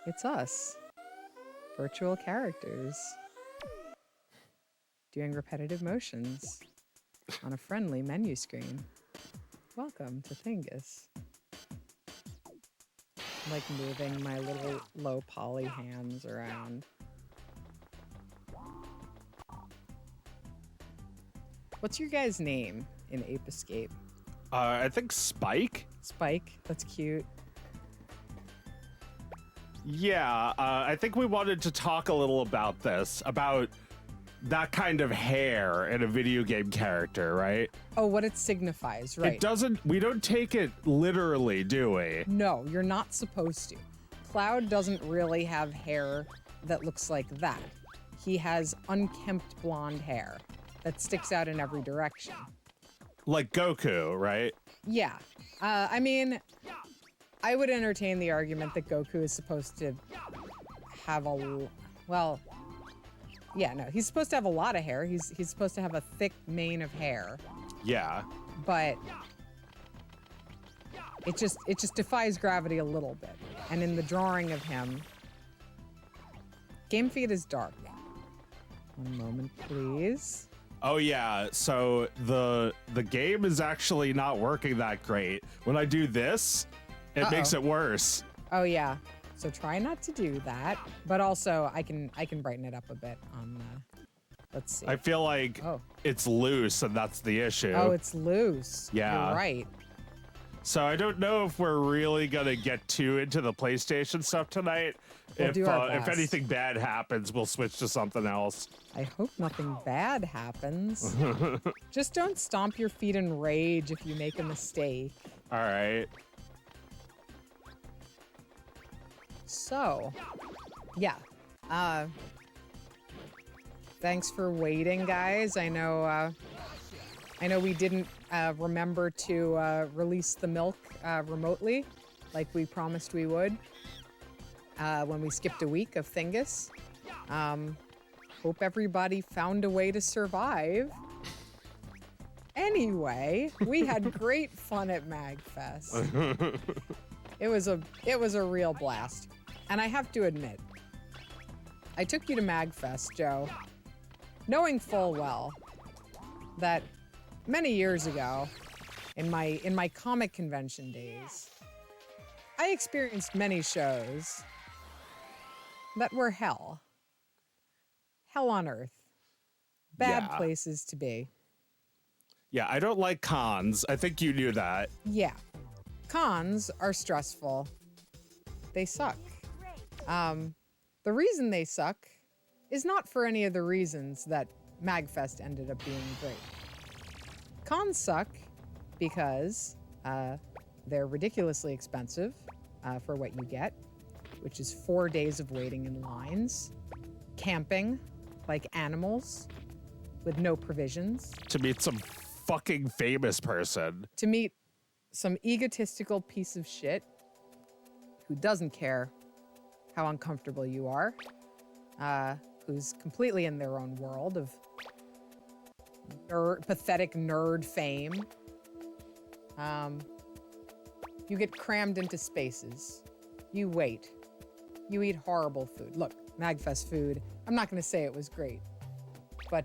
It's us, virtual characters, doing repetitive motions on a friendly menu screen. Welcome to Thingus. I'm like moving my little low poly hands around. What's your guy's name in Ape Escape? I think Spike. Spike, that's cute. Yeah, I think we wanted to talk a little about this, about that kind of hair in a video game character, right? Oh, what it signifies, right? It doesn't, we don't take it literally, do we? No, you're not supposed to. Cloud doesn't really have hair that looks like that. He has unkempt blonde hair that sticks out in every direction. Like Goku, right? Yeah. I mean, I would entertain the argument that Goku is supposed to have a, well, yeah, no, he's supposed to have a lot of hair. He's supposed to have a thick mane of hair. Yeah. But it just defies gravity a little bit. And in the drawing of him, game feed is dark. One moment, please. Oh yeah, so the game is actually not working that great. When I do this, it makes it worse. Oh yeah. So try not to do that. But also I can brighten it up a bit on let's see. I feel like it's loose and that's the issue. Oh, it's loose. Yeah. You're right. So I don't know if we're really gonna get too into the PlayStation stuff tonight. We'll do our If best. anything bad happens, we'll switch to something else. I hope nothing bad happens. Just don't stomp your feet in rage if you make a mistake. All right. So, yeah. Thanks for waiting, guys. I know we didn't remember to release the milk remotely, like we promised we would, when we skipped a week of Thingus. Hope everybody found a way to survive. Anyway, we had great fun at MAGFest. It was a real blast. And I have to admit, I took you to MAGFest, Joe, knowing full well that many years ago, in my comic convention days, I experienced many shows that were hell. Hell on earth. Bad places to be. Yeah, I don't like cons. I think you knew that. Yeah. Cons are stressful. They suck. The reason they suck is not for any of the reasons that MAGFest ended up being great. Cons suck because they're ridiculously expensive for what you get, which is 4 days of waiting in lines, camping like animals with no provisions. To meet some fucking famous person. To meet some egotistical piece of shit who doesn't care how uncomfortable you are, who's completely in their own world of pathetic nerd fame. You get crammed into spaces. You wait. You eat horrible food. Look, MAGFest food, I'm not going to say it was great, but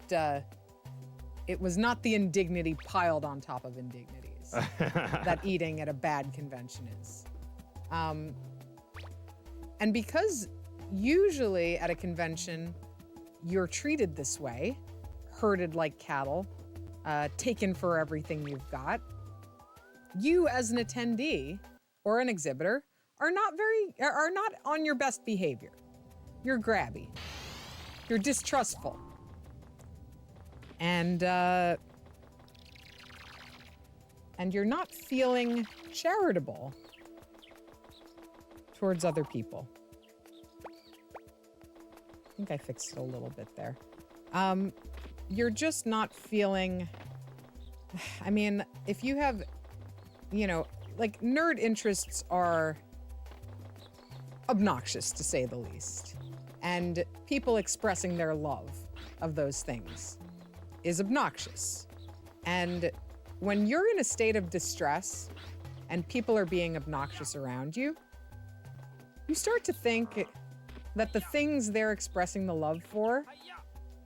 it was not the indignity piled on top of indignities that eating at a bad convention is. And because usually at a convention, you're treated this way, herded like cattle, taken for everything you've got, you as an attendee or an exhibitor are not on your best behavior. You're grabby. You're distrustful. And you're not feeling charitable towards other people. I think I fixed it a little bit there. You're just not feeling, I mean, if you have, like nerd interests are obnoxious to say the least. And people expressing their love of those things is obnoxious. And when you're in a state of distress and people are being obnoxious around you, you start to think that the things they're expressing the love for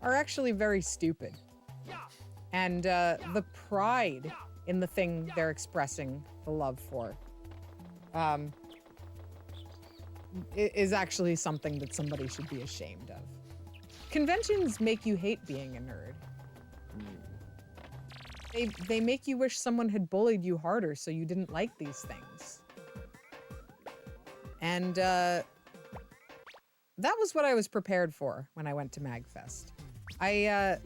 are actually very stupid. And the pride in the thing they're expressing the love for is actually something that somebody should be ashamed of. Conventions make you hate being a nerd. They make you wish someone had bullied you harder so you didn't like these things. And that was what I was prepared for when I went to MAGFest. I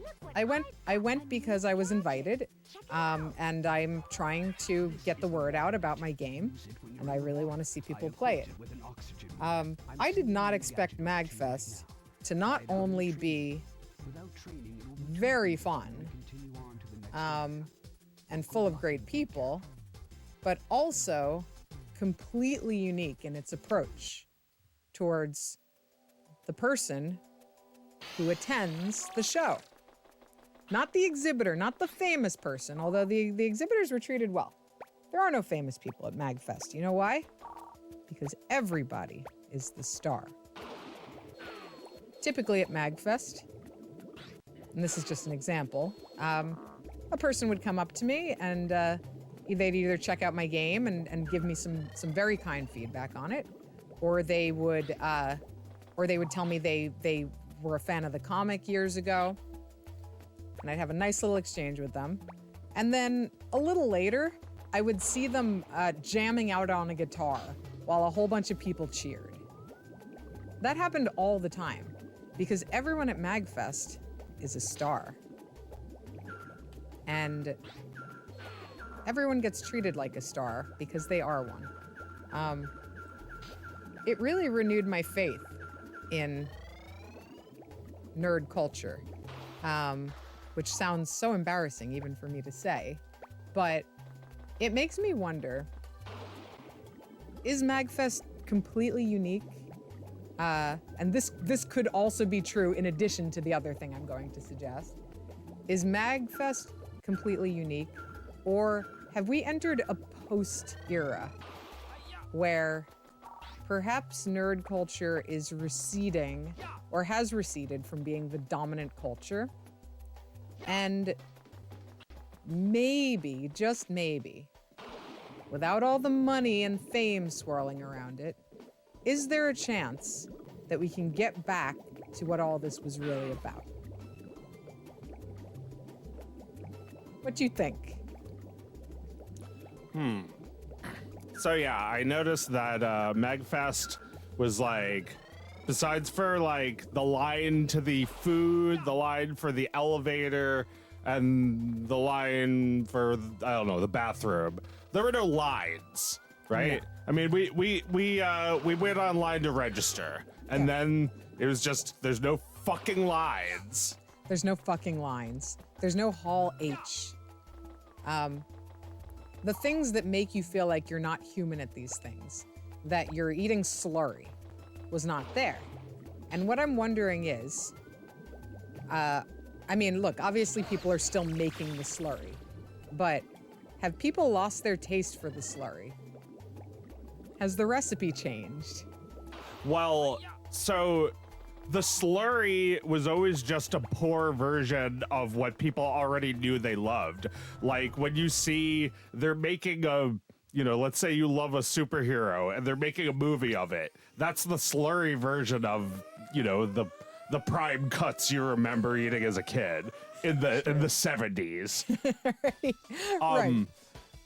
went because I was invited, and I'm trying to get the word out about my game, and I really want to see people play it. I did not expect MAGFest to not only be very fun and full of great people, but also completely unique in its approach towards the person who attends the show. Not the exhibitor, not the famous person, although the exhibitors were treated well. There are no famous people at MAGFest. You know why? Because everybody is the star. Typically at MAGFest, and this is just an example, a person would come up to me and they'd either check out my game and give me some very kind feedback on it, or they would tell me they were a fan of the comic years ago, and I'd have a nice little exchange with them. And then a little later, I would see them jamming out on a guitar while a whole bunch of people cheered. That happened all the time, because everyone at MAGFest is a star. And everyone gets treated like a star because they are one. It really renewed my faith in nerd culture, which sounds so embarrassing even for me to say, but it makes me wonder, is MAGFest completely unique? And this could also be true in addition to the other thing I'm going to suggest. Is MAGFest completely unique, or have we entered a post-era where perhaps nerd culture is receding or has receded from being the dominant culture? And maybe, just maybe, without all the money and fame swirling around it, is there a chance that we can get back to what all this was really about? What do you think? So yeah, I noticed that MAGFest was like, besides for like the line to the food, the line for the elevator, and the line for, I don't know, the bathroom, there were no lines, right? Yeah. I mean, we went online to register, and then it was just, there's no fucking lines. There's no fucking lines. There's no Hall H. The things that make you feel like you're not human at these things, that you're eating slurry, was not there. And what I'm wondering is, I mean, look, obviously people are still making the slurry, but have people lost their taste for the slurry? Has the recipe changed? Well, so the slurry was always just a poor version of what people already knew they loved. Like when you see they're making a, you know, let's say you love a superhero and they're making a movie of it. That's the slurry version of, you know, the prime cuts you remember eating as a kid in the 70s. Right.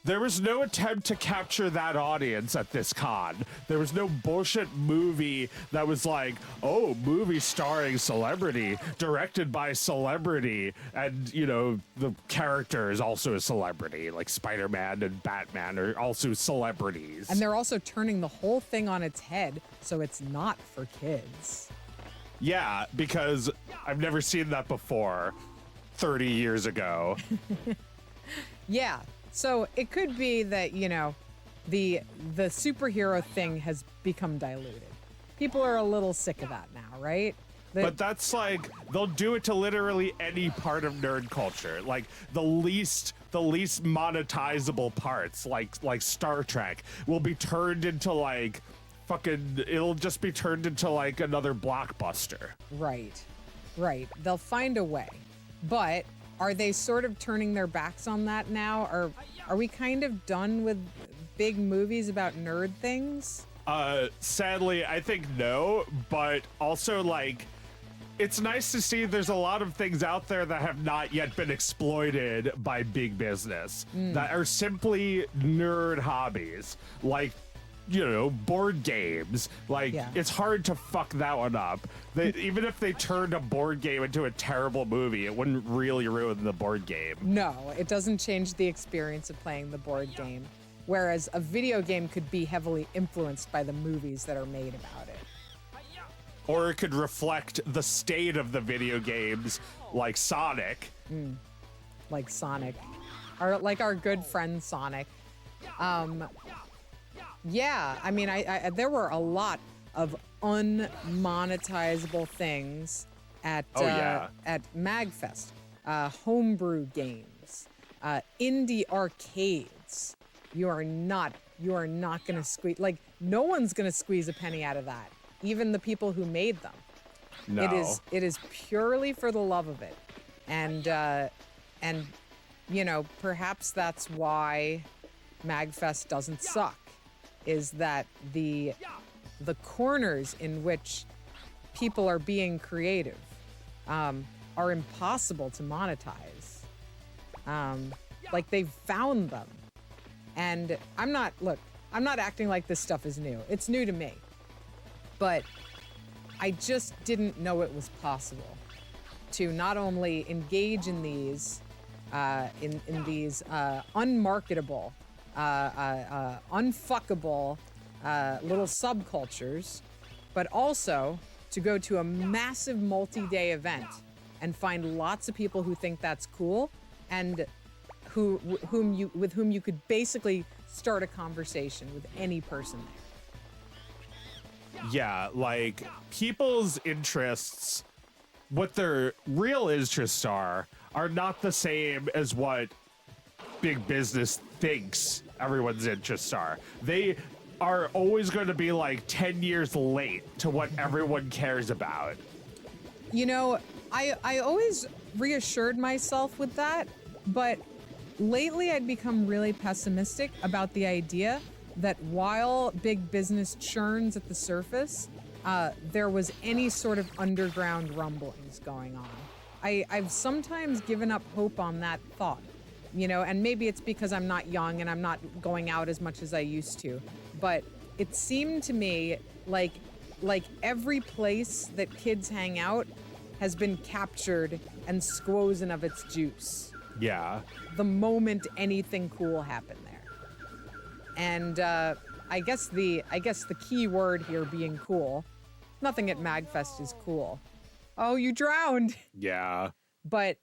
There was no attempt to capture that audience at this con. There was no bullshit movie that was like, oh, movie starring celebrity, directed by celebrity, and, you know, the character is also a celebrity, like Spider-Man and Batman are also celebrities. And they're also turning the whole thing on its head, so it's not for kids. Yeah, because I've never seen that before 30 years ago. Yeah. So it could be that, you know, the superhero thing has become diluted. People are a little sick of that now, right? But that's like, they'll do it to literally any part of nerd culture. Like the least monetizable parts, like Star Trek, will be turned into like fucking, it'll just be turned into like another blockbuster. Right. They'll find a way. But are they sort of turning their backs on that now? Or are we kind of done with big movies about nerd things? Sadly, I think no, but also like, it's nice to see there's a lot of things out there that have not yet been exploited by big business that are simply nerd hobbies, like, you know, board games. Like, it's hard to fuck that one up. Even if they turned a board game into a terrible movie, it wouldn't really ruin the board game. No, it doesn't change the experience of playing the board game. Whereas a video game could be heavily influenced by the movies that are made about it. Or it could reflect the state of the video games, like Sonic. Like Sonic. Like our good friend Sonic. Yeah, I mean, I there were a lot of unmonetizable things at at MAGFest. Homebrew games, indie arcades. You are not gonna squeeze, like, no one's gonna squeeze a penny out of that. Even the people who made them. No. It is purely for the love of it. And you know, perhaps that's why MAGFest doesn't suck, is that the corners in which people are being creative are impossible to monetize. Like, they've found them. And I'm not acting like this stuff is new. It's new to me. But I just didn't know it was possible to not only engage in these unmarketable, unfuckable little subcultures, but also to go to a massive multi-day event and find lots of people who think that's cool and with whom you could basically start a conversation with any person there. Yeah, like, people's interests, what their real interests are not the same as what big business thinks everyone's interests are. They are always going to be like 10 years late to what everyone cares about. You know, I always reassured myself with that, but lately I'd become really pessimistic about the idea that while big business churns at the surface, there was any sort of underground rumblings going on. I've sometimes given up hope on that thought, you know, and maybe it's because I'm not young and I'm not going out as much as I used to, but it seemed to me like every place that kids hang out has been captured and squozen of its juice. Yeah. The moment anything cool happened there. And I guess the key word here being cool. Nothing at MAGFest is cool. Oh, you drowned. Yeah. But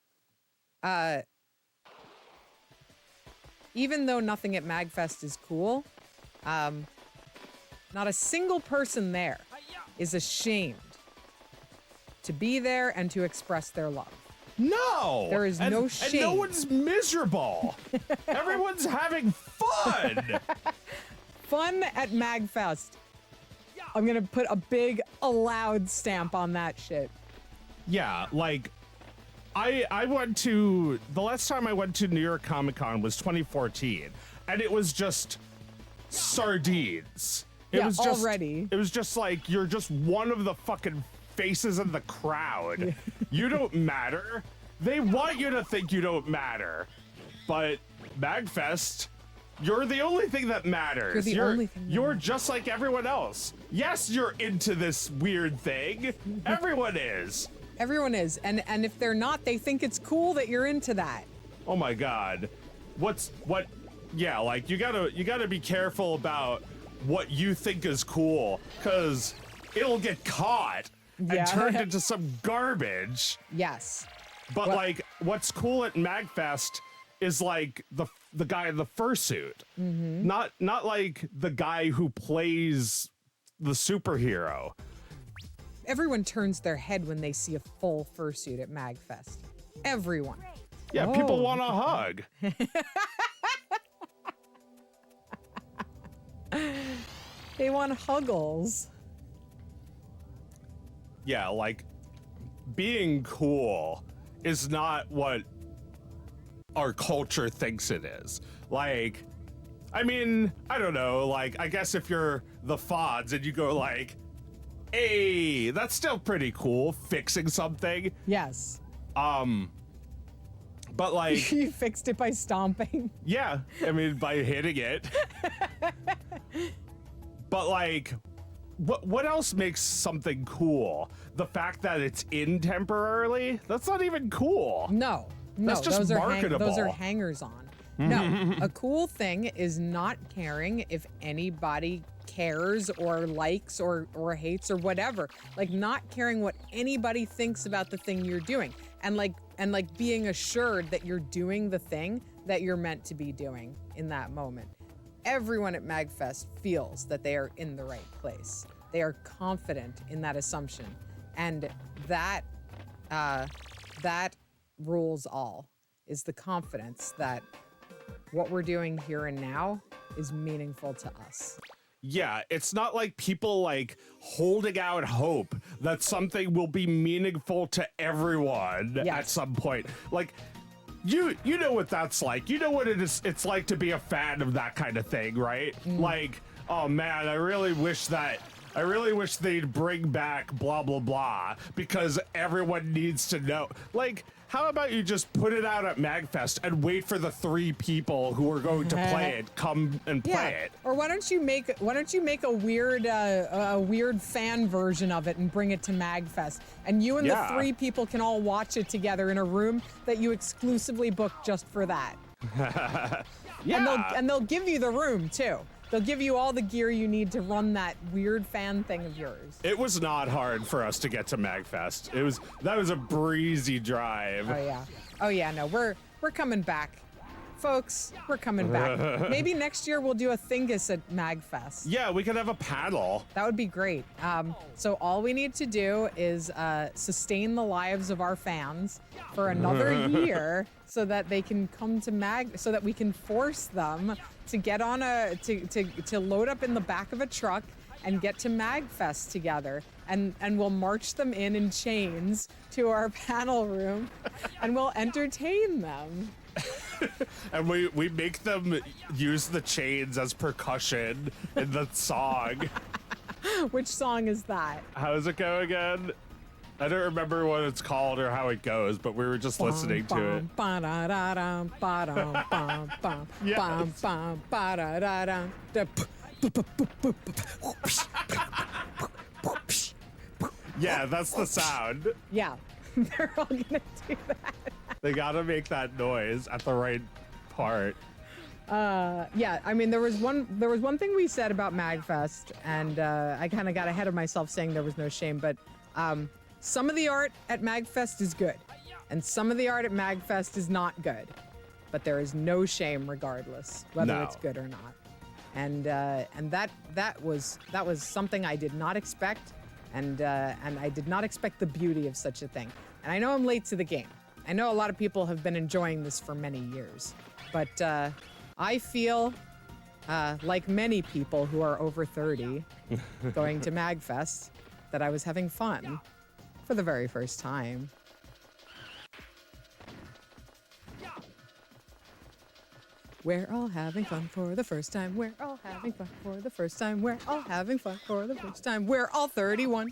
even though nothing at MAGFest is cool, not a single person there is ashamed to be there and to express their love. No! There is no shame. And no one's miserable. Everyone's having fun. Fun at MAGFest. I'm gonna put a loud stamp on that shit. Yeah, like, I went to, the last time I went to New York Comic Con was 2014, and it was just sardines. It was just, already. It was just like, you're just one of the fucking faces in the crowd. You don't matter. They want you to think you don't matter. But MAGFest, you're the only thing that matters. You're just like everyone else. Yes, you're into this weird thing. Everyone is. Everyone is. And if they're not, they think it's cool that you're into that. Oh my God. Yeah, like, you gotta be careful about what you think is cool, because it'll get caught and turned into some garbage. Yes. But like, what's cool at MAGFest is like the guy in the fursuit, not like the guy who plays the superhero. Everyone turns their head when they see a full fursuit at MAGFest. Everyone. Yeah, people want a hug. They want huggles. Yeah, like being cool is not what our culture thinks it is. Like, I mean, I don't know, like, I guess if you're the Fods and you go like, hey, that's still pretty cool, fixing something. Yes. But like, You fixed it by stomping. yeah, I mean, by hitting it. But like, what else makes something cool? The fact that it's in temporarily? That's not even cool. No, That's just those marketable. those are hangers on. No, a cool thing is not caring if anybody cares or likes or hates or whatever. Like not caring what anybody thinks about the thing you're doing, and like being assured that you're doing the thing that you're meant to be doing in that moment. Everyone at MAGFest feels that they are in the right place. They are confident in that assumption, and that rules all. Is the confidence that what we're doing here and now is meaningful to us. Yeah, it's not like people like holding out hope that something will be meaningful to everyone at some point. Like, you know what that's like. You know what it's like to be a fan of that kind of thing, right? Like, oh man, I really wish they'd bring back blah blah blah because everyone needs to know. Like, how about you just put it out at MAGFest and wait for the 3 people who are going to play it come and play it? Or why don't you make a weird fan version of it and bring it to MAGFest, and you and the 3 people can all watch it together in a room that you exclusively booked just for that. And they'll give you the room too. They'll give you all the gear you need to run that weird fan thing of yours. It was not hard for us to get to MAGFest. That was a breezy drive. Oh yeah, no, we're coming back. Folks, we're coming back. Maybe next year we'll do a Thingus at MAGFest. Yeah, we could have a paddle. That would be great. So all we need to do is sustain the lives of our fans for another year so that they can come to so that we can force them to get on to load up in the back of a truck and get to MAGFest together. And we'll march them in chains to our panel room and we'll entertain them. And we make them use the chains as percussion in the song. Which song is that? How does it go again? I don't remember what it's called or how it goes, but we were just listening to it. Yeah, that's the sound. Yeah, they're all gonna do that. They gotta make that noise at the right part. Yeah, I mean, there was one thing we said about MAGFest, and I kind of got ahead of myself saying there was no shame, but some of the art at MAGFest is good, and some of the art at MAGFest is not good, but there is no shame regardless whether it's good or not, and that was something I did not expect, and I did not expect the beauty of such a thing. And I know I'm late to the game. I know a lot of people have been enjoying this for many years, but I feel like many people who are over 30 going to MAGFest that I was having fun for the very first time. We're all having fun for the first time. We're all having fun for the first time. We're all having fun for the first time. We're all 31.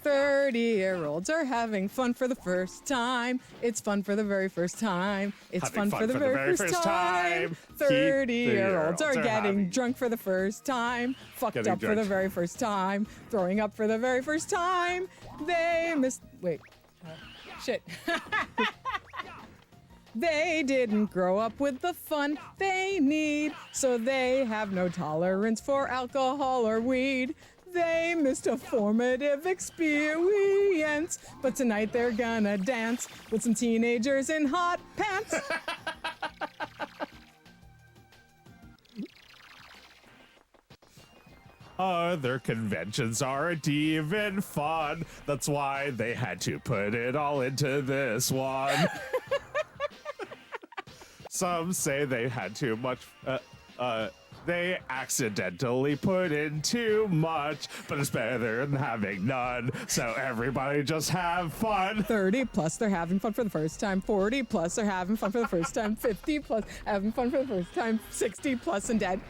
30-year-olds are having fun for the first time. It's fun for the very first time. It's fun for the very first time. 30-year-olds are getting drunk for the first time. Fucked up for the very first time. Throwing up for the very first time. They missed... Wait. Shit. They didn't grow up with the fun they need, so they have no tolerance for alcohol or weed. They missed a formative experience, but tonight they're gonna dance with some teenagers in hot pants. Other conventions aren't even fun. That's why they had to put it all into this one. Some say they had too much They accidentally put in too much, but it's better than having none. So everybody just have fun. 30 plus, they're having fun for the first time. 40 plus, they're having fun for the first time. 50 plus, having fun for the first time. 60 plus and dead.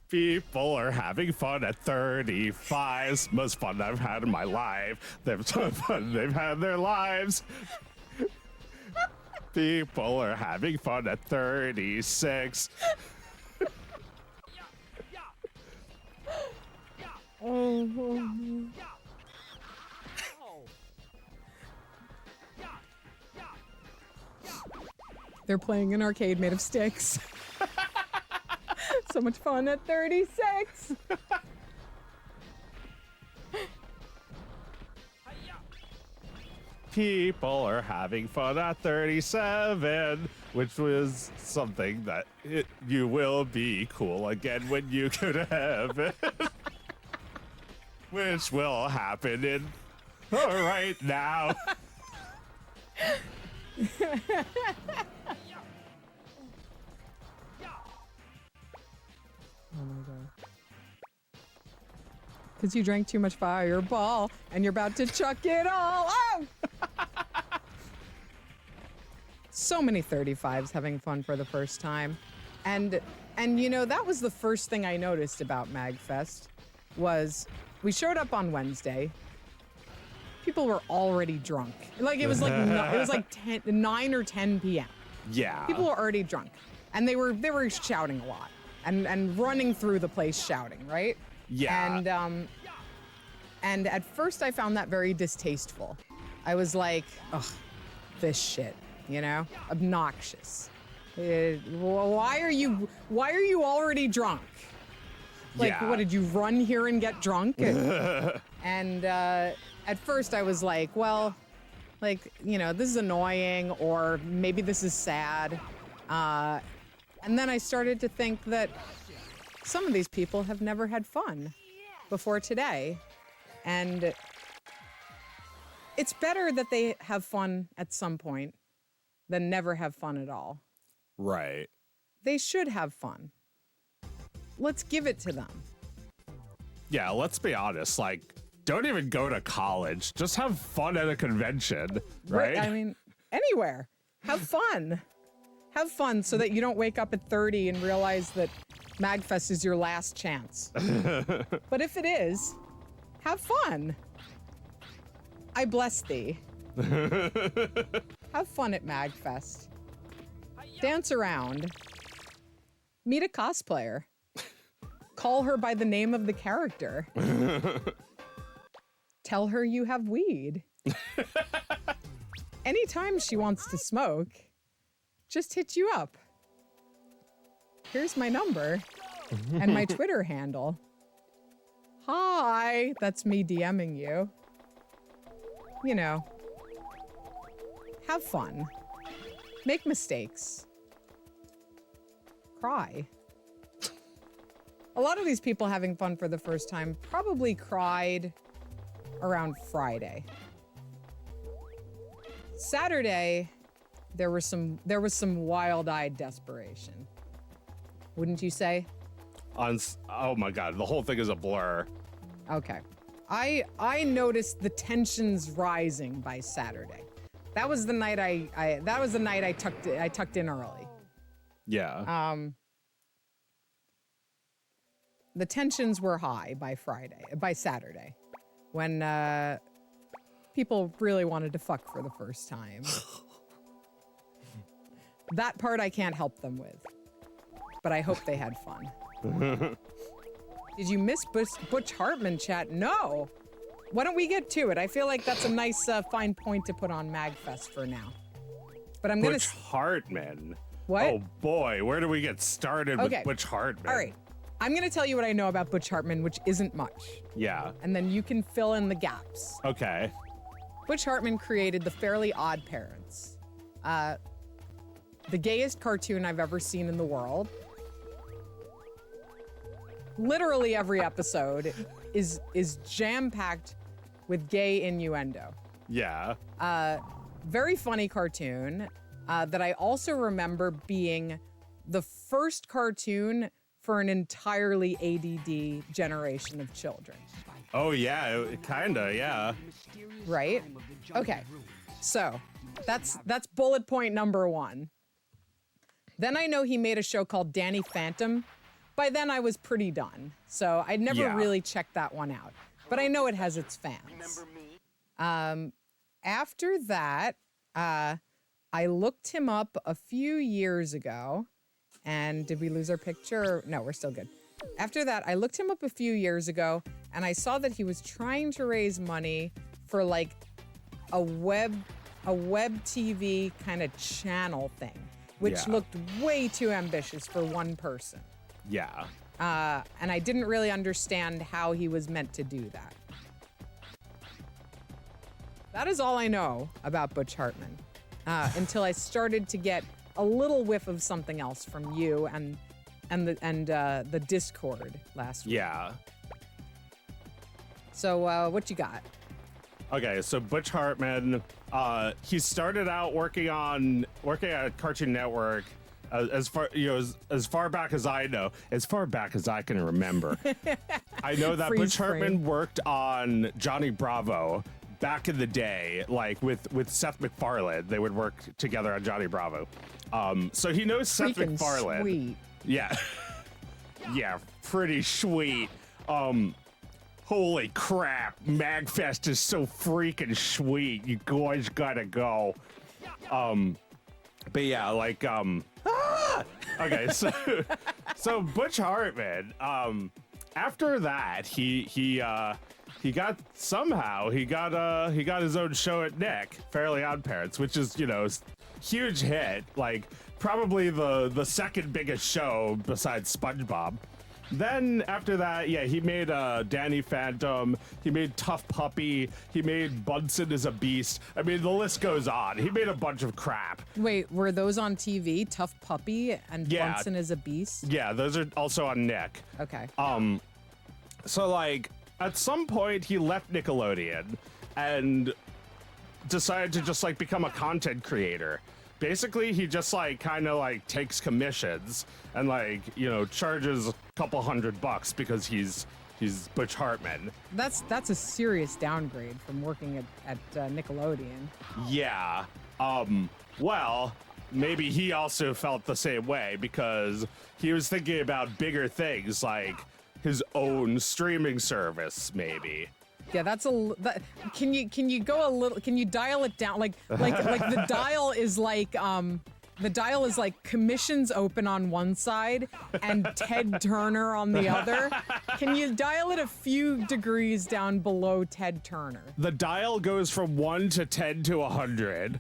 People are having fun at 35's most fun I've had in my life. They've so fun they've had in their lives. People are having fun at 36. They're playing an arcade made of sticks. So much fun at 36. People are having fun at 37, which was something that you will be cool again when you go to heaven. Which will happen in right now. Oh my god. Because you drank too much Fireball and you're about to chuck it all. Oh! So many 35s having fun for the first time. And you know, that was the first thing I noticed about MAGFest was we showed up on Wednesday. People were already drunk. Like it was like 9 or 10 p.m. Yeah. People were already drunk. And they were shouting a lot. And running through the place shouting, right? Yeah. And at first I found that very distasteful. I was like, ugh, this shit, you know? Obnoxious. Why are you already drunk? Like, Yeah. what, did you run here and get drunk? And at first I was like, well, like, you know, this is annoying, or maybe this is sad. And then I started to think that some of these people have never had fun before today. And it's better that they have fun at some point than never have fun at all. Right. They should have fun. Let's give it to them. Yeah, let's be honest. Like, don't even go to college. Just have fun at a convention, right? I mean, anywhere. Have fun. Have fun so that you don't wake up at 30 and realize that MAGFest is your last chance. But if it is, have fun. I bless thee. Have fun at MAGFest. Dance around. Meet a cosplayer. Call her by the name of the character. Tell her you have weed. Anytime she wants to smoke, just hit you up. Here's my number and my Twitter handle. Hi, that's me DMing you. You know, have fun. Make mistakes. Cry. A lot of these people having fun for the first time probably cried around Friday. Saturday, there was some wild-eyed desperation. Wouldn't you say? Oh my god, the whole thing is a blur. Okay. I noticed the tensions rising by Saturday. That was the night I tucked in early. Yeah. The tensions were high by Saturday, when people really wanted to fuck for the first time. That part I can't help them with, but I hope they had fun. Did you miss Butch Hartman chat? No. Why don't we get to it? I feel like that's a nice fine point to put on MAGFest for now. But I'm Butch Hartman. What? Oh boy, where do we get started with Butch Hartman? All right. I'm going to tell you what I know about Butch Hartman, which isn't much. Yeah. And then you can fill in the gaps. Okay. Butch Hartman created the Fairly Odd Parents. The gayest cartoon I've ever seen in the world. Literally every episode is jam-packed with gay innuendo. Yeah. very funny cartoon that I also remember being the first cartoon for an entirely ADD generation of children. Oh yeah, kinda, yeah. Right? Okay, so that's bullet point number 1. Then I know he made a show called Danny Phantom. By then I was pretty done, so I'd never really checked that one out. But I know it has its fans. After that, I looked him up a few years ago. And did we lose our picture? No, we're still good. After that, I looked him up a few years ago, and I saw that he was trying to raise money for like a web TV kind of channel thing, which looked way too ambitious for one person. Yeah. And I didn't really understand how he was meant to do that. That is all I know about Butch Hartman, until I started to get a little whiff of something else from you and the Discord last week. Yeah. So what you got? Okay, so Butch Hartman, he started out working at Cartoon Network as far back as I know, as far back as I can remember. I know that Butch Hartman worked on Johnny Bravo back in the day, like with Seth MacFarlane. They would work together on Johnny Bravo. So he knows Seth MacFarlane. Sweet. Yeah. Yeah, pretty sweet. Holy crap, MAGFest is so freaking sweet. You guys gotta go. But yeah, like, okay, so Butch Hartman, after that, he got his own show at Nick, Fairly Odd Parents, which is, huge hit, like probably the second biggest show besides SpongeBob. Then after that, yeah, he made Danny Phantom, he made Tough Puppy, he made Bunsen is a Beast. I mean, the list goes on. He made a bunch of crap. Wait, were those on TV? Tough Puppy and Bunsen is a Beast? Yeah, those are also on Nick. Okay. So like at some point he left Nickelodeon and decided to just like become a content creator. Basically, he just like kind of like takes commissions and like, charges a couple $100 because he's Butch Hartman. That's a serious downgrade from working at Nickelodeon. Yeah. Well, maybe he also felt the same way because he was thinking about bigger things like his own streaming service, maybe. Yeah, can you go a little, can you dial it down? Like the dial is like commissions open on one side and Ted Turner on the other. Can you dial it a few degrees down below Ted Turner? The dial goes from 1 to 10 to 100.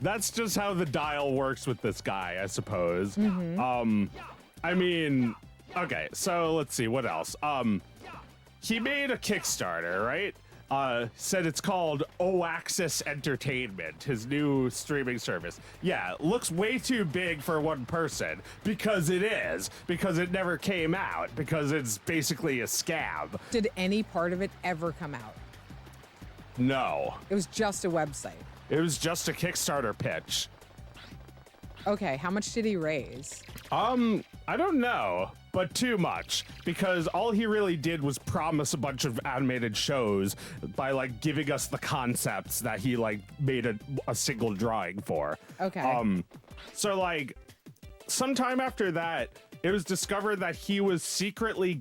That's just how the dial works with this guy, I suppose. Mm-hmm. I mean, okay, so let's see, what else? He made a Kickstarter, right? Said it's called Oaxis Entertainment, his new streaming service. Yeah, looks way too big for one person, because it is, because it never came out, because it's basically a scam. Did any part of it ever come out? No. It was just a website. It was just a Kickstarter pitch. Okay, how much did he raise? I don't know, but too much, because all he really did was promise a bunch of animated shows by like giving us the concepts that he like made a single drawing for. Okay. So like sometime after that, it was discovered that he was secretly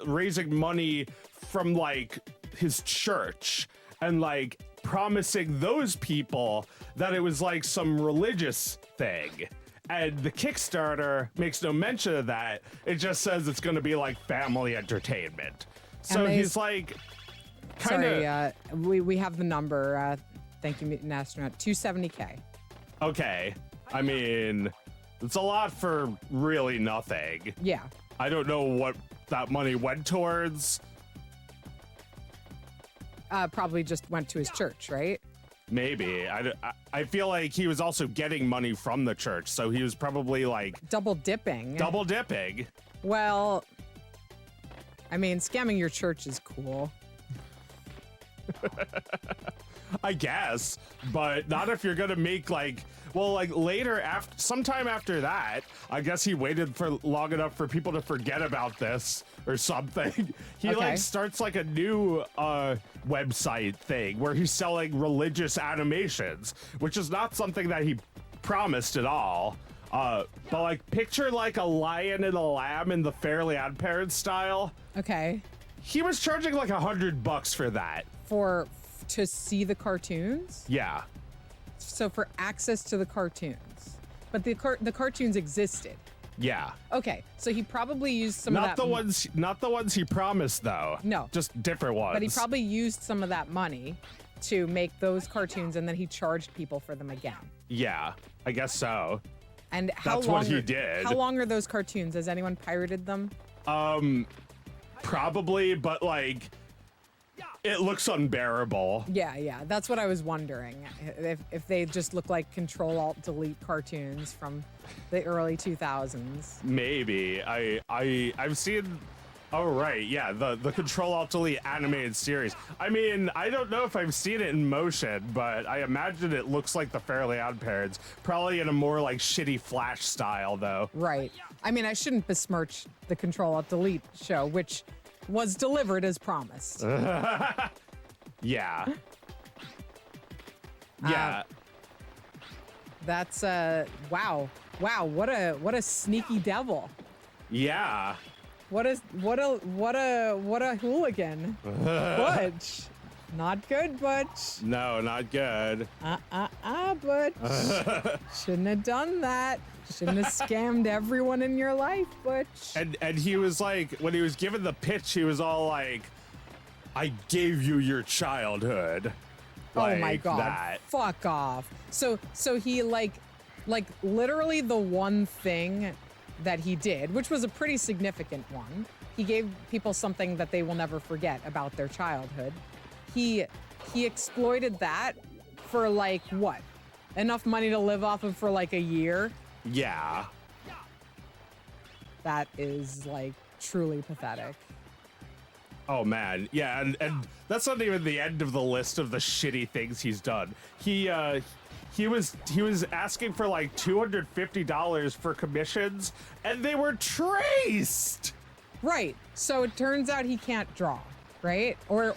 raising money from like his church and like promising those people that it was like some religious thing. And the Kickstarter makes no mention of that. It just says it's going to be like family entertainment. So he's like, kind of. Sorry, we have the number. Thank you, Mutant Astronaut. $270K. Okay. I mean, it's a lot for really nothing. Yeah. I don't know what that money went towards. Probably just went to his church, right? Maybe. I feel like he was also getting money from the church, so he was probably like... Double dipping. Double dipping. Well, I mean, scamming your church is cool. I guess, but not if you're gonna make like, well, like later after, sometime after that, I guess he waited for long enough for people to forget about this or something. He Okay. like starts like a new website thing where he's selling religious animations, which is not something that he promised at all. But like picture like a lion and a lamb in the Fairly Odd Parents style. Okay. He was charging like $100 for that. To see the cartoons? Yeah. So for access to the cartoons. But the cartoons existed. Yeah. Okay, so he probably used some of that. Not the ones he promised though. No. Just different ones. But he probably used some of that money to make those cartoons, and then he charged people for them again. Yeah, I guess so. And That's what he did. How long are those cartoons? Has anyone pirated them? Probably, but like it looks unbearable. Yeah, that's what I was wondering. If they just look like Control-Alt-Delete cartoons from the early 2000s. Maybe. I've seen. Oh right, yeah, the Control-Alt-Delete animated series. I mean, I don't know if I've seen it in motion, but I imagine it looks like the Fairly Odd Parents, probably in a more like shitty Flash style though. Right. I mean, I shouldn't besmirch the Control-Alt-Delete show, which was delivered as promised. Yeah. Yeah. That's wow, what a sneaky devil. Yeah. What a hooligan. Butch. Not good, Butch. No, not good. Butch. Shouldn't have done that. Shouldn't have scammed everyone in your life, Butch. And he was like, when he was given the pitch, he was all like, I gave you your childhood. Oh my Like God. that. Fuck off. So he like literally the one thing that he did, which was a pretty significant one. He gave people something that they will never forget about their childhood. He exploited that for like what? Enough money to live off of for like a year? Yeah. That is like truly pathetic. Oh man. Yeah, and that's not even the end of the list of the shitty things he's done. He was asking for like $250 for commissions, and they were traced. Right. So it turns out he can't draw, right? Or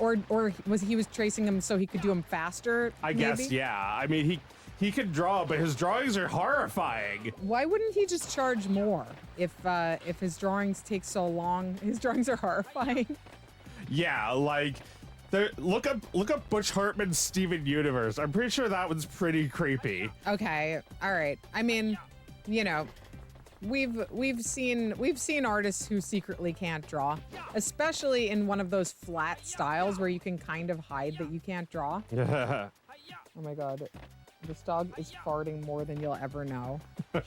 was he was tracing them so he could do them faster? I guess, yeah. I mean, he could draw, but his drawings are horrifying. Why wouldn't he just charge more if his drawings take so long? His drawings are horrifying. Yeah, like look up Butch Hartman's Steven Universe. I'm pretty sure that one's pretty creepy. Okay, all right. I mean, you know, we've seen artists who secretly can't draw, especially in one of those flat styles where you can kind of hide that you can't draw. Oh my God, this dog is farting more than you'll ever know.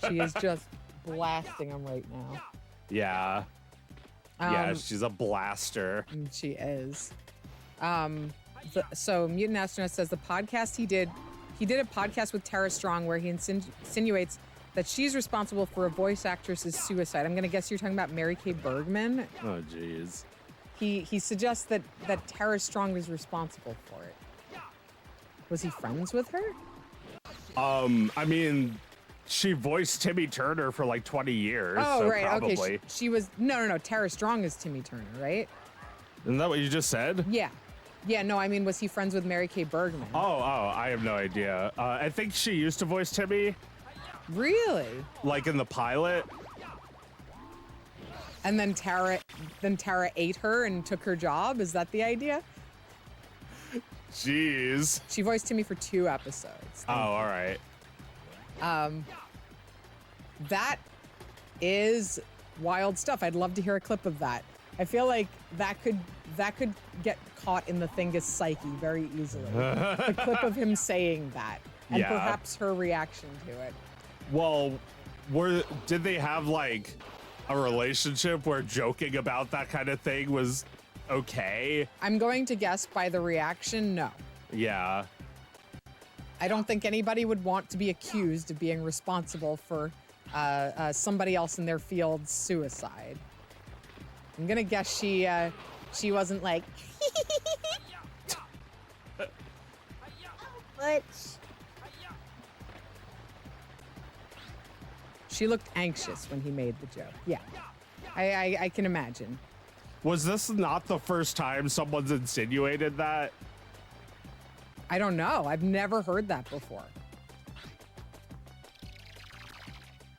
She is just blasting him right now. Yeah. Yeah, she's a blaster. She is. So Mutant Astronaut says the podcast he did a podcast with Tara Strong where he insinuates that she's responsible for a voice actress's suicide. I'm gonna guess you're talking about Mary Kay Bergman. Oh jeez. He suggests that Tara Strong was responsible for it. Was he friends with her? I mean, she voiced Timmy Turner for like 20 years. Oh, so right. Probably. Okay. She was no. Tara Strong is Timmy Turner, right? Isn't that what you just said? Yeah. Yeah. No, I mean, was he friends with Mary Kay Bergman? Oh, I have no idea. I think she used to voice Timmy. Really? Like in the pilot. And then Tara ate her and took her job. Is that the idea? Jeez. She voiced Timmy for 2 episodes. Oh, all right. That is wild stuff. I'd love to hear a clip of that. I feel like that could get caught in the Thingus psyche very easily. The clip of him saying that, and Yeah. perhaps her reaction to it. Well, did they have like a relationship where joking about that kind of thing was okay? I'm going to guess by the reaction, no. Yeah. I don't think anybody would want to be accused of being responsible for somebody else in their field's suicide. I'm gonna guess she wasn't like Butch. She looked anxious when he made the joke. Yeah, I can imagine. Was this not the first time someone's insinuated that? I don't know. I've never heard that before.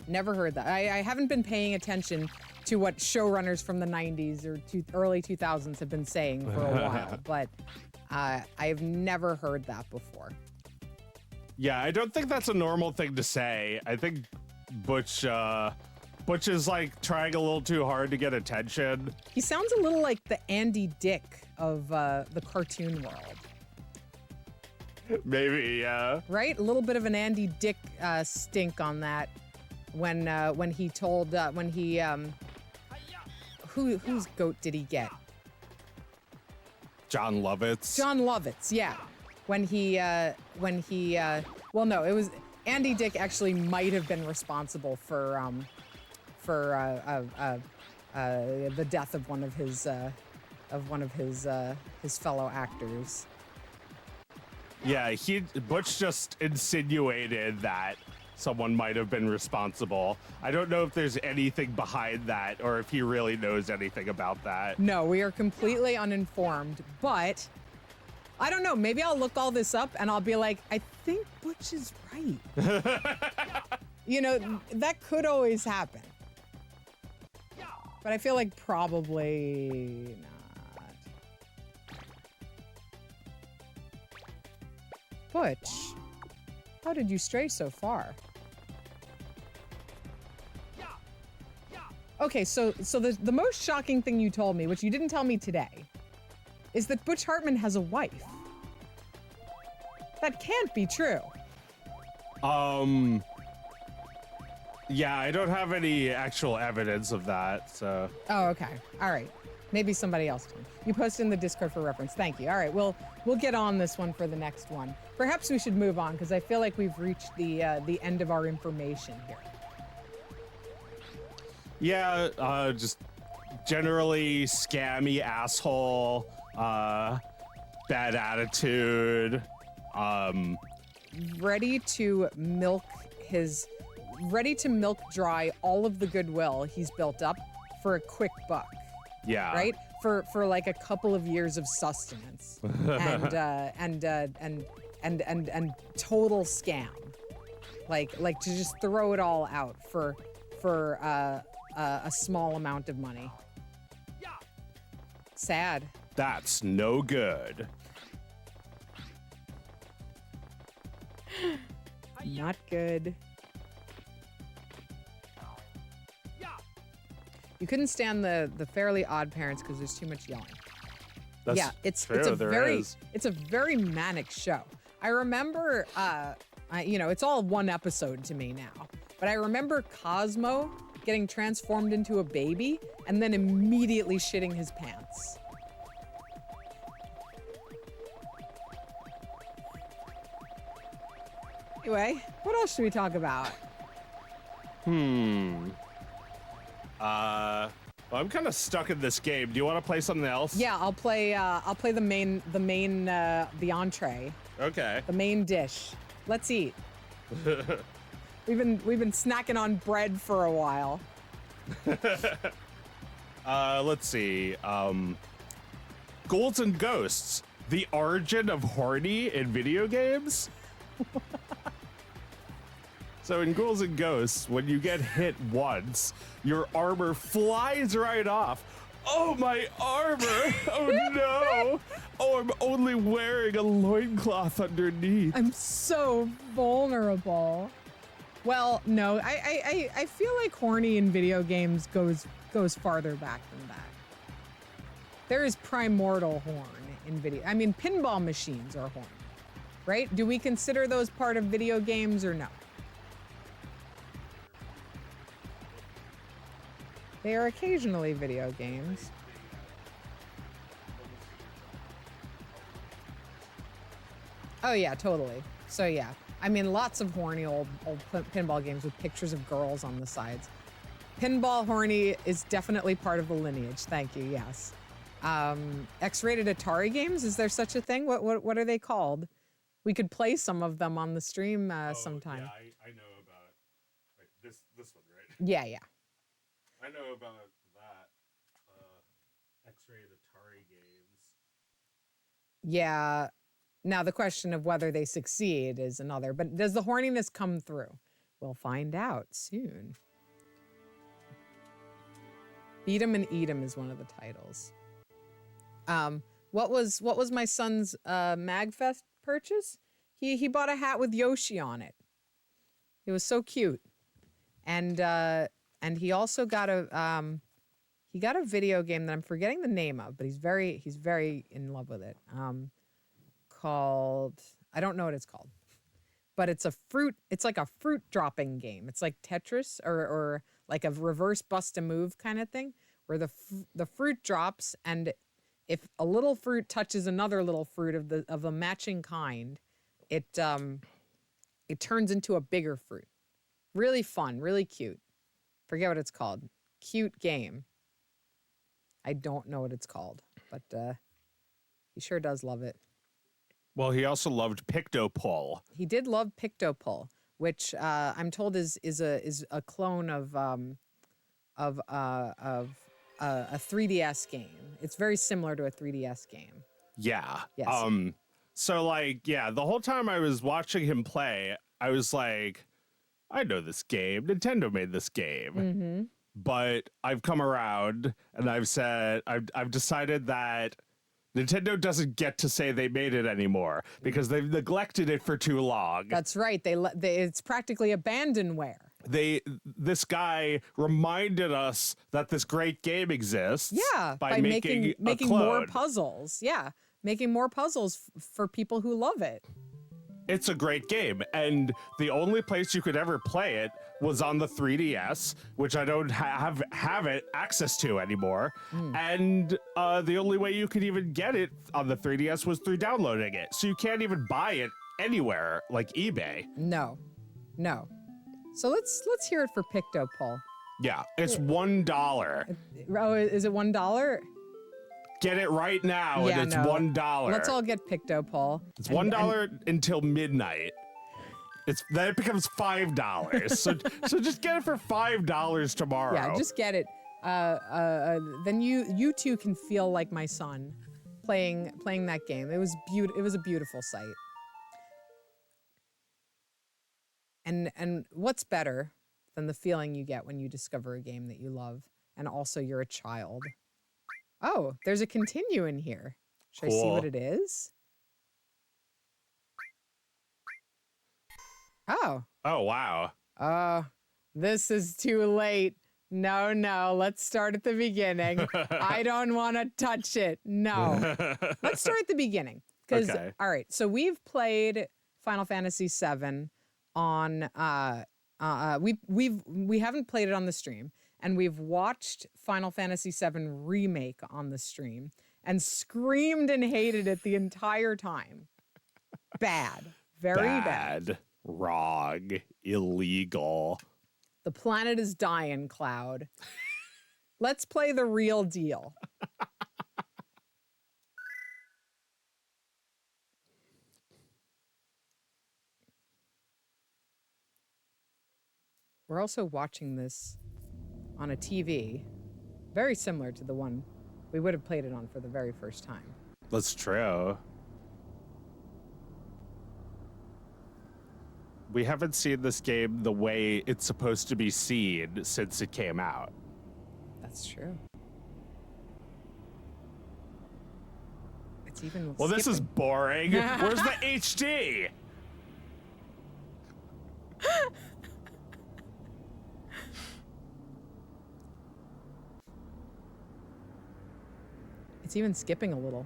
Never heard that. I haven't been paying attention to what showrunners from the 90s or early 2000s have been saying for a while, but I've never heard that before. Yeah, I don't think that's a normal thing to say. I think Butch is like trying a little too hard to get attention. He sounds a little like the Andy Dick of the cartoon world. Maybe, yeah. Right? A little bit of an Andy Dick stink on that when he told whose goat did he get? John Lovitz. John Lovitz, yeah. When he well, no, it was Andy Dick actually might have been responsible for the death of one of his fellow actors. Yeah, Butch just insinuated that someone might have been responsible. I don't know if there's anything behind that or if he really knows anything about that. No, we are completely uninformed, but I don't know. Maybe I'll look all this up and I'll be like, I think Butch is right. You know, that could always happen. But I feel like probably not. Butch, how did you stray so far? Okay, so the most shocking thing you told me, which you didn't tell me today, is that Butch Hartman has a wife. That can't be true. Yeah, I don't have any actual evidence of that, so. Oh, okay. All right. Maybe somebody else did. You posted in the Discord for reference. Thank you. All right, we'll get on this one for the next one. Perhaps we should move on because I feel like we've reached the end of our information here. Yeah, just generally scammy asshole, bad attitude, ready to milk dry all of the goodwill he's built up for a quick buck. Yeah. Right? For like a couple of years of sustenance and total scam. Like to just throw it all out for a small amount of money. Sad. That's no good. Not good. You couldn't stand the Fairly Odd Parents because there's too much yelling. That's yeah, it's true, a very manic show. I remember, it's all one episode to me now, but I remember Cosmo getting transformed into a baby and then immediately shitting his pants. Anyway, what else should we talk about? Well, I'm kind of stuck in this game. Do you want to play something else? Yeah, I'll play the entree. Okay. The main dish. Let's eat. We've been snacking on bread for a while. Let's see. Ghouls and Ghosts: The Origin of Horny in Video Games. So in Ghouls and Ghosts, when you get hit once, your armor flies right off. Oh, my armor! Oh no! Oh, I'm only wearing a loincloth underneath. I'm so vulnerable. Well, no, I feel like horny in video games goes farther back than that. There is primordial horn in video. I mean, pinball machines are horny, right? Do we consider those part of video games or no? They are occasionally video games. Oh yeah, totally. So yeah, I mean, lots of horny old pinball games with pictures of girls on the sides. Pinball horny is definitely part of the lineage. Thank you. Yes. X-rated Atari games. Is there such a thing? What are they called? We could play some of them on the stream sometime. Yeah, I know about this one, right? Yeah, yeah. I know about that. X-rated Atari games. Yeah. Now the question of whether they succeed is another. But does the horniness come through? We'll find out soon. Beat 'em and Eat 'em is one of the titles. What was my son's MAGFest purchase? He bought a hat with Yoshi on it. It was so cute, and he also got a video game that I'm forgetting the name of, but he's very in love with it. Called, I don't know what it's called, but it's like a fruit dropping game. It's like Tetris or like a reverse bust a move kind of thing, where the fruit drops, and if a little fruit touches another little fruit of a matching kind, it turns into a bigger fruit. Really fun, really cute. Forget what it's called. Cute game. I don't know what it's called, but he sure does love it. Well, he also loved Pictopull. He did love Pictopull, which I'm told is a clone of a 3DS game. It's very similar to a 3DS game. Yeah. Yes. So like, yeah, the whole time I was watching him play, I was like, I know this game. Nintendo made this game. Mm-hmm. But I've come around and I've said, I've decided that Nintendo doesn't get to say they made it anymore because they've neglected it for too long. That's right. It's practically abandonware. This guy reminded us that this great game exists. Yeah, by making more puzzles. Yeah, making more puzzles for people who love it. It's a great game, and the only place you could ever play it was on the 3DS, which I don't have it access to anymore. And the only way you could even get it on the 3DS was through downloading it. So you can't even buy it anywhere like eBay. No. So let's hear it for Pictopull. Yeah, it's $1. Oh, is it $1? Get it right now, and it's $1. Let's all get Pictopull. It's $1 until midnight. Then it becomes $5. so just get it for $5 tomorrow. Yeah, just get it. Then you two can feel like my son playing that game. It was a beautiful sight. And what's better than the feeling you get when you discover a game that you love, and also you're a child. Oh, there's a continue in here. Should I see what it is? Oh. Oh, wow. This is too late. No, let's start at the beginning. I don't want to touch it. No. Let's start at the beginning. Because, Okay. All right, so we've played Final Fantasy VII on, we haven't played it on the stream. And we've watched Final Fantasy VII Remake on the stream and screamed and hated it the entire time. Bad. Very bad. Wrong. Illegal. The planet is dying, Cloud. Let's play the real deal. We're also watching this on a TV, very similar to the one we would have played it on for the very first time. That's true. We haven't seen this game the way it's supposed to be seen since it came out. That's true. It's even Well, this is skipping. boring. Where's the HD? It's even skipping a little.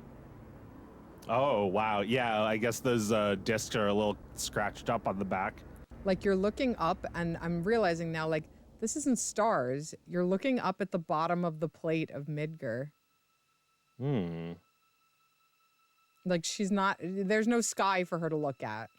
Oh, wow. Yeah, I guess those discs are a little scratched up on the back. Like you're looking up, and I'm realizing now, like, this isn't stars. You're looking up at the bottom of the plate of Midgar. Like she's not, there's no sky for her to look at.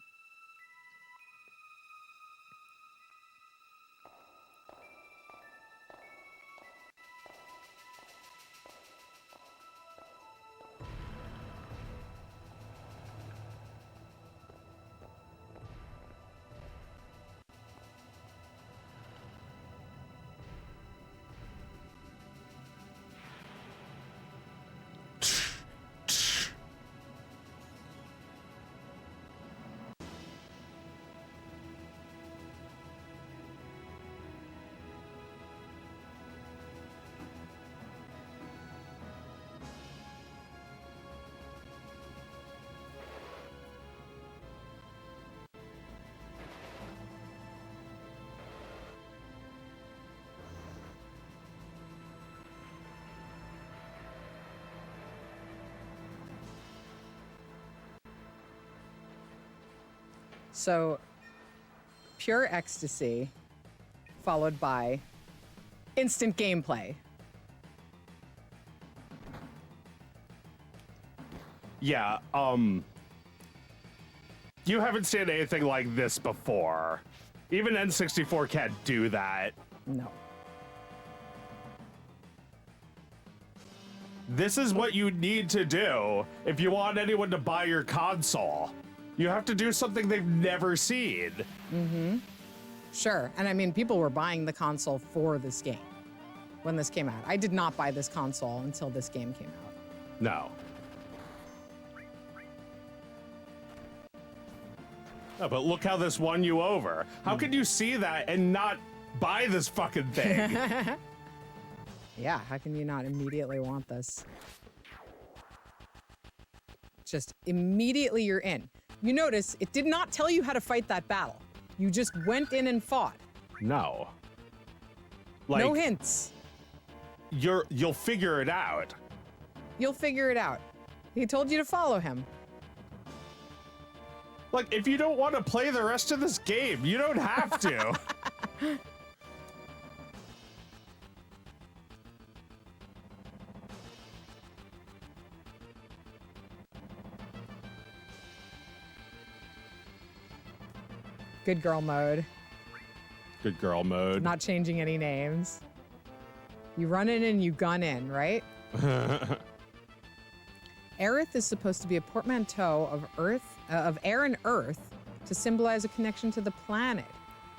So, pure ecstasy, followed by instant gameplay. Yeah, you haven't seen anything like this before. Even N64 can't do that. No. This is what you need to do if you want anyone to buy your console. You have to do something they've never seen. Mm-hmm. Sure. And I mean, people were buying the console for this game when this came out. I did not buy this console until this game came out. No. Oh, but look how this won you over. How could you see that and not buy this fucking thing? Yeah, how can you not immediately want this? Just immediately you're in. You notice it did not tell you how to fight that battle. You just went in and fought. No. Like, no hints. You'll figure it out. You'll figure it out. He told you to follow him. Like, if you don't want to play the rest of this game, you don't have to. Good girl mode. Good girl mode. Not changing any names. You run in and you gun in, right? Aerith is supposed to be a portmanteau of air and earth to symbolize a connection to the planet.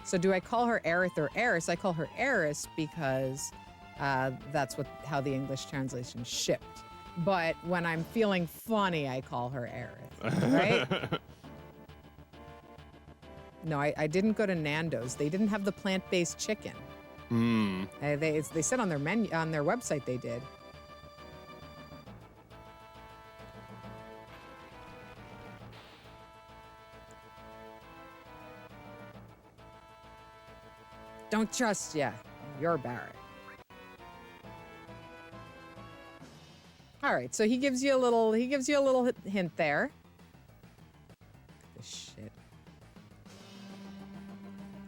So do I call her Aerith or Eris? I call her Eris because that's how the English translation shipped. But when I'm feeling funny, I call her Aerith, right? No, I didn't go to Nando's. They didn't have the plant-based chicken. They said on their menu, on their website they did. Don't trust ya. You're Barrett. All right, so he gives you a little hint there. This shit.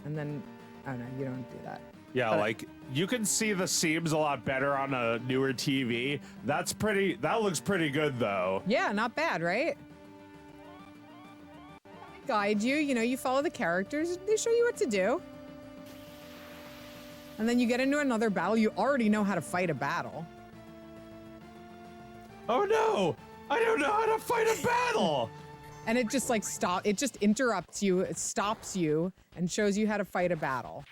And then, oh no, you don't do that. Yeah, like you can see the seams a lot better on a newer TV. That looks pretty good though. Yeah, not bad, right? Guide you, you follow the characters, they show you what to do. And then you get into another battle, you already know how to fight a battle. Oh no! I don't know how to fight a battle! And it just it just interrupts you, it stops you, and shows you how to fight a battle.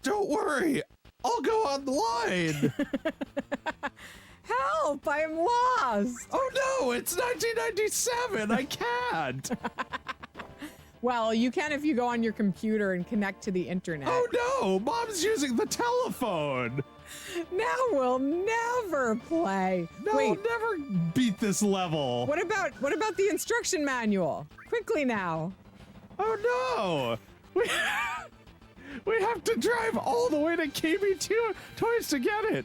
Don't worry, I'll go online. Help, I am lost. Oh no, it's 1997, I can't. Well, you can if you go on your computer and connect to the internet. Oh no, Mom's using the telephone. Now we'll never play. No, Wait, I'll never beat this level. what about the instruction manual? Quickly now. Oh no! We have to drive all the way to KB2 Toys to get it.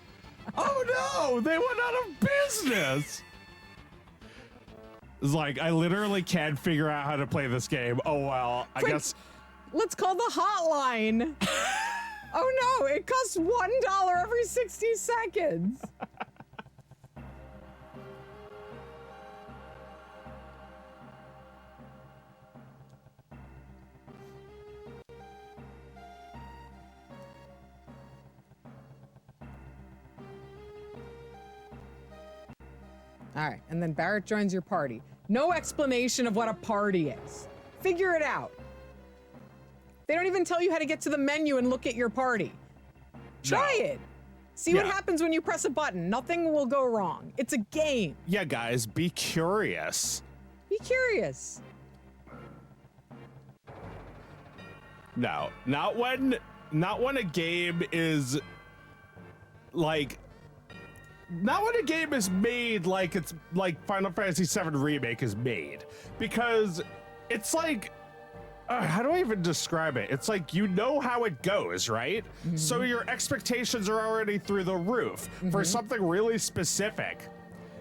Oh no! They went out of business! It's like, I literally can't figure out how to play this game. Oh well, I guess. Let's call the hotline. Oh no, it costs $1 every 60 seconds. All right, and then Barrett joins your party. No explanation of what a party is. Figure it out. They don't even tell you how to get to the menu and look at your party. Try it. See what happens when you press a button. Nothing will go wrong. It's a game. Yeah, guys, be curious. Be curious. No, not when a game is like. Not when a game is made like it's like Final Fantasy VII Remake is made. Because it's like, how do I even describe it? It's like, you know how it goes, right? Mm-hmm. So your expectations are already through the roof for something really specific.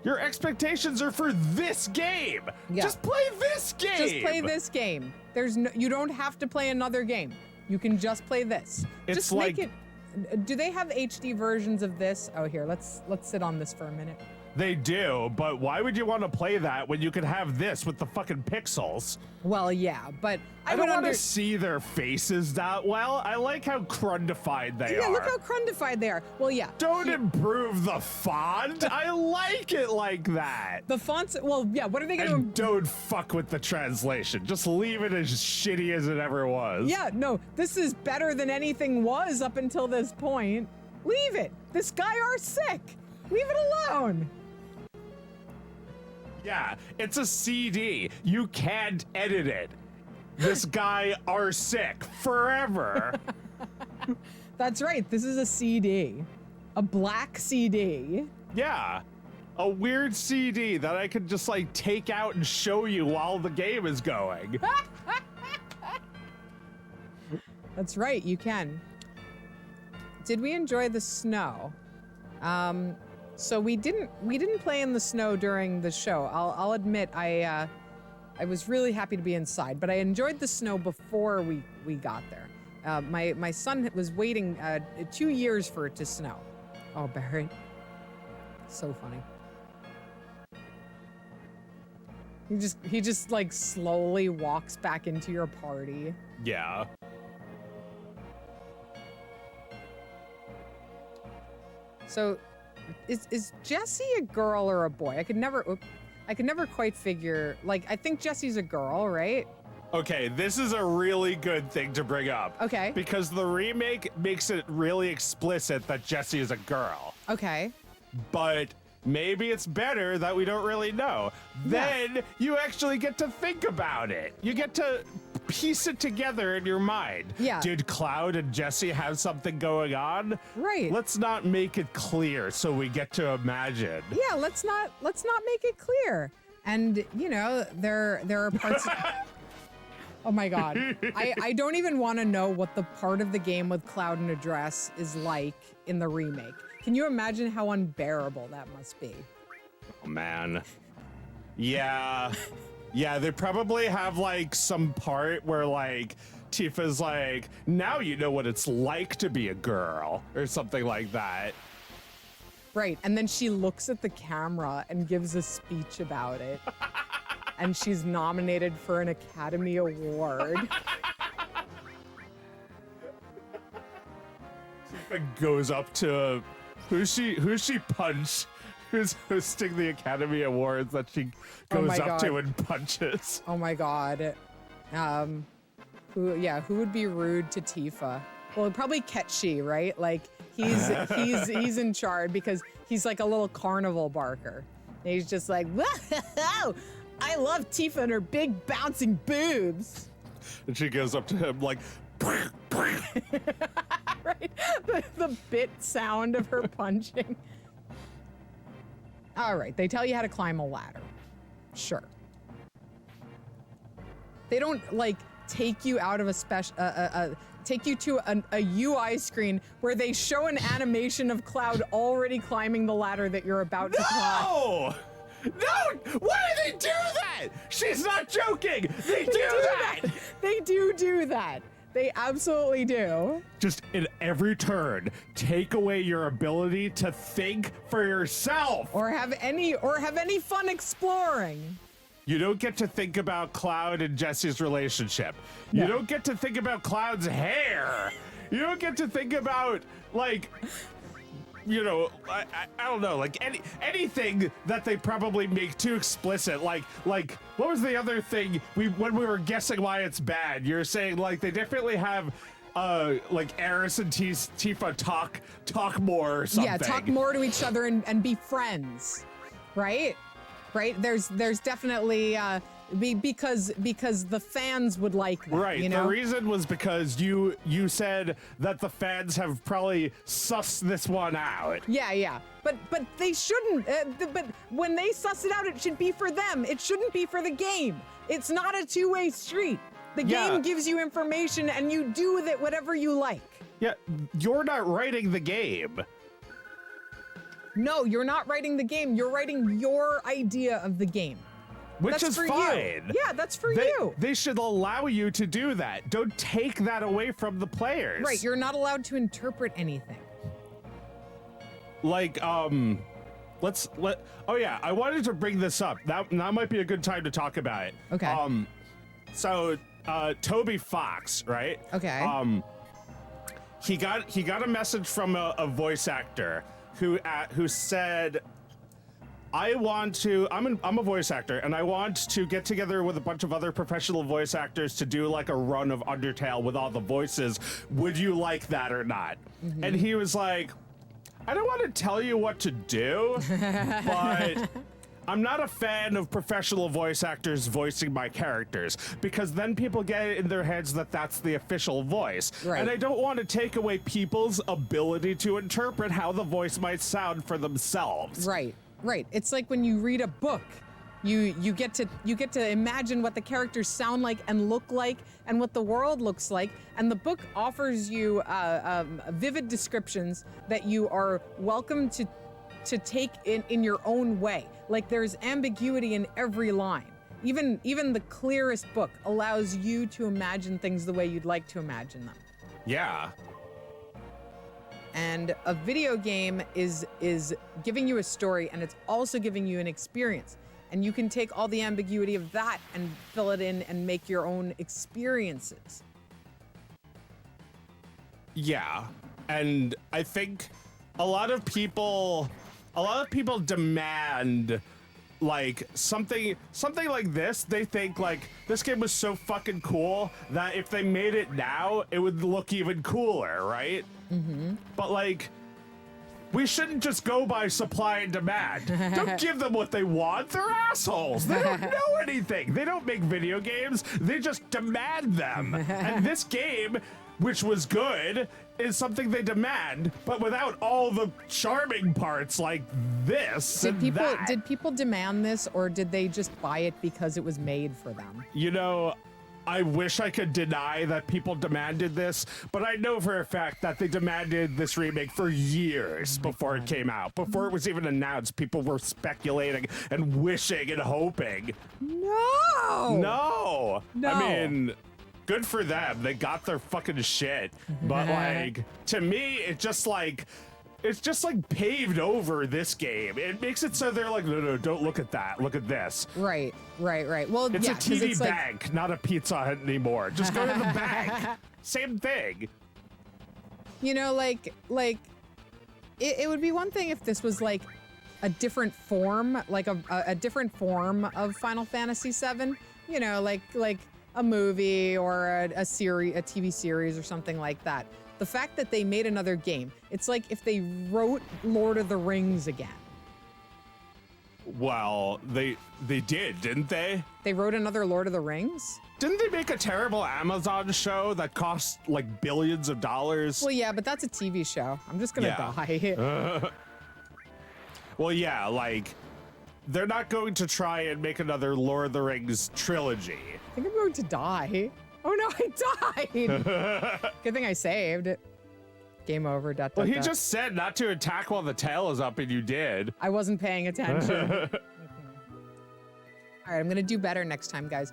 Your expectations are for this game. Yeah. Just play this game. Just play this game. There's no, you don't have to play another game. You can just play this. It's just like, make it. Do they have HD versions of this? Oh, here, let's sit on this for a minute. they do, but why would you want to play that when you could have this with the fucking pixels? Well, yeah, but I don't want to see their faces that well. I like how crundified they are. Yeah, look how crundified they are. Well, yeah. Don't improve the font. I like it like that. The fonts, well, yeah, what are they going to... And don't fuck with the translation. Just leave it as shitty as it ever was. Yeah, no, this is better than anything was up until this point. Leave it. This guy are sick. Leave it alone. Yeah, it's a CD. You can't edit it. This guy are sick forever. That's right. This is a CD. A black CD. Yeah. A weird CD that I could just like take out and show you while the game is going. That's right, you can. Did we enjoy the snow? So we didn't play in the snow during the show. I'll admit I was really happy to be inside, but I enjoyed the snow before we got there. My son was waiting 2 years for it to snow. Oh, Barry. So funny. He just like slowly walks back into your party. Yeah. So is Jessie a girl or a boy? I could never quite figure, like, I think Jessie's a girl, right? Okay, this is a really good thing to bring up. Okay. Because the remake makes it really explicit that Jessie is a girl. Okay. But maybe it's better that we don't really know. Yeah. Then you actually get to think about it. You get to piece it together in your mind. Yeah. Did Cloud and Jessie have something going on? Right. Let's not make it clear so we get to imagine. Yeah, let's not make it clear. And you know, there are parts Oh my god. I don't even want to know what the part of the game with Cloud and a dress is like in the remake. Can you imagine how unbearable that must be? Oh man. Yeah. Yeah, they probably have like some part where like Tifa's like, now you know what it's like to be a girl or something like that. Right, and then she looks at the camera and gives a speech about it. And she's nominated for an Academy Award. Tifa goes up to who's she punched? Who's hosting the Academy Awards that she goes up to and punches? Oh my god. Who would be rude to Tifa? Well, probably Ketchi, right? Like he's in charge because he's like a little carnival barker. And he's just like, whoa, I love Tifa and her big bouncing boobs. And she goes up to him like, right? The bit sound of her punching. All right, they tell you how to climb a ladder. Sure. They don't like take you out of a special, take you to a UI screen where they show an animation of Cloud already climbing the ladder that you're about to climb. No! No! Why do they do that? She's not joking! They do that! They do that. They absolutely do. Just in every turn, take away your ability to think for yourself. Or have any fun exploring. You don't get to think about Cloud and Jessie's relationship. You don't get to think about Cloud's hair. You don't get to think about, like, you know, I don't know, like anything that they probably make too explicit. Like what was the other thing when we were guessing why it's bad? You're saying like they definitely have like Eris and Tifa talk more or something. Yeah, talk more to each other and be friends, right? Right? There's definitely because the fans would like that. Right. You know? The reason was because you said that the fans have probably sussed this one out. Yeah. But they shouldn't. But when they suss it out, it should be for them. It shouldn't be for the game. It's not a two-way street. The game gives you information and you do with it whatever you like. Yeah, you're not writing the game. No, you're not writing the game. You're writing your idea of the game. Which is fine. You. Yeah, that's for you. They should allow you to do that. Don't take that away from the players. Right, you're not allowed to interpret anything. Like, oh yeah, I wanted to bring this up. That might be a good time to talk about it. Okay. So Toby Fox, right? Okay. He got a message from a voice actor who said, I'm a voice actor, and I want to get together with a bunch of other professional voice actors to do like a run of Undertale with all the voices. Would you like that or not? Mm-hmm. And he was like, I don't want to tell you what to do, but I'm not a fan of professional voice actors voicing my characters, because then people get it in their heads that that's the official voice. Right. And I don't want to take away people's ability to interpret how the voice might sound for themselves. Right. Right. It's like when you read a book, you get to imagine what the characters sound like and look like and what the world looks like, and the book offers you vivid descriptions that you are welcome to take in your own way. Like there's ambiguity in every line. Even the clearest book allows you to imagine things the way you'd like to imagine them. Yeah. And a video game is giving you a story, and it's also giving you an experience. And you can take all the ambiguity of that and fill it in and make your own experiences. Yeah. And I think a lot of people demand like something like this. They think like this game was so fucking cool that if they made it now, it would look even cooler, right? Mm-hmm. But like, we shouldn't just go by supply and demand. Don't give them what they want. They're assholes. They don't know anything. They don't make video games. They just demand them. And this game, which was good, is something they demand, but without all the charming parts like this. Did people demand this, or did they just buy it because it was made for them? You know, I wish I could deny that people demanded this, but I know for a fact that they demanded this remake for years before it came out. Before it was even announced, people were speculating and wishing and hoping. No. I mean, good for them. They got their fucking shit. But like, to me, it's just like paved over this game. It makes it so they're like, no, don't look at that. Look at this. Right. Well, it's yeah, a TD it's bank, like... not a Pizza Hut anymore. Just go to the bank. Same thing. You know, like it would be one thing if this was like a different form, like a different form of Final Fantasy VII. You know, like a movie or a TV series or something like that. The fact that they made another game, it's like if they wrote Lord of the Rings again. Well, they did, didn't they? They wrote another Lord of the Rings? Didn't they make a terrible Amazon show that cost like billions of dollars? Well, yeah, but that's a TV show. I'm just gonna die. Well, yeah, like, they're not going to try and make another Lord of the Rings trilogy. I think I'm going to die. Oh no, I died! Good thing I saved. Game over. Well, he just said not to attack while the tail is up, and you did. I wasn't paying attention. All right, I'm gonna do better next time, guys.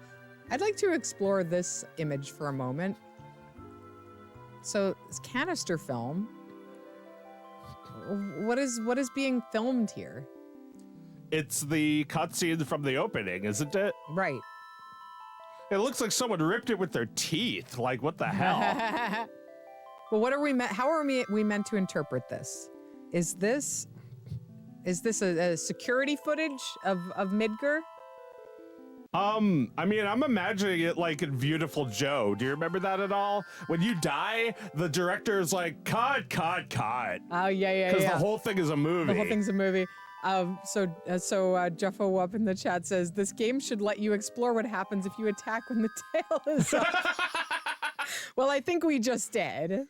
I'd like to explore this image for a moment. So, it's canister film. What is being filmed here? It's the cutscene from the opening, isn't it? Right. It looks like someone ripped it with their teeth. Like, what the hell? Well, what are we meant? How are we meant to interpret this? Is this a security footage of Midgar? I mean, I'm imagining it like in Beautiful Joe. Do you remember that at all? When you die, the director is like, cut. Oh yeah. Because the whole thing is a movie. The whole thing's a movie. So Jeffo up in the chat says, this game should let you explore what happens if you attack when the tail is up. Well, I think we just did.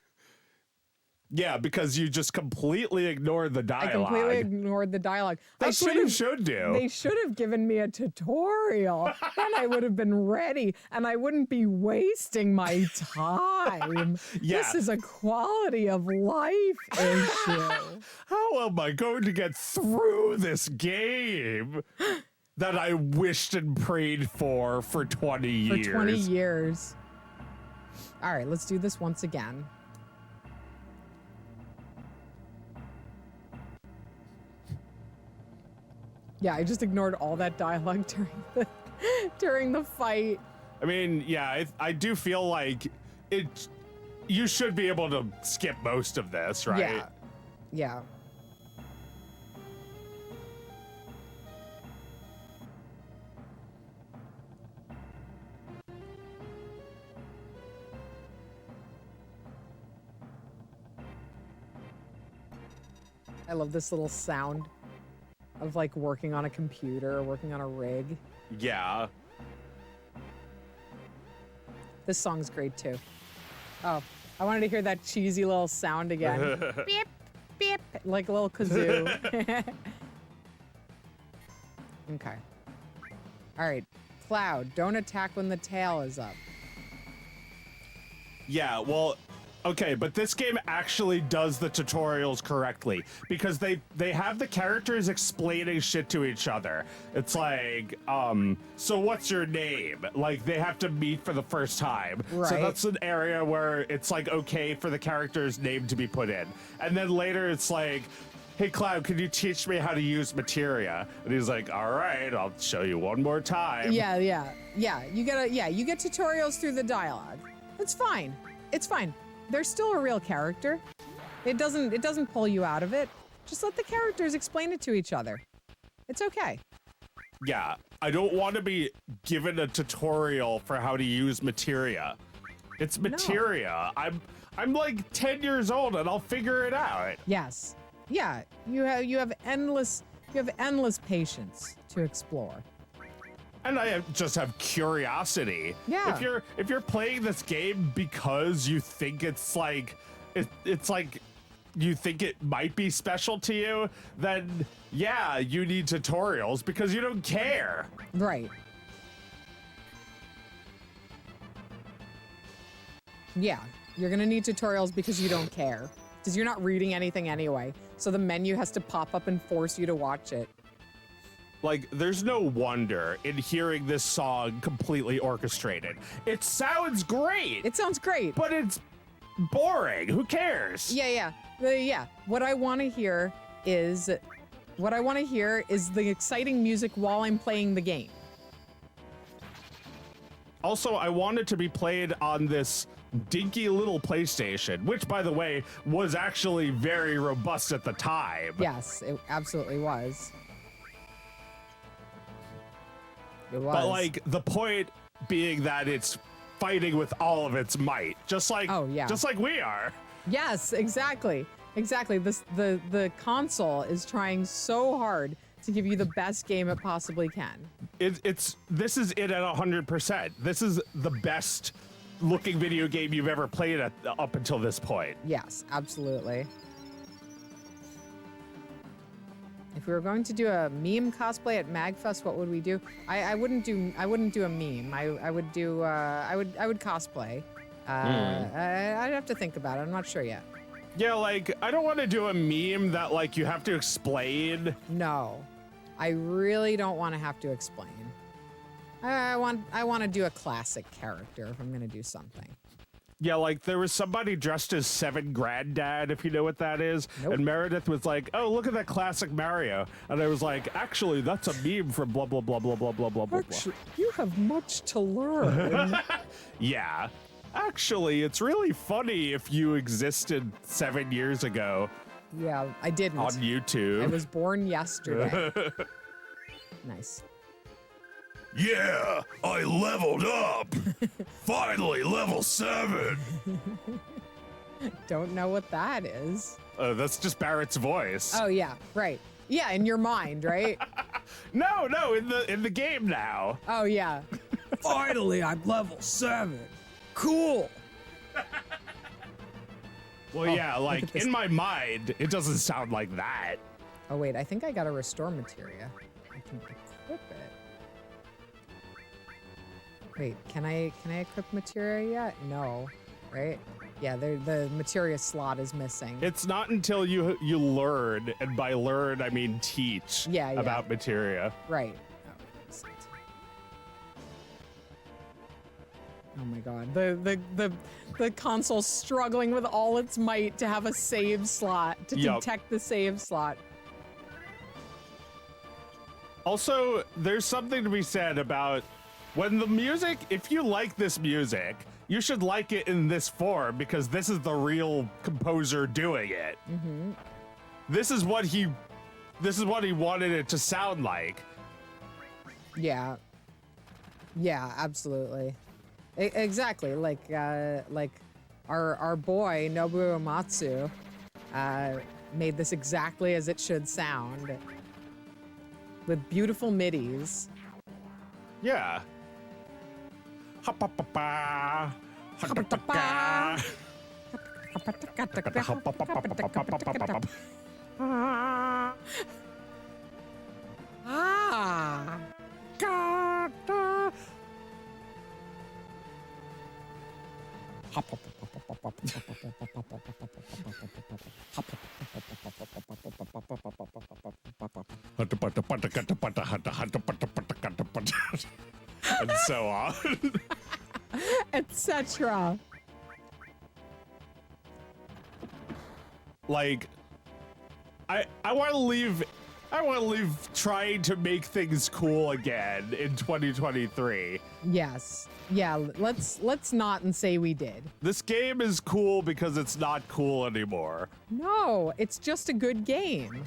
Yeah, because you just completely ignored the dialogue. I completely ignored the dialogue. That's what you should do. They should have given me a tutorial. Then I would have been ready, and I wouldn't be wasting my time. Yeah. This is a quality of life issue. How am I going to get through this game? that I wished and prayed for 20 years. For 20 years. All right, let's do this once again. Yeah, I just ignored all that dialogue during the fight. I mean, yeah, I do feel like you should be able to skip most of this, right? Yeah. Yeah. I love this little sound of like working on a computer, working on a rig. Yeah. This song's great too. Oh, I wanted to hear that cheesy little sound again. Beep, beep, like a little kazoo. Okay. All right, Cloud, don't attack when the tail is up. Yeah, well, okay, but this game actually does the tutorials correctly because they have the characters explaining shit to each other. It's like, so what's your name? Like they have to meet for the first time. Right. So that's an area where it's like okay for the character's name to be put in. And then later it's like, hey Cloud, can you teach me how to use materia? And he's like, all right, I'll show you one more time. Yeah. You get tutorials through the dialogue. It's fine. It's fine. They're still a real character. It doesn't pull you out of it. Just let the characters explain it to each other. It's okay. Yeah, I don't want to be given a tutorial for how to use materia. It's materia. No. I'm like 10 years old and I'll figure it out. Yes. Yeah, you have endless patience to explore. And I just have curiosity. Yeah. If you're playing this game because you think it's like it's like you think it might be special to you, then yeah, you need tutorials because you don't care. Right. Yeah, you're gonna need tutorials because you don't care. Because you're not reading anything anyway. So the menu has to pop up and force you to watch it. Like, there's no wonder in hearing this song completely orchestrated. It sounds great. It sounds great. But it's boring. Who cares? Yeah. What I want to hear is the exciting music while I'm playing the game. Also, I want it to be played on this dinky little PlayStation, which, by the way, was actually very robust at the time. Yes, it absolutely was. It was. But, like, the point being that it's fighting with all of its might, just like we are. Yes, exactly. The console is trying so hard to give you the best game it possibly can. This is it at 100%. This is the best looking video game you've ever played up until this point. Yes, absolutely. If we were going to do a meme cosplay at MAGFest, what would we do? I wouldn't do a meme. I would cosplay. I'd have to think about it. I'm not sure yet. Yeah, like I don't want to do a meme that like you have to explain. No, I really don't want to have to explain. I want to do a classic character if I'm gonna do something. Yeah, like there was somebody dressed as Seven Granddad, if you know what that is. Nope. And Meredith was like, oh, look at that classic Mario. And I was like, actually, that's a meme from blah, blah, blah, blah, blah, blah, blah, blah. Actually, you have much to learn. Yeah. Actually, it's really funny if you existed 7 years ago. Yeah, I didn't. On YouTube. I was born yesterday. Nice. Yeah, I leveled up. Finally, level 7. Don't know what that is. That's just Barrett's voice. Oh yeah, right. Yeah, in your mind, right? No, in the game now. Oh yeah. Finally, I'm level 7. Cool. Well, yeah, like in my mind, it doesn't sound like that. Oh wait, I think I got to restore materia. I can equip it. Wait, can I equip materia yet? No, right? Yeah, the materia slot is missing. It's not until you learn, and by learn I mean teach. Yeah. About materia. Right. Oh my god. The console struggling with all its might to have a save slot, to detect the save slot. Also, there's something to be said about when the music, if you like this music, you should like it in this form because this is the real composer doing it. Mm-hmm. This is what he wanted it to sound like. Yeah. Yeah, absolutely. Exactly. Like our boy Nobuo Uematsu made this exactly as it should sound, with beautiful midis. Yeah. And so on. Etc. Like, I want to leave trying to make things cool again in 2023. Yes. Yeah, let's not and say we did. This game is cool because it's not cool anymore. No, it's just a good game.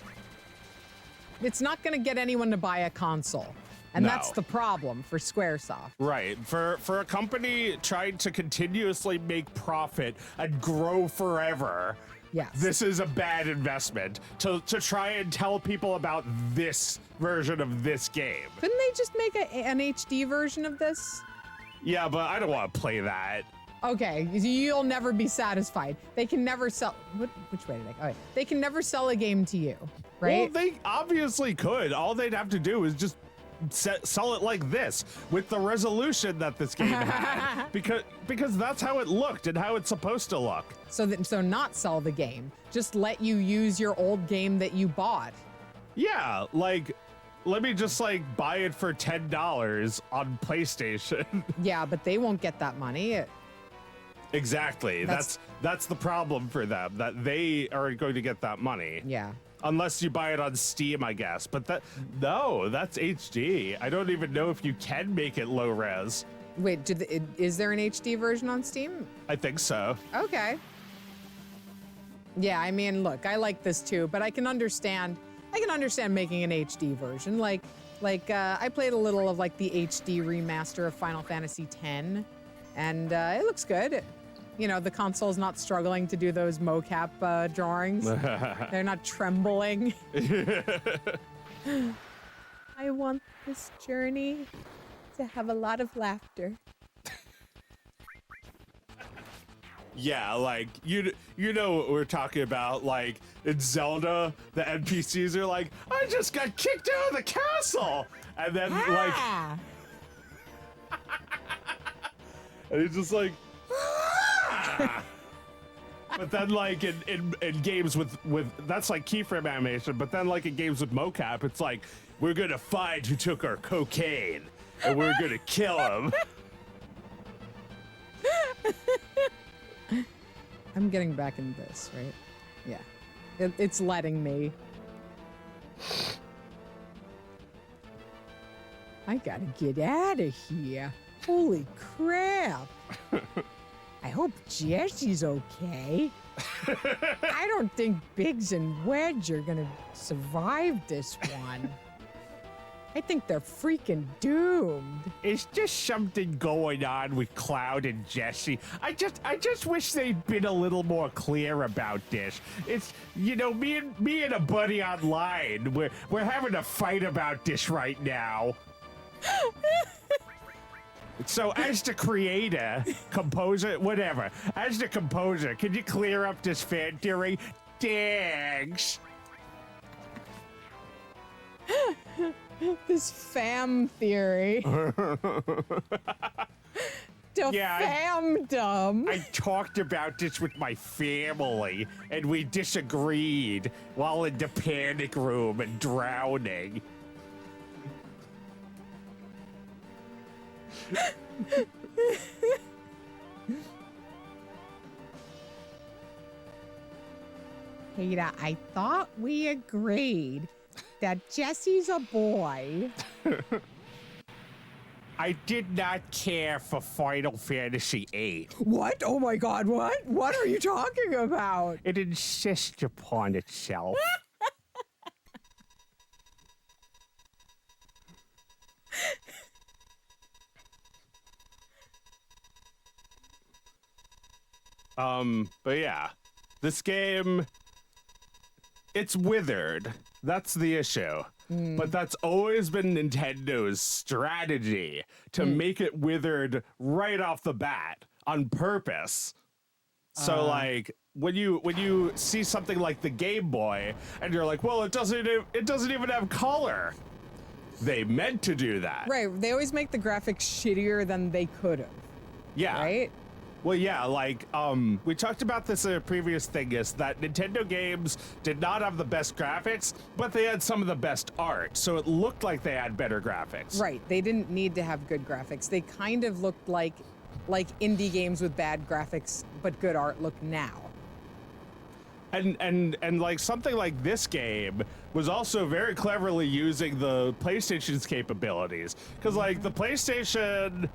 It's not going to get anyone to buy a console. And that's the problem for Squaresoft. Right. For a company trying to continuously make profit and grow forever, yes, this is a bad investment to try and tell people about this version of this game. Couldn't they just make an HD version of this? Yeah, but I don't want to play that. Okay, you'll never be satisfied. They can never sell. Which way did I go? Okay. They can never sell a game to you, right? Well, they obviously could. All they'd have to do is just sell it like this with the resolution that this game had, because that's how it looked and how it's supposed to look. So not sell the game, just let you use your old game that you bought. Yeah, like let me just like buy it for $10 on PlayStation. Yeah, but they won't get that money. Exactly. That's the problem for them, that they aren't going to get that money. Yeah. Unless you buy it on Steam, I guess. But that's HD. I don't even know if you can make it low res. Wait, is there an HD version on Steam? I think so. Okay. Yeah, I mean, look, I like this too, but I can understand making an HD version. Like I played a little of like the HD remaster of Final Fantasy X, and it looks good. You know, the console's not struggling to do those mocap drawings. They're not trembling. I want this journey to have a lot of laughter. Yeah, like you know what we're talking about. Like in Zelda, the NPCs are like, "I just got kicked out of the castle," and then like, and he's just like. But then like in games with that's like keyframe animation, but then like in games with mocap, it's like, we're gonna find who took our cocaine and we're gonna kill him. I'm getting back into this, right? Yeah. It's letting me. I gotta get out of here. Holy crap. I hope Jesse's okay. I don't think Biggs and Wedge are gonna survive this one. I think they're freaking doomed. Is there something going on with Cloud and Jesse? I just wish they'd been a little more clear about this. It's, you know, me and a buddy online, we're having a fight about this right now. So as the creator, composer, whatever, as the composer, can you clear up this fan theory? Thanks. This fam theory. Famdom. I talked about this with my family, and we disagreed while in the panic room and drowning. Peter, I thought we agreed that Jesse's a boy. I did not care for Final Fantasy VIII. What? Oh my God, what? What are you talking about? It insists upon itself. But yeah, this game, it's withered. That's the issue. But that's always been Nintendo's strategy to make it withered right off the bat on purpose. So like when you see something like the Game Boy and you're like, well, it doesn't even have color. They meant to do that. Right. They always make the graphics shittier than they could have. Yeah. Right? Well, yeah, like, we talked about this in a previous Thingus, that Nintendo games did not have the best graphics, but they had some of the best art, so it looked like they had better graphics. Right. They didn't need to have good graphics. They kind of looked like indie games with bad graphics, but good art look now. And like something like this game was also very cleverly using the PlayStation's capabilities, because like the PlayStation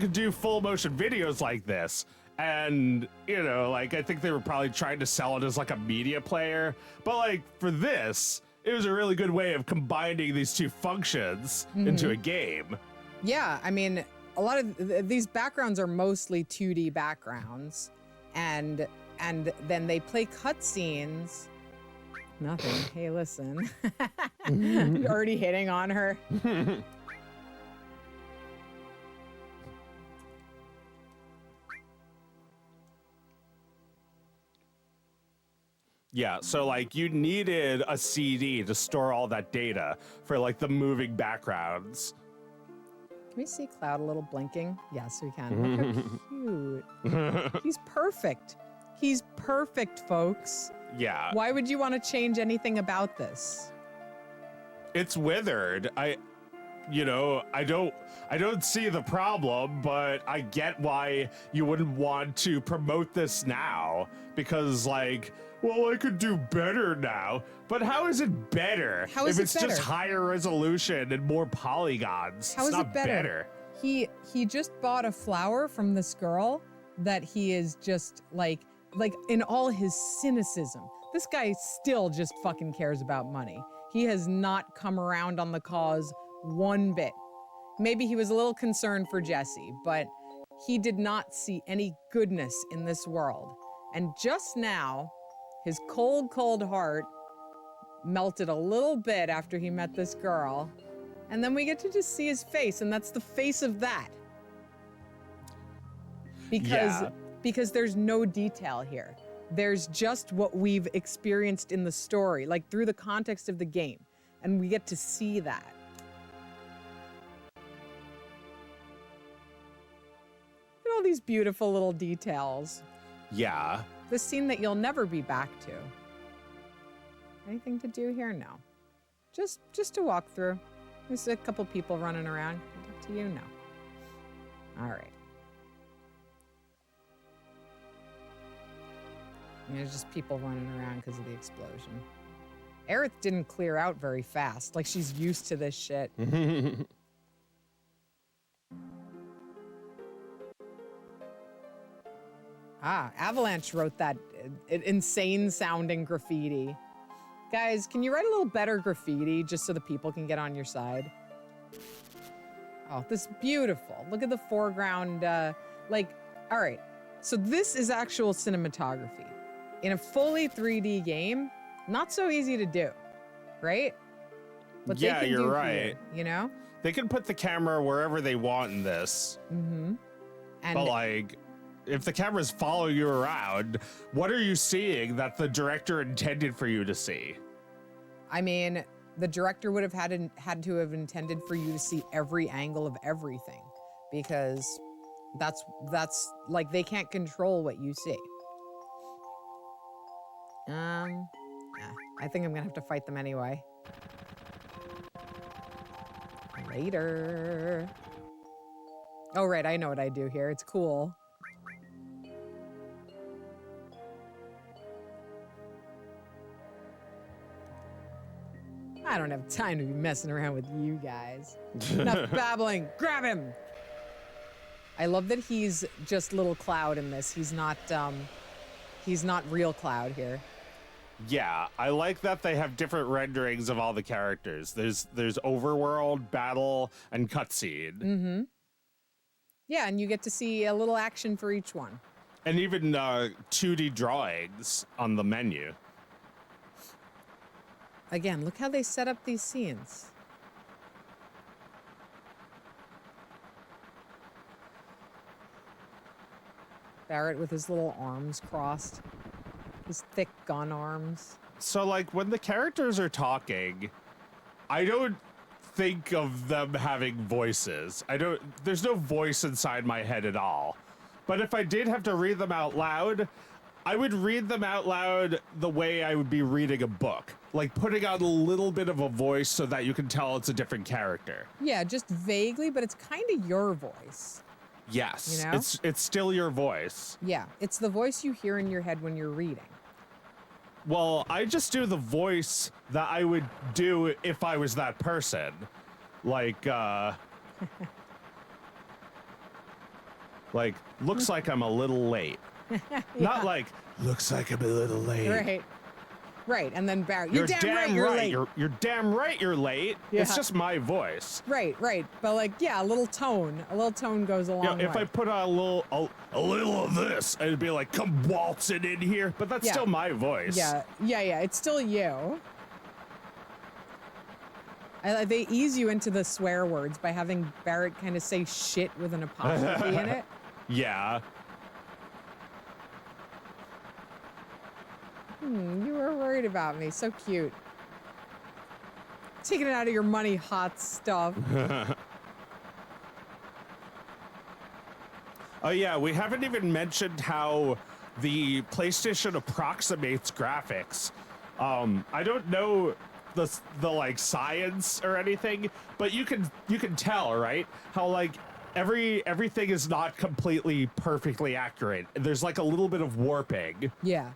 could do full motion videos like this, and you know, like I think they were probably trying to sell it as like a media player, but like for this, it was a really good way of combining these two functions into a game. Yeah, I mean, a lot of these backgrounds are mostly 2D backgrounds, and then they play cutscenes. Nothing. Hey, listen. You're already hitting on her. Yeah, so like you needed a CD to store all that data for like the moving backgrounds. Can we see Cloud a little blinking? Yes, we can. Look how cute. He's perfect. He's perfect, folks. Yeah. Why would you want to change anything about this? It's withered. I don't see the problem, but I get why you wouldn't want to promote this now, because like, well, I could do better now. But how is it better if it's just higher resolution and more polygons? How is it better? He just bought a flower from this girl that he is just like in all his cynicism. This guy still just fucking cares about money. He has not come around on the cause one bit. Maybe he was a little concerned for Jesse, but he did not see any goodness in this world. And just now, his cold, cold heart melted a little bit after he met this girl. And then we get to just see his face, and that's the face of that. Because there's no detail here. There's just what we've experienced in the story, like through the context of the game. And we get to see that. Look at all these beautiful little details. Yeah. The scene that you'll never be back to. Anything to do here? No. Just to walk through. There's a couple people running around. To you? No. All right. There's just people running around because of the explosion. Aerith didn't clear out very fast. Like, she's used to this shit. Avalanche wrote that insane-sounding graffiti. Guys, can you write a little better graffiti just so the people can get on your side? Oh, this is beautiful. Look at the foreground. All right. So this is actual cinematography. In a fully 3D game, not so easy to do, right? But yeah, you're right. You know? They can put the camera wherever they want in this. Mm-hmm. But like, if the camera's following you around, what are you seeing that the director intended for you to see? I mean, the director would have had to have intended for you to see every angle of everything, because that's like, they can't control what you see. I think I'm gonna have to fight them anyway. Later. Oh, right, I know what I do here. It's cool. I don't have time to be messing around with you guys. Enough babbling. Grab him. I love that he's just little Cloud in this. He's not real Cloud here. Yeah, I like that they have different renderings of all the characters. There's overworld, battle, and cutscene. Mm-hmm. Yeah, and you get to see a little action for each one. And even 2D drawings on the menu. Again, look how they set up these scenes. Barrett with his little arms crossed. His thick gun arms. So, like, when the characters are talking, I don't think of them having voices. There's no voice inside my head at all. But if I did have to read them out loud, I would read them out loud the way I would be reading a book. Like, putting on a little bit of a voice so that you can tell it's a different character. Yeah, just vaguely, but it's kind of your voice. Yes, you know? it's still your voice. Yeah, it's the voice you hear in your head when you're reading. Well, I just do the voice that I would do if I was that person. Like, like, looks like I'm a little late. Yeah. Not like, looks like I'm a little late. Right. Right, and then Barrett, You're damn right you're late. You're damn right you're late. Yeah. It's just my voice. Right. But like, yeah, a little tone goes a long way. If I put on a little of this, it'd be like, come waltzing in here. But that's still my voice. Yeah, it's still you. They ease you into the swear words by having Barrett kind of say shit with an apostrophe in it. Yeah. You were worried about me. So cute. Taking it out of your money, hot stuff. Oh yeah, we haven't even mentioned how the PlayStation approximates graphics. I don't know the like science or anything, but you can tell, right? How like everything is not completely perfectly accurate. There's like a little bit of warping. Yeah.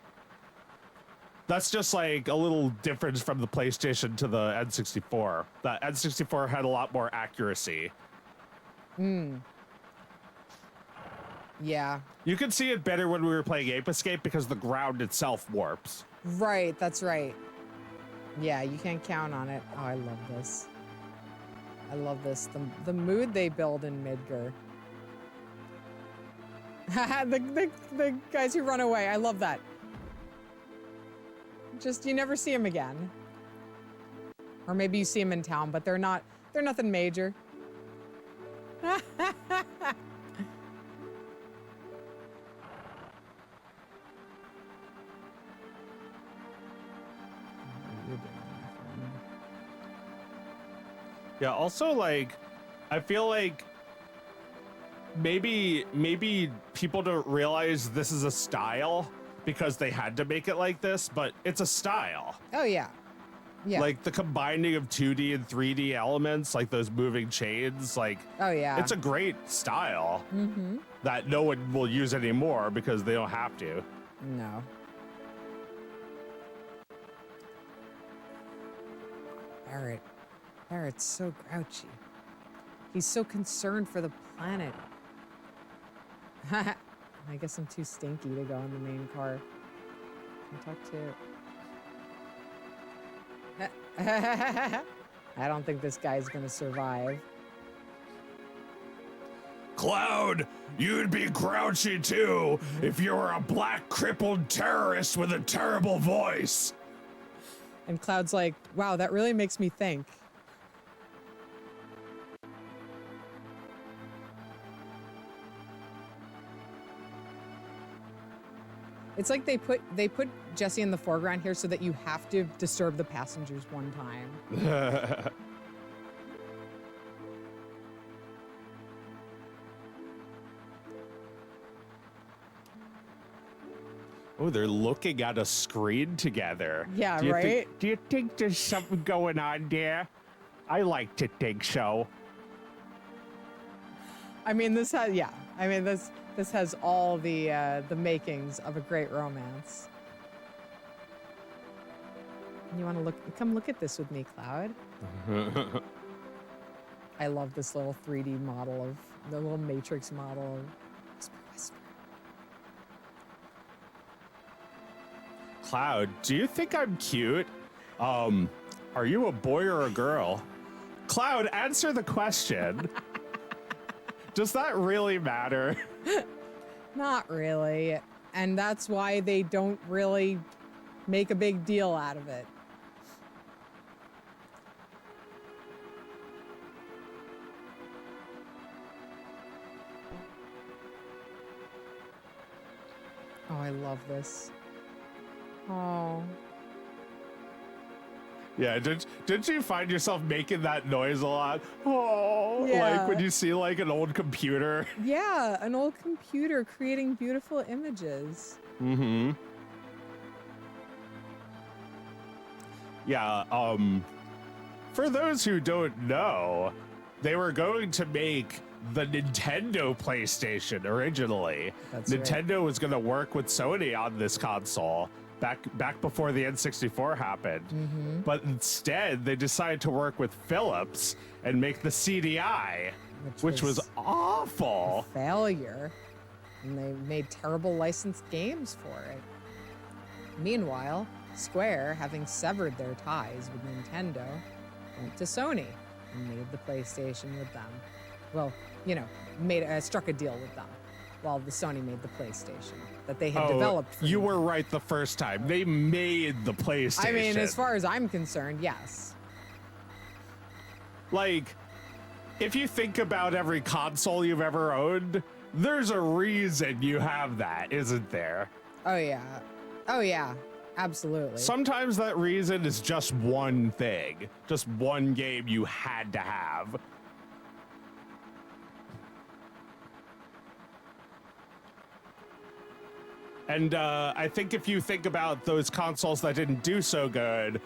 That's just like a little difference from the PlayStation to the N64. The N64 had a lot more accuracy. Yeah. You can see it better when we were playing Ape Escape because the ground itself warps. Right, that's right. Yeah, you can't count on it. Oh, I love this. I love this. The mood they build in Midgar. the guys who run away. I love that. Just, you never see them again. Or maybe you see them in town, but they're nothing major. Yeah, also, like, I feel like maybe people don't realize this is a style because they had to make it like this, but it's a style. Oh, yeah. Yeah. Like, the combining of 2D and 3D elements, like those moving chains, like... Oh, yeah. It's a great style that no one will use anymore because they don't have to. No. Barrett's so grouchy. He's so concerned for the planet. I guess I'm too stinky to go in the main car. Can I talk to... I don't think this guy's gonna survive. Cloud, you'd be grouchy too if you were a black crippled terrorist with a terrible voice. And Cloud's like, wow, that really makes me think. It's like they put Jesse in the foreground here so that you have to disturb the passengers one time. Oh, they're looking at a screen together. Yeah, right? Do you think there's something going on there? I like to think so. I mean, this has all the makings of a great romance. You want to come look at this with me, Cloud? I love this little 3D model of the little matrix model of Whisper. Cloud, do you think I'm cute? Are you a boy or a girl? Cloud, answer the question. Does that really matter? Not really. And that's why they don't really make a big deal out of it. Oh, I love this. Oh. Yeah, did you find yourself making that noise a lot? Oh, Yeah. like when you see like an old computer. Yeah, an old computer creating beautiful images. Mm-hmm. Yeah, for those who don't know, they were going to make the Nintendo PlayStation originally. That's Nintendo was going to work with Sony on this console back before the N64 happened. Mm-hmm. But instead, they decided to work with Philips and make the CDI, which was awful. A failure. And they made terrible licensed games for it. Meanwhile, Square, having severed their ties with Nintendo, went to Sony and made the PlayStation with them. Well, you know, struck a deal with them while the Sony made the PlayStation that they had developed for you them. were right the first time. They made the PlayStation. I mean, as far as I'm concerned, yes. Like, if you think about every console you've ever owned, there's a reason you have that, isn't there? Oh, yeah. Oh, yeah. Absolutely. Sometimes that reason is just one thing, just one game you had to have. And I think if you think about those consoles that didn't do so good,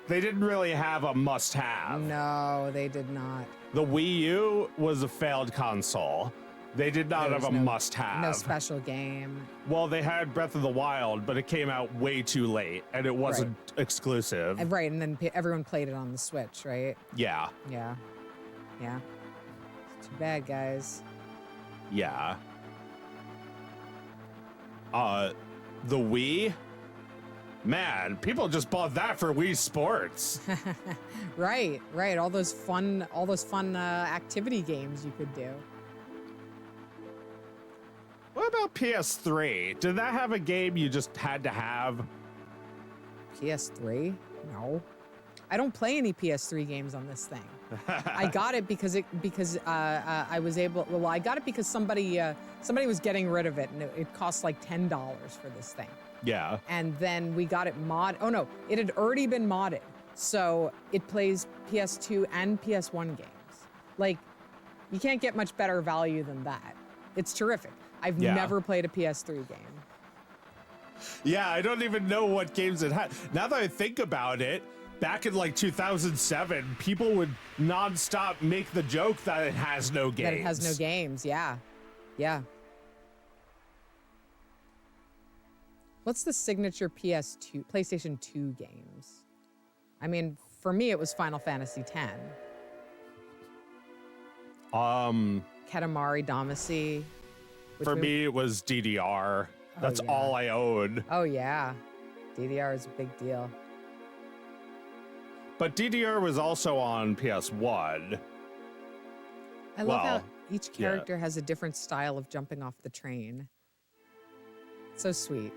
they didn't really have a must-have. No, they did not. The Wii U was a failed console. They did not have a must-have. No special game. Well, they had Breath of the Wild, but it came out way too late, and it wasn't exclusive. Right, and then everyone played it on the Switch, right? Yeah. Yeah. Yeah. It's too bad, guys. Yeah. The Wii? Man, people just bought that for Wii Sports. Right. All those fun activity games you could do. What about PS3? Did that have a game you just had to have? PS3? No. I don't play any PS3 games on this thing. I got it because I was able. Well, I got it because somebody was getting rid of it, and it cost like $10 for this thing. Yeah. And then we got it Oh no, it had already been modded, so it plays PS2 and PS1 games. Like, you can't get much better value than that. It's terrific. I've never played a PS3 game. Yeah, I don't even know what games it had. Now that I think about it, back in like 2007, people would nonstop make the joke that it has no games. That it has no games, yeah. Yeah. What's the signature PlayStation 2 games? I mean, for me, it was Final Fantasy X. Katamari Damacy. For me, it was DDR. That's all I owned. Oh, yeah. DDR is a big deal. But DDR was also on PS1. I love how each character has a different style of jumping off the train. So sweet.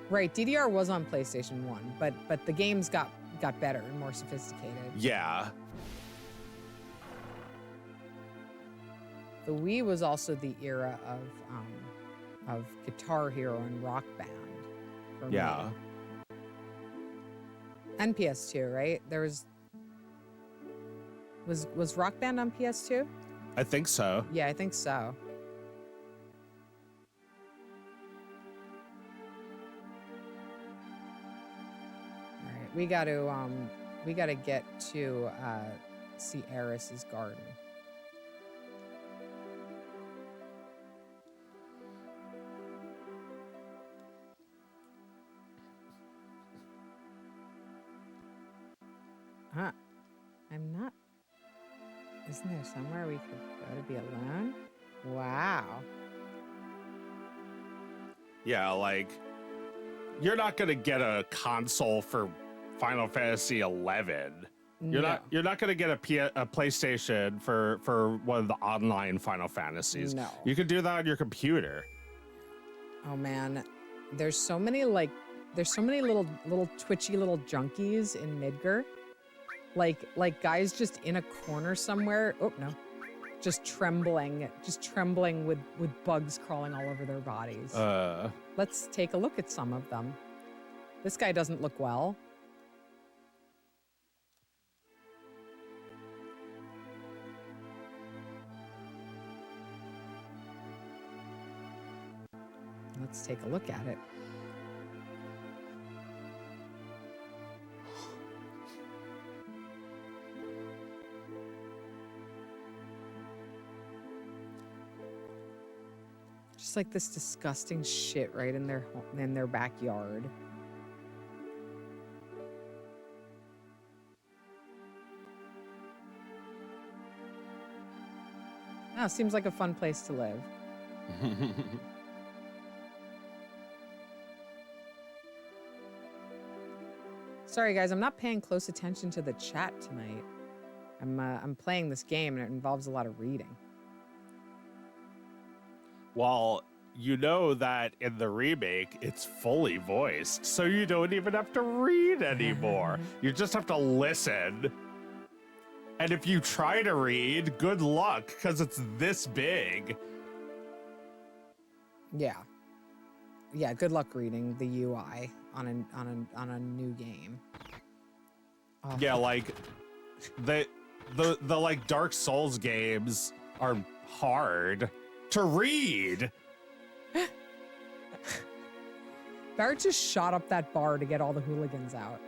Right, DDR was on PlayStation 1, but the games got better and more sophisticated. Yeah. The Wii was also the era of Guitar Hero and Rock Band. For me. And PS2, right? There was Rock Band on PS2? I think so. Yeah, I think so. All right, we got to get to see Eris's garden. Huh. I'm not. Isn't there somewhere we could go to be alone? Wow. Yeah, like, you're not gonna get a console for Final Fantasy 11. You're not gonna get a PlayStation for one of the online Final Fantasies. No. You can do that on your computer. Oh man, there's so many little twitchy little junkies in Midgar. Like guys just in a corner somewhere. Oh no. Just trembling with bugs crawling all over their bodies. Let's take a look at some of them. This guy doesn't look well. Let's take a look at it. Just like this disgusting shit right in their backyard. Oh, seems like a fun place to live. Sorry guys, I'm not paying close attention to the chat tonight. I'm playing this game and it involves a lot of reading. Well, you know that in the remake, it's fully voiced, so you don't even have to read anymore. You just have to listen. And if you try to read, good luck, because it's this big. Yeah. Yeah, good luck reading the UI on a new game. Oh. Yeah, like the like Dark Souls games are hard to read. Barrett just shot up that bar to get all the hooligans out.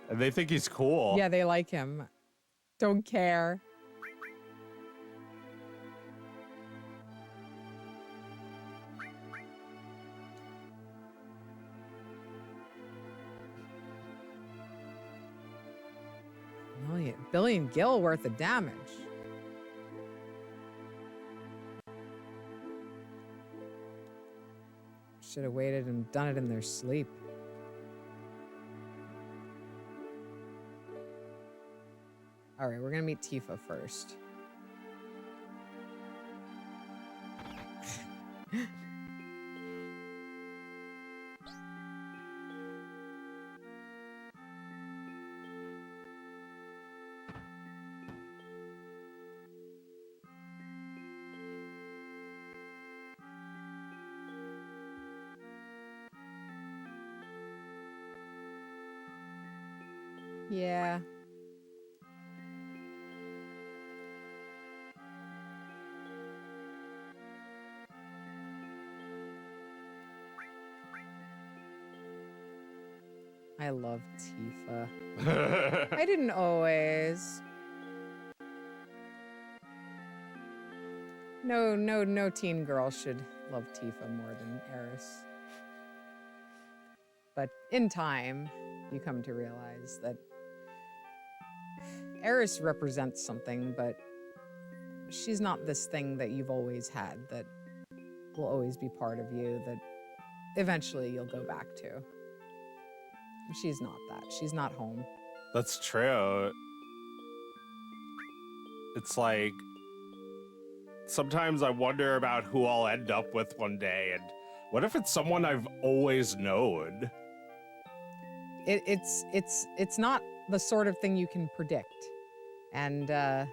And they think he's cool. Yeah, they like him. Don't care. Billion gil worth of damage. Should have waited and done it in their sleep. All right, we're gonna meet Tifa first. Yeah. I love Tifa. I didn't always. No teen girl should love Tifa more than Eris. But in time, you come to realize that Eris represents something, but she's not this thing that you've always had that will always be part of you that eventually you'll go back to. She's not that. She's not home. That's true. It's like, sometimes I wonder about who I'll end up with one day, and what if it's someone I've always known? It's not the sort of thing you can predict, and there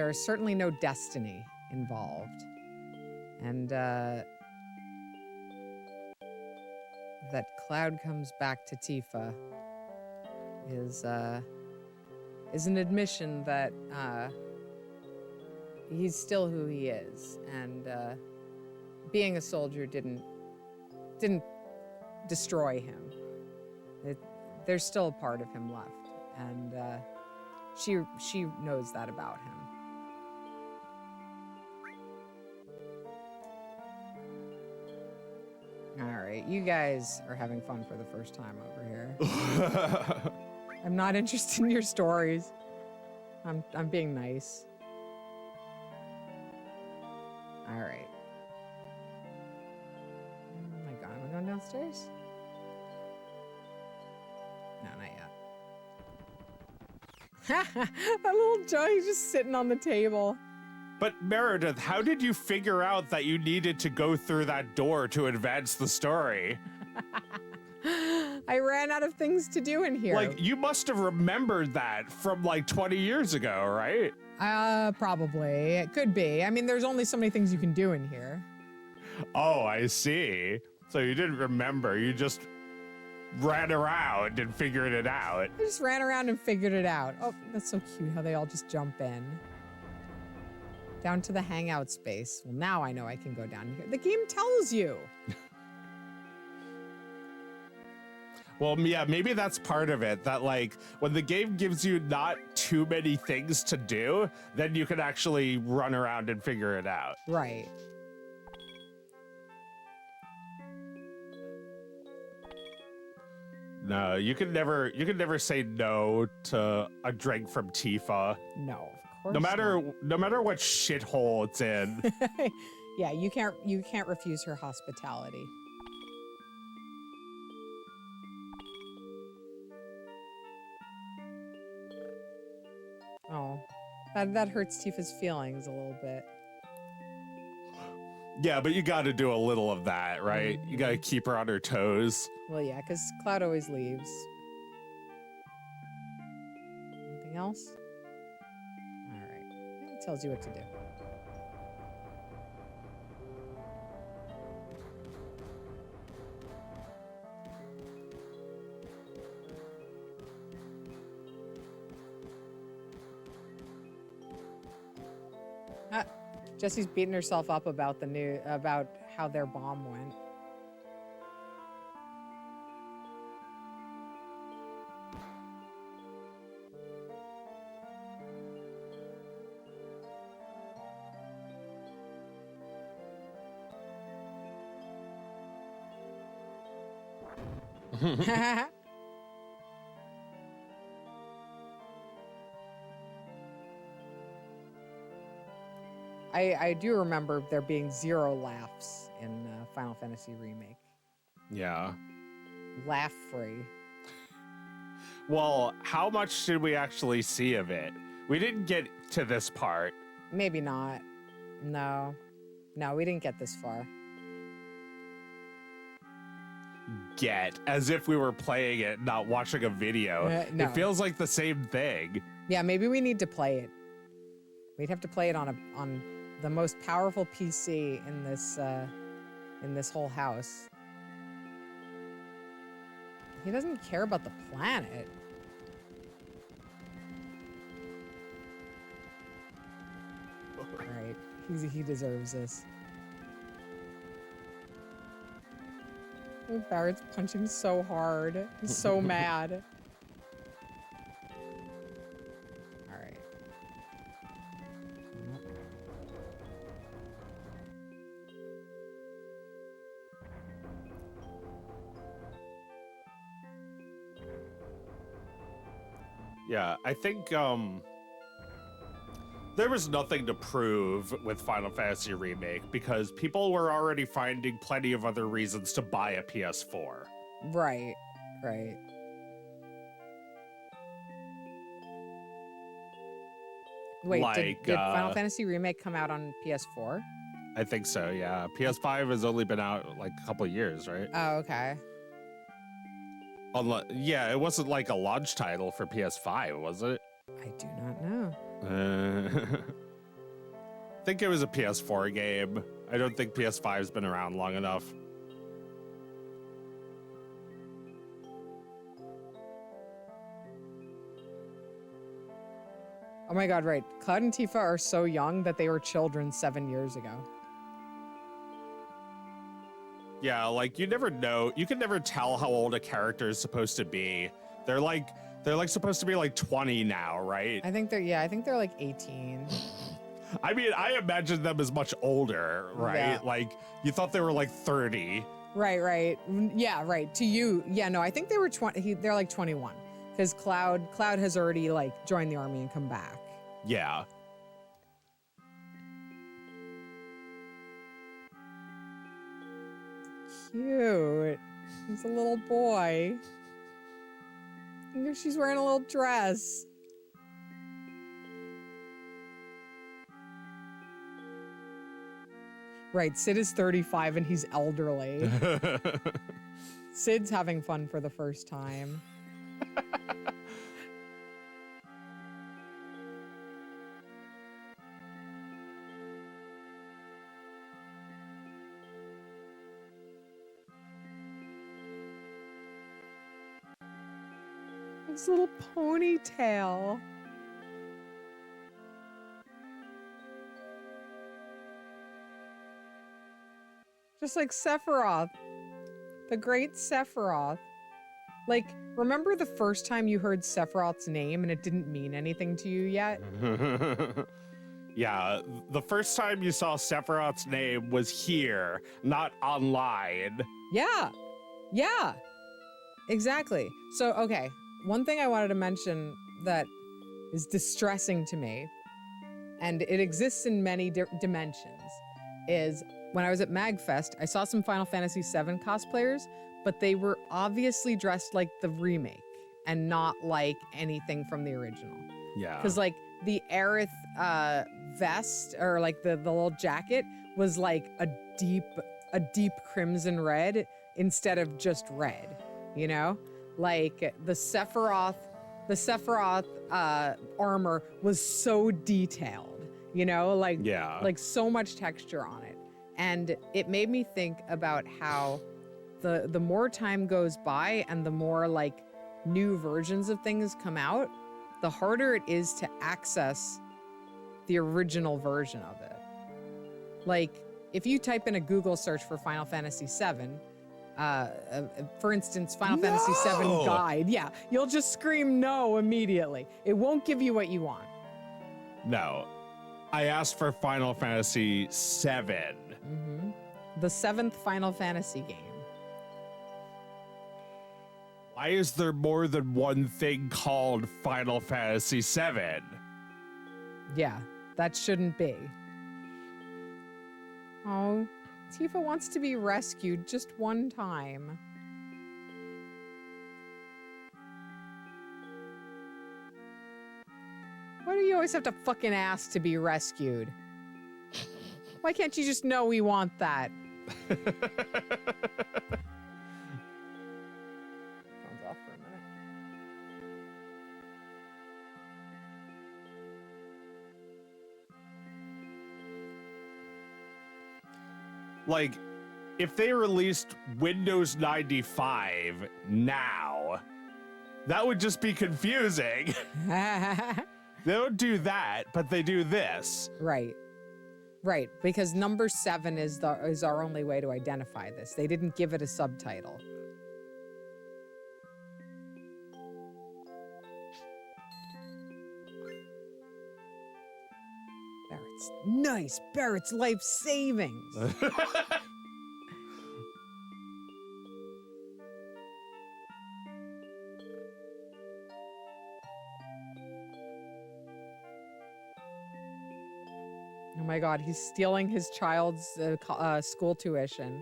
is certainly no destiny involved, and that Cloud comes back to Tifa is an admission that he's still who he is, and being a soldier didn't destroy him. There's still a part of him left, and she knows that about him. right, you guys are having fun for the first time over here. I'm not interested in your stories. I'm being nice. All right. Oh my god, am I going downstairs? No, not yet. That little Joey's just sitting on the table. But Meredith, how did you figure out that you needed to go through that door to advance the story? I ran out of things to do in here. Like, you must have remembered that from like 20 years ago, right? Probably. It could be. I mean, there's only so many things you can do in here. Oh, I see. So you didn't remember. You just ran around and figured it out. I just ran around and figured it out. Oh, that's so cute how they all just jump in. Down to the hangout space. Well, now I know I can go down here. The game tells you. Well, yeah, maybe that's part of it. That, like, when the game gives you not too many things to do, then you can actually run around and figure it out. Right. No, you can never say no to a drink from Tifa. No, of course No matter what shithole it's in. Yeah, you can't refuse her hospitality. Oh, that hurts Tifa's feelings a little bit. Yeah, but you got to do a little of that, right? You got to keep her on her toes. Well, yeah, because Cloud always leaves. Anything else? All right. It tells you what to do. Jessie's beating herself up about about how their bomb went. I do remember there being 0 laughs in Final Fantasy Remake. Yeah. Laugh free. Well, how much did we actually see of it? We didn't get to this part. Maybe not. No, we didn't get this far. As if we were playing it, not watching a video. No. It feels like the same thing. Yeah, maybe we need to play it. We'd have to play it on the most powerful PC in this whole house. He doesn't care about the planet. Right. He deserves this. Oh, Barrett's punching so hard. He's so mad. All right. Yeah, I think there was nothing to prove with Final Fantasy Remake because people were already finding plenty of other reasons to buy a PS4. Right. Wait, did Final Fantasy Remake come out on PS4? I think so, yeah. PS5 has only been out like a couple of years, right? Oh, okay. Yeah, it wasn't like a launch title for PS5, was it? I do not know. I think it was a PS4 game. I don't think PS5's been around long enough. Oh my god, right. Cloud and Tifa are so young that they were children 7 years ago. Yeah, like you never know. You can never tell how old a character is supposed to be. They're like supposed to be like 20 now, right? I think they're like 18. I mean, I imagined them as much older, right? Yeah. Like you thought they were like 30. Right. Yeah, right. To you, yeah. No, I think they were 20. They're like 21, because Cloud has already like joined the army and come back. Yeah. Cute. He's a little boy. She's wearing a little dress. Right, Sid is 35 and he's elderly. Sid's having fun for the first time. His little ponytail. Just like Sephiroth. The great Sephiroth. Like, remember the first time you heard Sephiroth's name and it didn't mean anything to you yet? Yeah, the first time you saw Sephiroth's name was here, not online. Yeah, exactly. So, okay, one thing I wanted to mention that is distressing to me, and it exists in many dimensions, is when I was at MAGFest, I saw some Final Fantasy VII cosplayers, but they were obviously dressed like the remake and not like anything from the original. Yeah. Because like the Aerith vest or like the little jacket was like a deep crimson red instead of just red, you know? Like the Sephiroth armor was so detailed, you know? Like, yeah. Like so much texture on it. And it made me think about how the more time goes by and the more like new versions of things come out, the harder it is to access the original version of it. Like if you type in a Google search for Final Fantasy VII, for instance, Final Fantasy VII guide, yeah, you'll just scream no immediately. It won't give you what you want. No, I asked for Final Fantasy VII. Mm-hmm. The 7th Final Fantasy game. Why is there more than one thing called Final Fantasy VII? Yeah, that shouldn't be. Oh, Tifa wants to be rescued just one time. Why do you always have to fucking ask to be rescued? Why can't you just know we want that? Phone's off for a minute. Like, if they released Windows 95 now, that would just be confusing. They don't do that, but they do this. Right, because number 7 is our only way to identify this. They didn't give it a subtitle. Barrett's nice. Barrett's life savings. Oh my God, he's stealing his child's school tuition.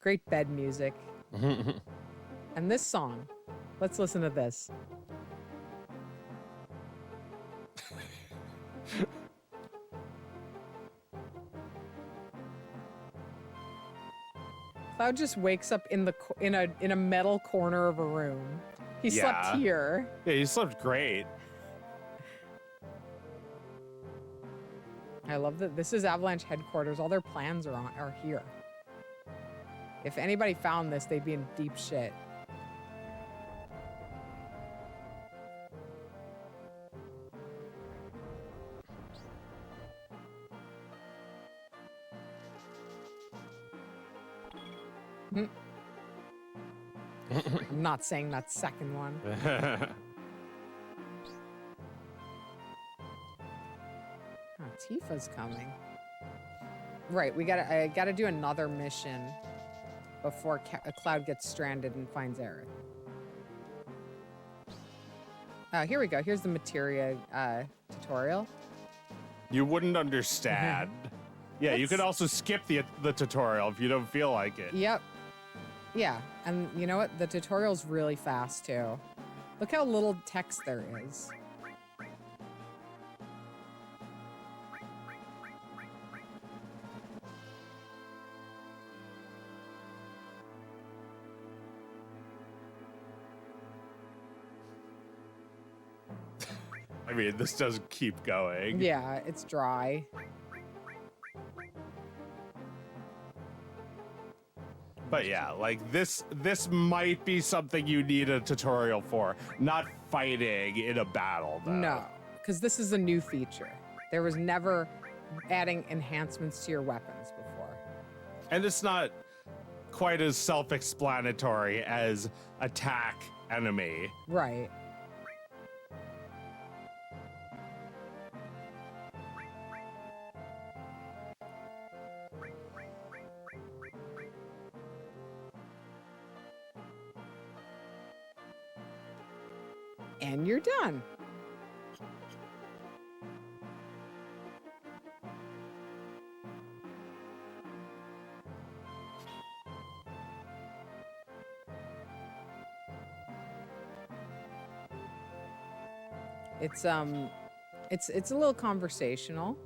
Great bed music. And this song, let's listen to this. Cloud just wakes up in a metal corner of a room. He slept here. Yeah, he slept great. I love that this is Avalanche headquarters. All their plans are here. If anybody found this, they'd be in deep shit. I'm not saying that second one. Oh, Tifa's coming. Right, I gotta do another mission before Cloud gets stranded and finds Aerith. Here we go. Here's the materia tutorial. You wouldn't understand. Yeah, you could also skip the tutorial if you don't feel like it. Yep. Yeah, and you know what? The tutorial's really fast too. Look how little text there is. I mean, this does keep going. Yeah, it's dry. But yeah, like this might be something you need a tutorial for, not fighting in a battle, though. No, because this is a new feature. There was never adding enhancements to your weapons before. And it's not quite as self-explanatory as attack enemy. Right. And you're done. It's a little conversational.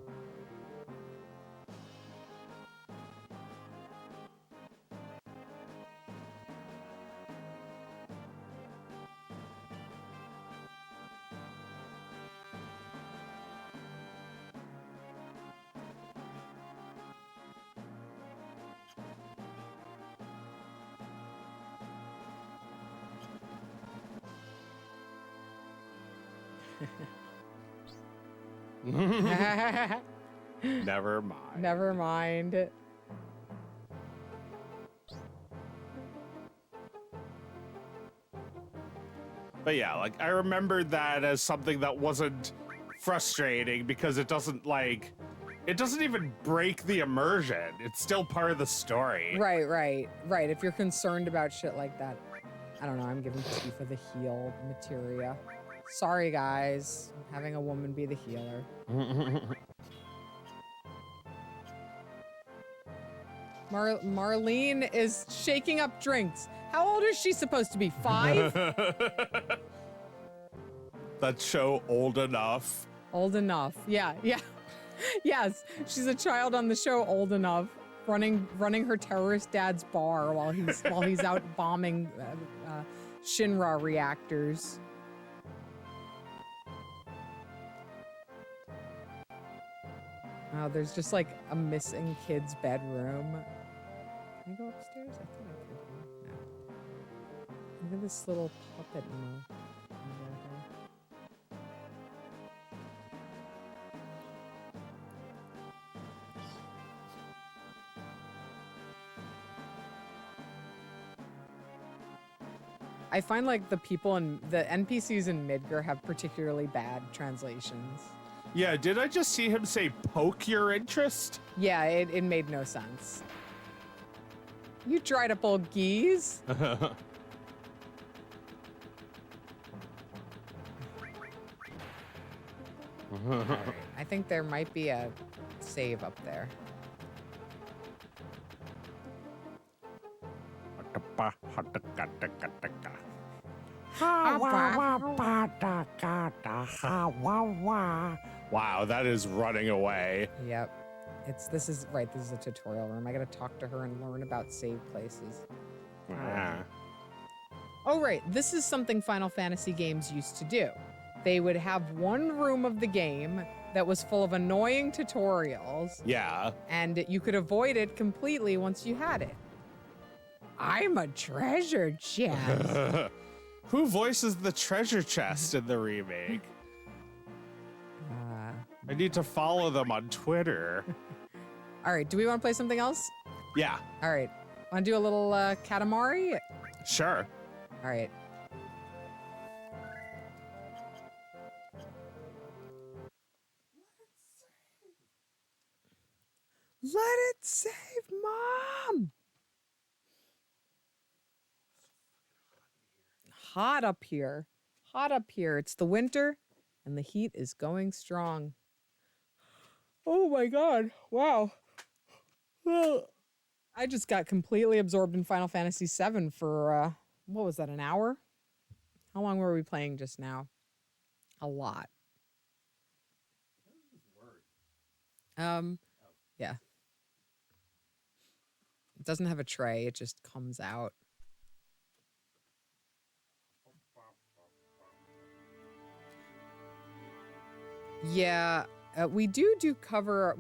Never mind. Never mind. But yeah, like I remembered that as something that wasn't frustrating because it doesn't even break the immersion. It's still part of the story. Right. If you're concerned about shit like that. I don't know, I'm giving Tifa the heal materia. Sorry, guys. I'm having a woman be the healer. Marlene is shaking up drinks. How old is she supposed to be? 5? That show Old Enough. Old Enough. Yeah. Yes, she's a child on the show Old Enough, running her terrorist dad's bar while he's out bombing Shinra reactors. Oh, there's just like a missing kid's bedroom. Can I go upstairs? I thought I could. No. Look at this little puppet in the I find like the people in the NPCs in Midgar have particularly bad translations. Yeah, did I just see him say poke your interest? Yeah, it made no sense. You dried up old geese. Right. I think there might be a save up there. Wow, that is running away. Yep. This is a tutorial room. I gotta talk to her and learn about save places. Oh, right. This is something Final Fantasy games used to do. They would have one room of the game that was full of annoying tutorials. Yeah. And you could avoid it completely once you had it. I'm a treasure chest. Who voices the treasure chest in the remake? I need to follow them on Twitter. All right, do we want to play something else? Yeah. All right, want to do a little Katamari? Sure. All right. Let it save Mom. Hot up here. Hot up here. It's the winter and the heat is going strong. Oh my God. Wow. Well, I just got completely absorbed in Final Fantasy VII for, what was that, an hour? How long were we playing just now? A lot. Yeah. It doesn't have a tray. It just comes out. Yeah, we do cover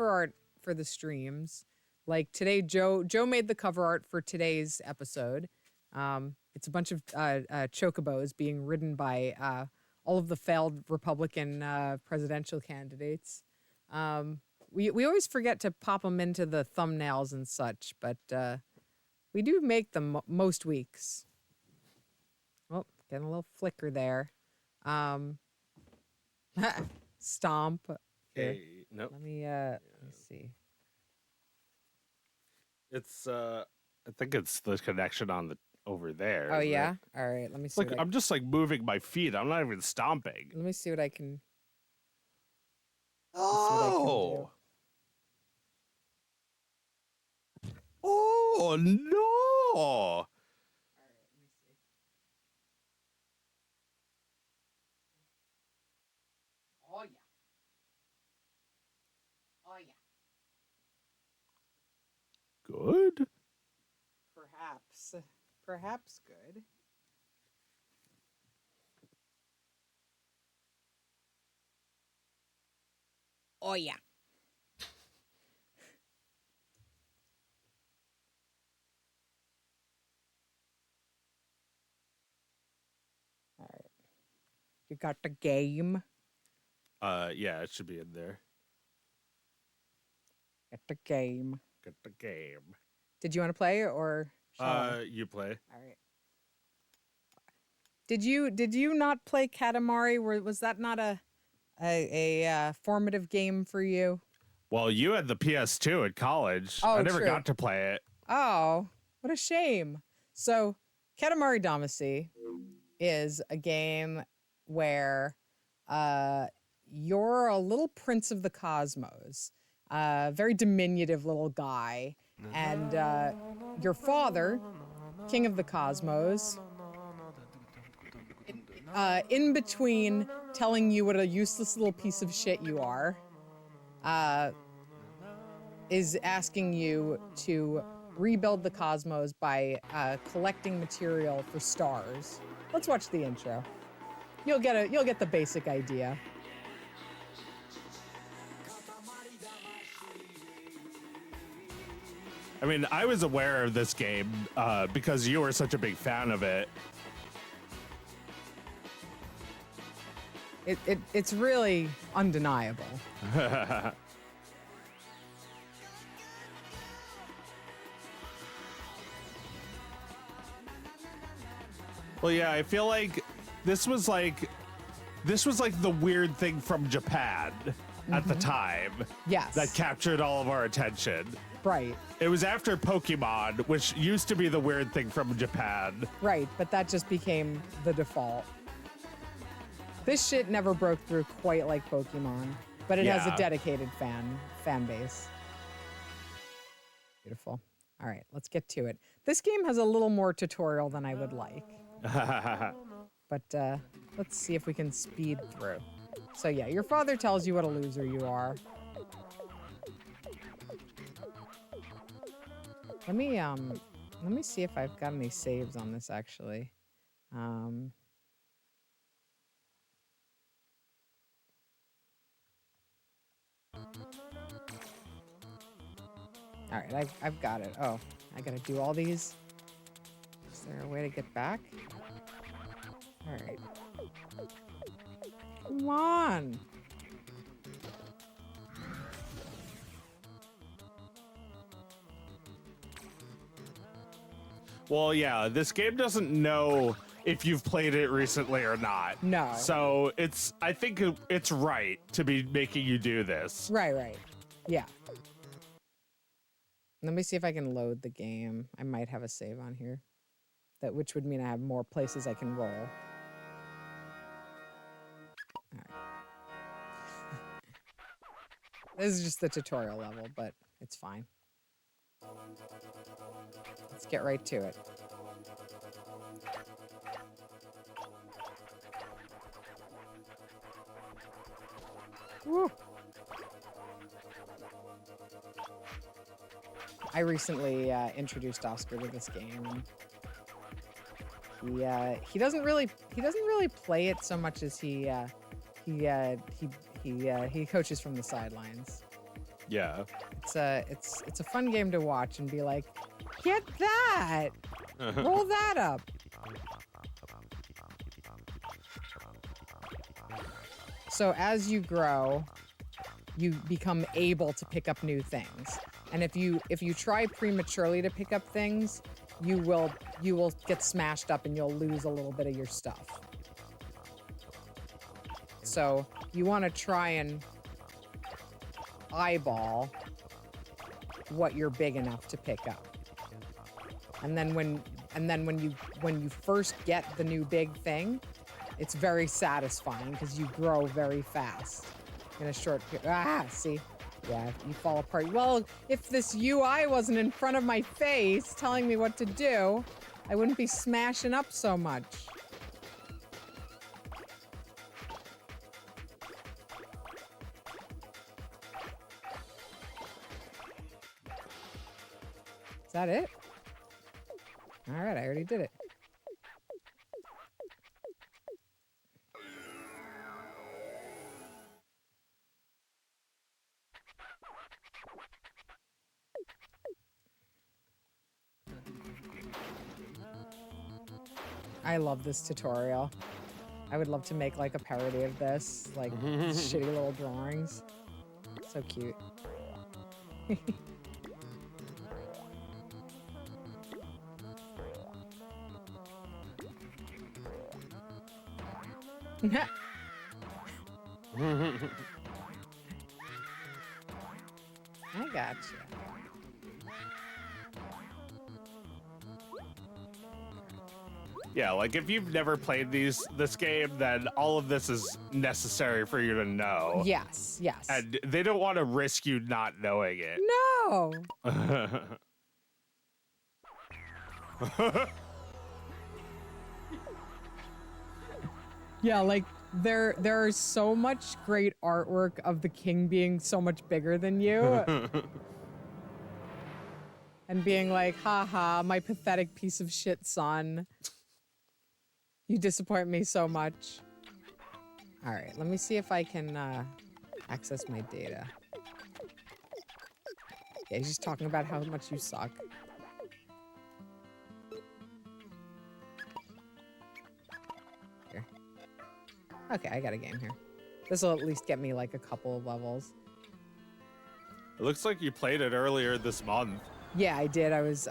art for the streams. Like today, Joe made the cover art for today's episode. It's a bunch of chocobos being ridden by all of the failed Republican presidential candidates. We always forget to pop them into the thumbnails and such, but we do make them most weeks. Oh, getting a little flicker there. Stomp. Here. Hey, nope. Let me see. It's I think it's the connection on the over there. Oh isn't yeah. it? All right. Let me see. Look, I'm just like moving my feet. I'm not even stomping. Let me see what I can. Oh. Oh no. All right. Let me see. Oh yeah. Oh yeah. Good. Perhaps good. Oh yeah. All right. You got the game. Yeah, it should be in there. Get the game. Get the game. Did you want to play or? Shall I? You play. All right. Did you not play Katamari? Was that not a formative game for you? Well, you had the PS2 at college. Oh, I never true. got to play it. Oh, what a shame. So, Katamari Damacy is a game where you're a little prince of the cosmos, very diminutive little guy, and your father, king of the cosmos, in between telling you what a useless little piece of shit you are, is asking you to rebuild the cosmos by collecting material for stars. Let's watch the intro. You'll get the basic idea. I mean, I was aware of this game because you were such a big fan of it. It's really undeniable. Well, yeah, I feel like this was like the weird thing from Japan at the time. Yes. That captured all of our attention. Right. It was after Pokemon, which used to be the weird thing from Japan. Right, but that just became the default. This shit never broke through quite like Pokemon, but it has a dedicated fan base. Beautiful. All right, let's get to it. This game has a little more tutorial than I would like. But let's see if we can speed through. So yeah, your father tells you what a loser you are. Let me see if I've got any saves on this actually. All right, I've got it. Oh, I gotta do all these. Is there a way to get back? All right. Come on. Well, yeah, this game doesn't know if you've played it recently or not. No. So I think it's right to be making you do this. Right. Yeah. Let me see if I can load the game. I might have a save on here. Which would mean I have more places I can roll. All right. This is just the tutorial level, but it's fine. Let's get right to it. Woo. I recently introduced Oscar to this game. He doesn't really play it so much as he coaches from the sidelines. Yeah. It's a fun game to watch and be like, get that, roll that up. So as you grow, you become able to pick up new things. And if you try prematurely to pick up things, you will get smashed up and you'll lose a little bit of your stuff. So you want to try and eyeball what you're big enough to pick up. And then when you first get the new big thing, it's very satisfying because you grow very fast in a short period. See? Yeah, you fall apart. Well, if this UI wasn't in front of my face telling me what to do, I wouldn't be smashing up so much. Is that it? All right, I already did it. I love this tutorial. I would love to make like a parody of this, like shitty little drawings. So cute. I gotcha. Yeah, like if you've never played this game, then all of this is necessary for you to know. Yes. And they don't want to risk you not knowing it. No. Yeah, like there is so much great artwork of the king being so much bigger than you. And being like, haha, my pathetic piece of shit son. You disappoint me so much. All right, let me see if I can access my data. Yeah, he's just talking about how much you suck. Here. Okay, I got a game here. This will at least get me like a couple of levels. It looks like you played it earlier this month. Yeah, I did. I was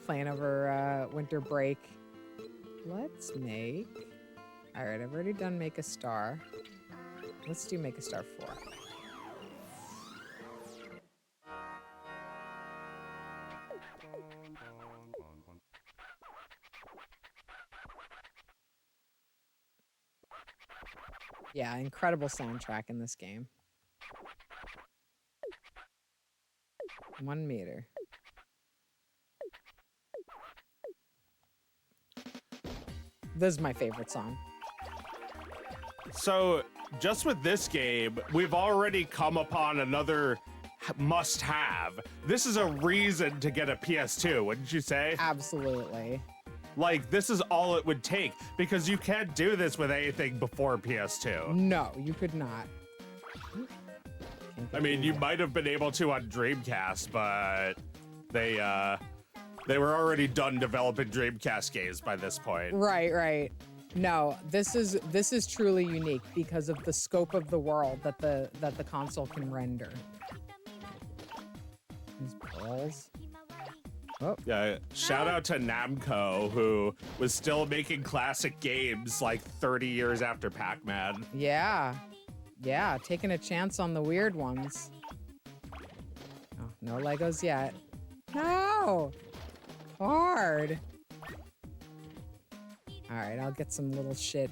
playing over winter break. Let's make... All right, I've already done Make a Star. Let's do Make a Star 4. Yeah, incredible soundtrack in this game. 1 meter. This is my favorite song. So, just with this game, we've already come upon another must-have. This is a reason to get a PS2, wouldn't you say? Absolutely. Like, this is all it would take, because you can't do this with anything before PS2. No, you could not. I mean, you might have been able to on Dreamcast, but they were already done developing Dreamcast games by this point. Right. No, this is truly unique because of the scope of the world that the console can render. These balls. Oh. Yeah, shout out to Namco, who was still making classic games like 30 years after Pac-Man. Yeah. Yeah, taking a chance on the weird ones. Oh, no Legos yet. No! Hard. All right, I'll get some little shit.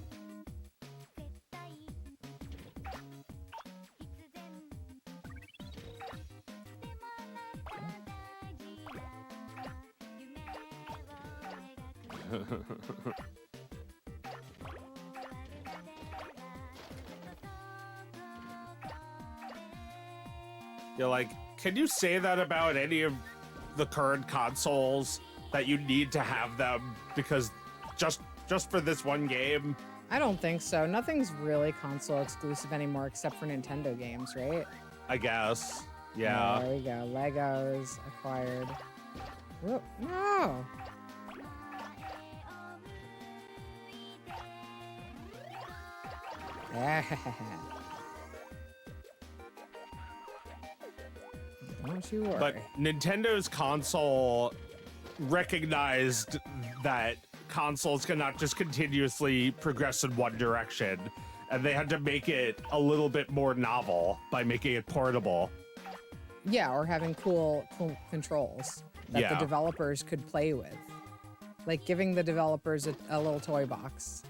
You're like, can you say that about any of the current consoles, that you need to have them because just for this one game? I don't think so. Nothing's really console exclusive anymore except for Nintendo games, right? I guess. Yeah. There we go. Legos acquired. Whoop, no. Don't you worry. But Nintendo's console recognized that consoles cannot just continuously progress in one direction, and they had to make it a little bit more novel by making it portable. Yeah, or having cool controls that the developers could play with. Like giving the developers a little toy box.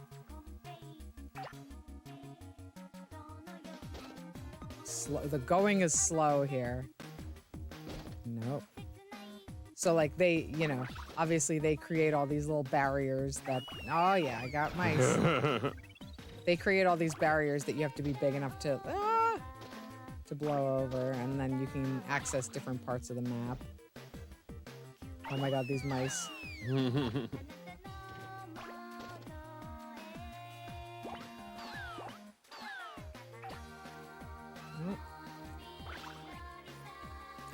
The going is slow here. Nope. So like they, you know, obviously they create all these little barriers that, oh yeah, I got mice. They create all these barriers that you have to be big enough to blow over, and then you can access different parts of the map. Oh my god, these mice.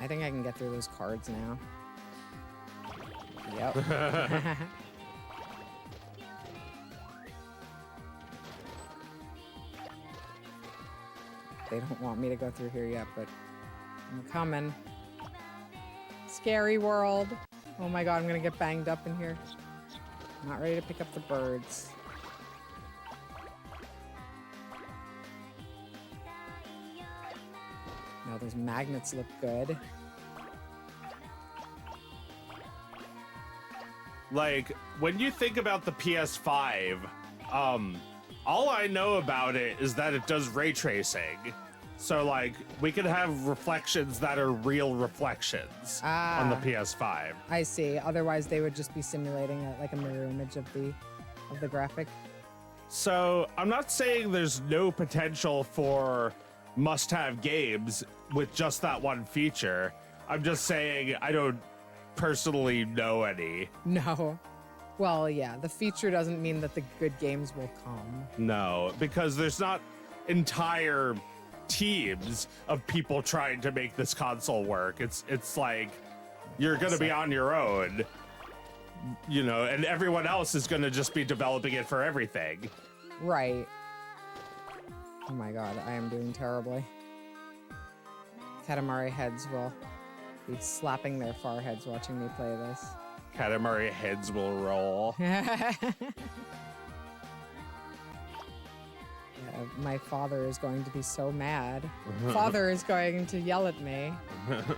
I think I can get through those cards now. Yep. They don't want me to go through here yet, but I'm coming. Scary world. Oh my god, I'm gonna get banged up in here. I'm not ready to pick up the birds. No, those magnets look good. Like, when you think about the PS5, all I know about it is that it does ray tracing. So, like, we could have reflections that are real reflections on the PS5. I see. Otherwise, they would just be simulating like a mirror image of the graphic. So, I'm not saying there's no potential for must-have games with just that one feature. I'm just saying I don't personally know any. No. Well, yeah, the feature doesn't mean that the good games will come. No, because there's not entire teams of people trying to make this console work. It's like you're going to be on your own, you know, and everyone else is going to just be developing it for everything. Right. Oh my god, I am doing terribly. Katamari heads will be slapping their foreheads watching me play this. Katamari heads will roll. Yeah, my father is going to be so mad. Father is going to yell at me. Oh,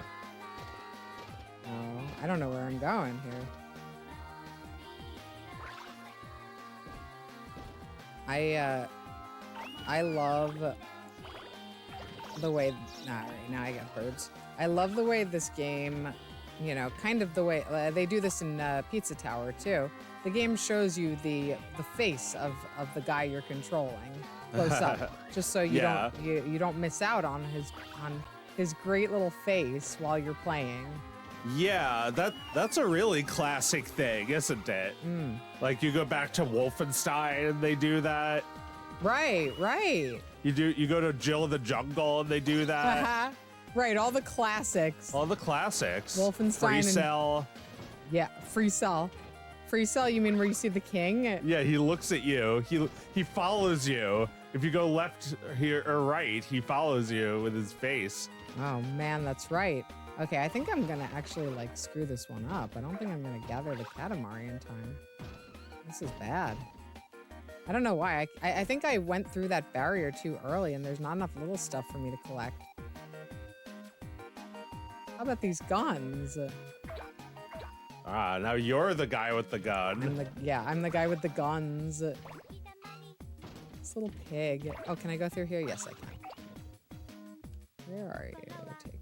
I don't know where I'm going here. I love the way. All right, now I got birds. I love the way this game, you know, kind of the way they do this in Pizza Tower too. The game shows you the face of the guy you're controlling close up, just so you don't miss out on his great little face while you're playing. Yeah, that's a really classic thing, isn't it? Like you go back to Wolfenstein and they do that. Right. You go to Jill of the Jungle and they do that. Right, all the classics. All the classics. Wolfenstein. Free Cell. Yeah, Free Cell. Free Cell, you mean where you see the king? Yeah, he looks at you. He follows you. If you go left here or right, he follows you with his face. Oh man, that's right. Okay, I think I'm gonna actually like screw this one up. I don't think I'm gonna gather the Katamari in time. This is bad. I don't know why. I think I went through that barrier too early and there's not enough little stuff for me to collect. How about these guns? Ah, now you're the guy with the gun. I'm the guy with the guns. This little pig. Oh, can I go through here? Yes, I can. Where are you taking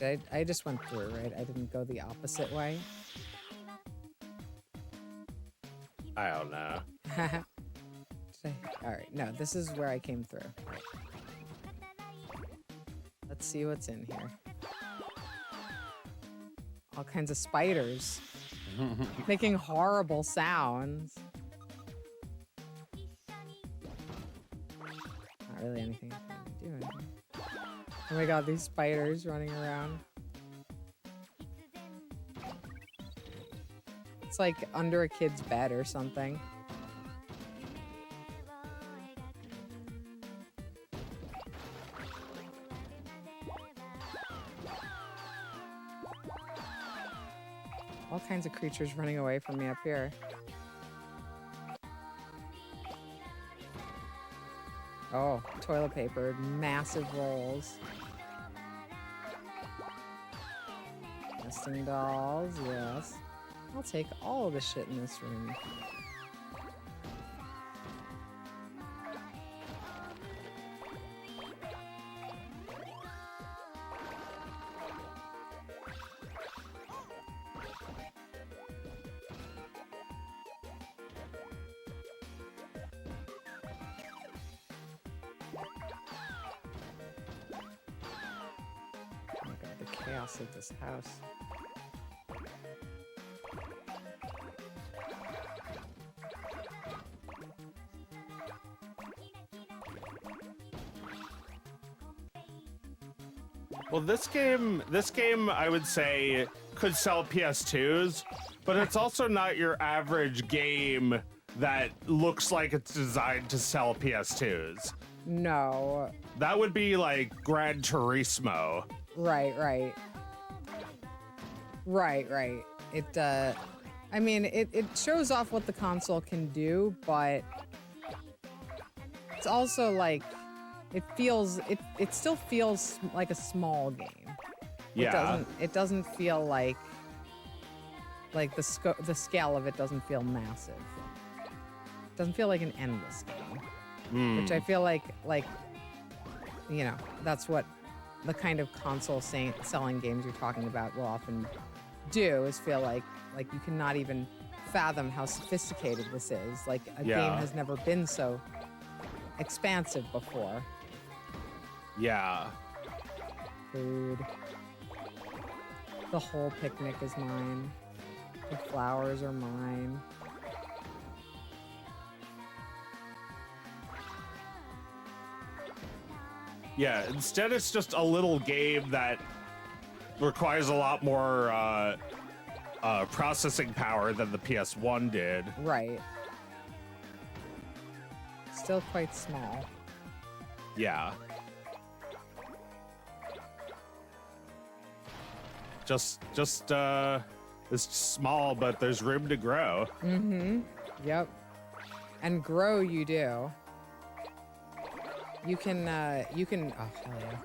me? I just went through, right? I didn't go the opposite way. I don't know. All right, no, this is where I came through. Right. Let's see what's in here. All kinds of spiders making horrible sounds. Not really anything I can do. Anything. Oh my god, these spiders running around. It's like under a kid's bed or something. All kinds of creatures running away from me up here. Oh, toilet paper, massive rolls. Nesting dolls, yes. I'll take all of the shit in this room. Chaos of this house. Well, this game, I would say, could sell PS2s, but it's also not your average game that looks like it's designed to sell PS2s. No. That would be like Gran Turismo. Right. It, I mean, it shows off what the console can do, but it's also like, it still feels like a small game. Yeah. It doesn't feel like the scale of it doesn't feel massive. It doesn't feel like an endless game. Which I feel like, you know, that's what the kind of console selling games you're talking about will often do, is feel like you cannot even fathom how sophisticated this is. Like a game has never been so expansive before. Yeah. Food. The whole picnic is mine. The flowers are mine. Yeah, instead it's just a little game that requires a lot more processing power than the PS1 did. Right. Still quite small. Yeah. It's small, but there's room to grow. Mm-hmm. Yep. And grow you do. You can, oh hell yeah.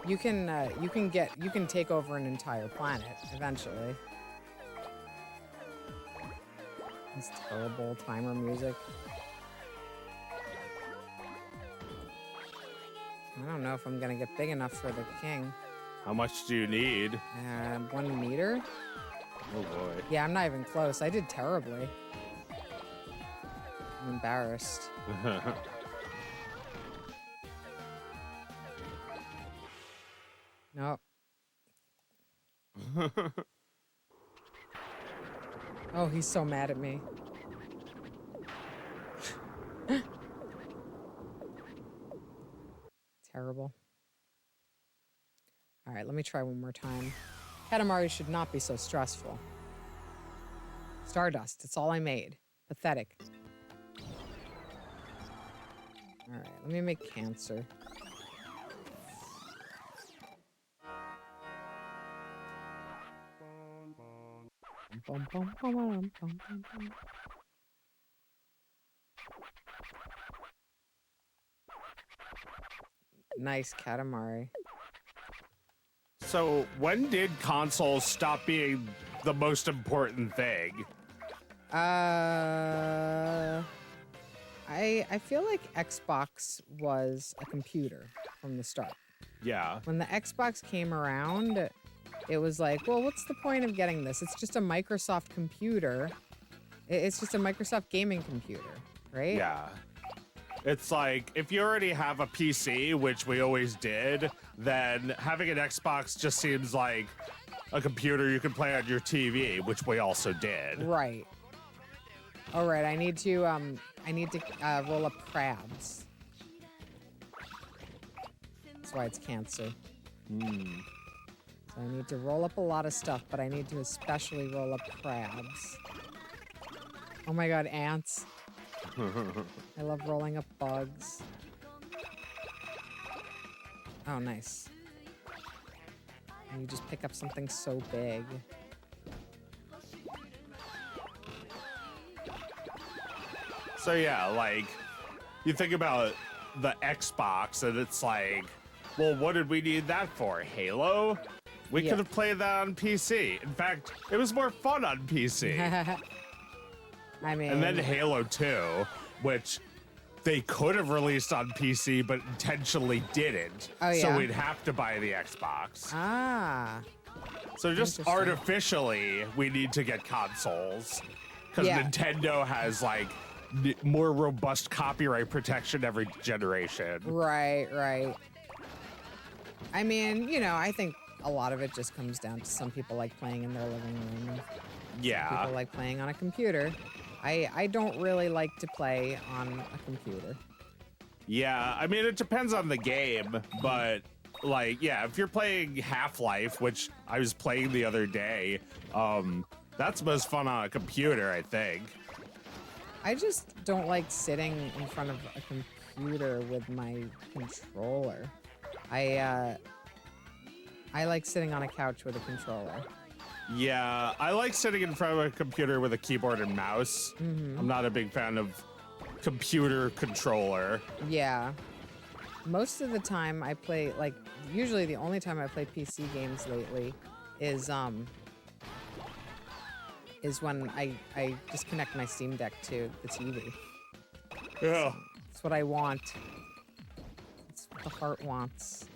You can take over an entire planet eventually. This terrible timer music. I don't know if I'm gonna get big enough for the king. How much do you need? 1 meter? Oh boy. Yeah, I'm not even close. I did terribly. I'm embarrassed. Nope. Oh, he's so mad at me. Terrible. All right, let me try one more time. Katamari should not be so stressful. Stardust, it's all I made. Pathetic. All right, let me make cancer. bum, bum, bum, bum, bum, bum, bum. Nice Katamari. So when did consoles stop being the most important thing? I feel like Xbox was a computer from the start. Yeah. When the Xbox came around, it was like, well, what's the point of getting this? It's just a Microsoft computer. It's just a Microsoft gaming computer, right? Yeah. It's like, if you already have a PC, which we always did, then having an Xbox just seems like a computer you can play on your TV, which we also did. Right. All right, I need to roll up crabs. That's why it's cancer. So I need to roll up a lot of stuff, but I need to especially roll up crabs. Oh my god, ants. I love rolling up bugs. Oh, nice. And you just pick up something so big. So yeah, like, you think about the Xbox and it's like, well, what did we need that for? Halo? We could have played that on PC. In fact, it was more fun on PC. I mean... And then Halo 2, which they could have released on PC, but intentionally didn't. Oh, yeah? So we'd have to buy the Xbox. Ah. So just artificially, we need to get consoles. Because Nintendo has, like, more robust copyright protection every generation. Right, right. I mean, you know, I think a lot of it just comes down to some people like playing in their living room. Yeah. Some people like playing on a computer. I don't really like to play on a computer. Yeah, I mean, it depends on the game, but, like, yeah, if you're playing Half-Life, which I was playing the other day, that's most fun on a computer, I think. I just don't like sitting in front of a computer with my controller. I like sitting on a couch with a controller. Yeah, I like sitting in front of a computer with a keyboard and mouse. I'm not a big fan of computer controller. Yeah. Most of the time I play, like, usually the only time I play PC games lately is when I just connect my Steam Deck to the TV. Yeah. That's what I want. That's what the heart wants.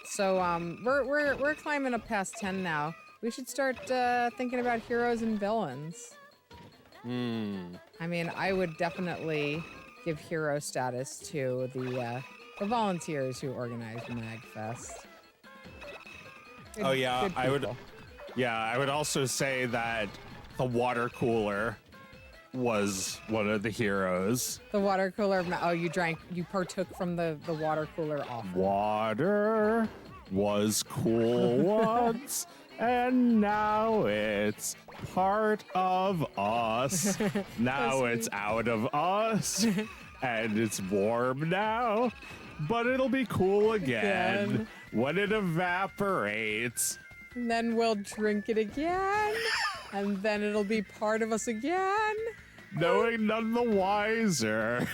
So we're climbing up past 10 now. We should start thinking about heroes and villains. I mean, I would definitely give hero status to the volunteers who organized MAGFest. Oh yeah, I would. Yeah, I would also say that the water cooler was one of the heroes. The water cooler. Oh, you partook from the water cooler offer. Water was cool once, and now it's part of us. Now it's out of us, and it's warm now, but it'll be cool again when it evaporates. And then we'll drink it again, and then it'll be part of us again. Knowing none the wiser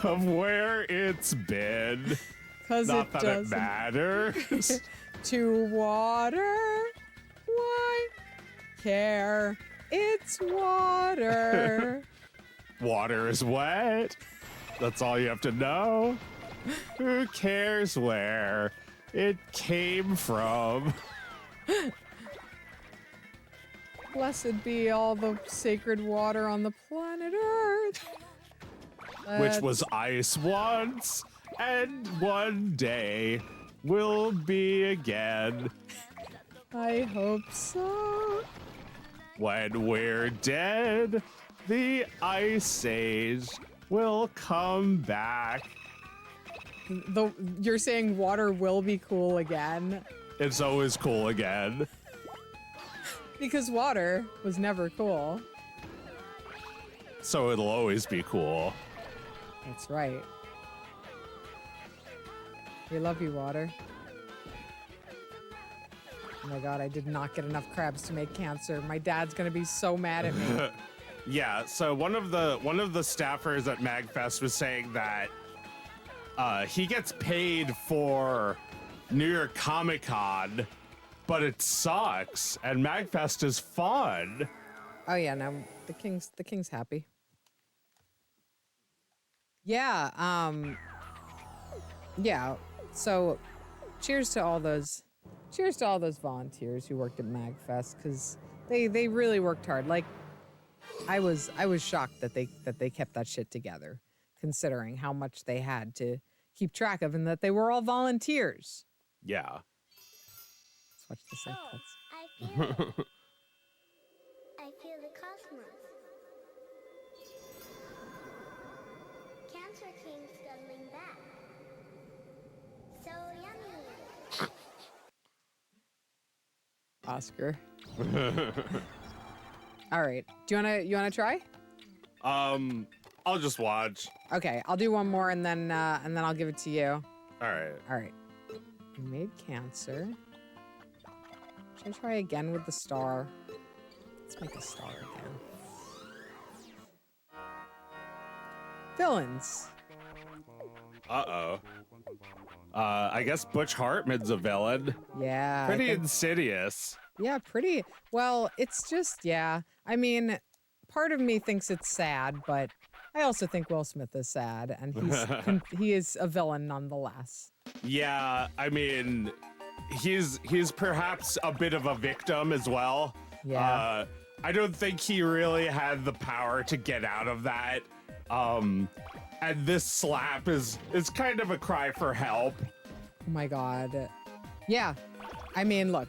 of where it's been. Not that it matters. To water, why care? It's water. Water is wet. That's all you have to know. Who cares where it came from? Blessed be all the sacred water on the planet Earth. Which was ice once, and one day will be again. I hope so. When we're dead, the Ice Age will come back. You're saying water will be cool again? It's always cool again. Because water was never cool. So it'll always be cool. That's right. We love you, water. Oh my god, I did not get enough crabs to make cancer. My dad's gonna be so mad at me. Yeah, so one of the staffers at MAGFest was saying that he gets paid for New York Comic Con, but it sucks, and MAGFest is fun. Oh yeah, no, the king's happy. Yeah, yeah. So, cheers to all those volunteers who worked at MAGFest, because they really worked hard. Like, I was shocked that they kept that shit together, considering how much they had to keep track of, and that they were all volunteers. Yeah. Let's watch the side cuts. I feel it. I feel the cosmos. Cancer came scuttling back. So yummy. Oscar. All right. You wanna try? I'll just watch. Okay, I'll do one more and then I'll give it to you. All right. All right. We made cancer. Should I try again with the star? Let's make a star again. Villains. Uh-oh. I guess Butch Hartman's a villain. Yeah. Pretty insidious. Yeah, pretty. Well, it's just, yeah. I mean, part of me thinks it's sad, but I also think Will Smith is sad, and he is a villain nonetheless. Yeah, I mean, he's perhaps a bit of a victim as well. Yeah. I don't think he really had the power to get out of that. And this slap is kind of a cry for help. Oh my god. Yeah. I mean, look.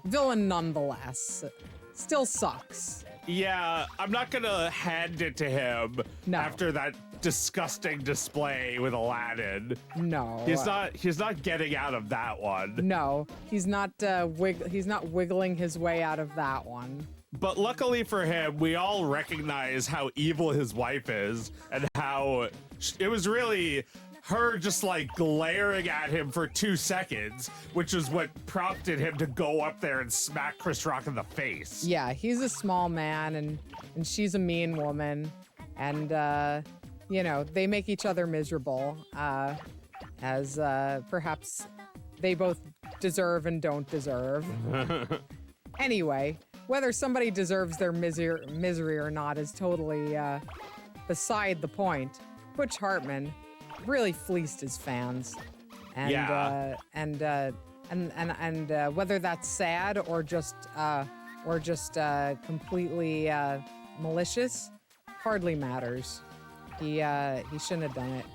Villain nonetheless. Still sucks. Yeah, I'm not gonna hand it to him No. after that disgusting display with Aladdin. No. He's not getting out of that one. No. He's not wiggling his way out of that one. But luckily for him, we all recognize how evil his wife is, and how it was really her just like glaring at him for 2 seconds, which is what prompted him to go up there and smack Chris Rock in the face. Yeah, he's a small man, and she's a mean woman, and you know, they make each other miserable, as perhaps they both deserve and don't deserve. Anyway, whether somebody deserves their misery or not is totally beside the point. Butch Hartman really fleeced his fans, and Yeah. And whether that's sad or just completely malicious, hardly matters. He shouldn't have done it.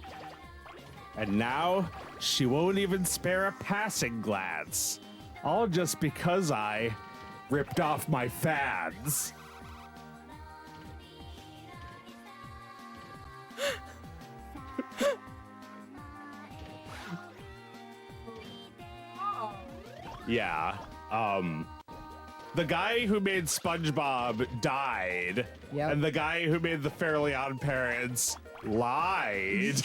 And now she won't even spare a passing glance, all just because I ripped off my fans. Yeah. The guy who made SpongeBob died, Yep. and the guy who made the Fairly Odd Parents lied.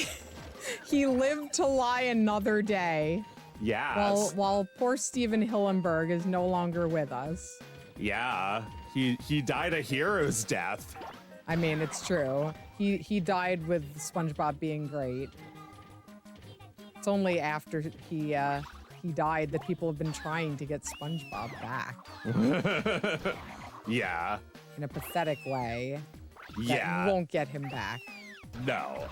He lived to lie another day. Yes. While poor Steven Hillenburg is no longer with us. Yeah. He died a hero's death. I mean, it's true. He died with SpongeBob being great. It's only after he died that people have been trying to get SpongeBob back Yeah. in a pathetic way. That Yeah. won't get him back. No.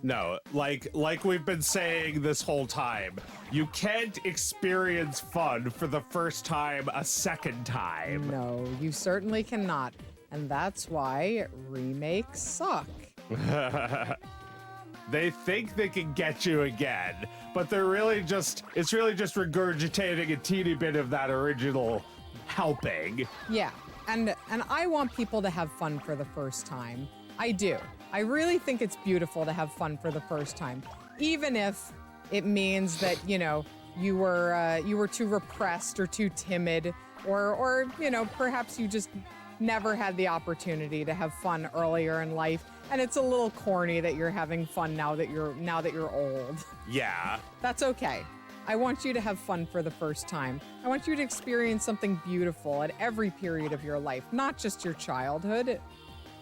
No, like we've been saying this whole time, you can't experience fun for the first time a second time. No, you certainly cannot. And that's why remakes suck. They think they can get you again, but it's really just regurgitating a teeny bit of that original helping. Yeah, and I want people to have fun for the first time. I do. I really think it's beautiful to have fun for the first time, even if it means that, you know, you were too repressed or too timid, or you know, perhaps you just never had the opportunity to have fun earlier in life, and it's a little corny that you're having fun now that you're old. Yeah. That's okay. I want you to have fun for the first time. I want you to experience something beautiful at every period of your life, not just your childhood.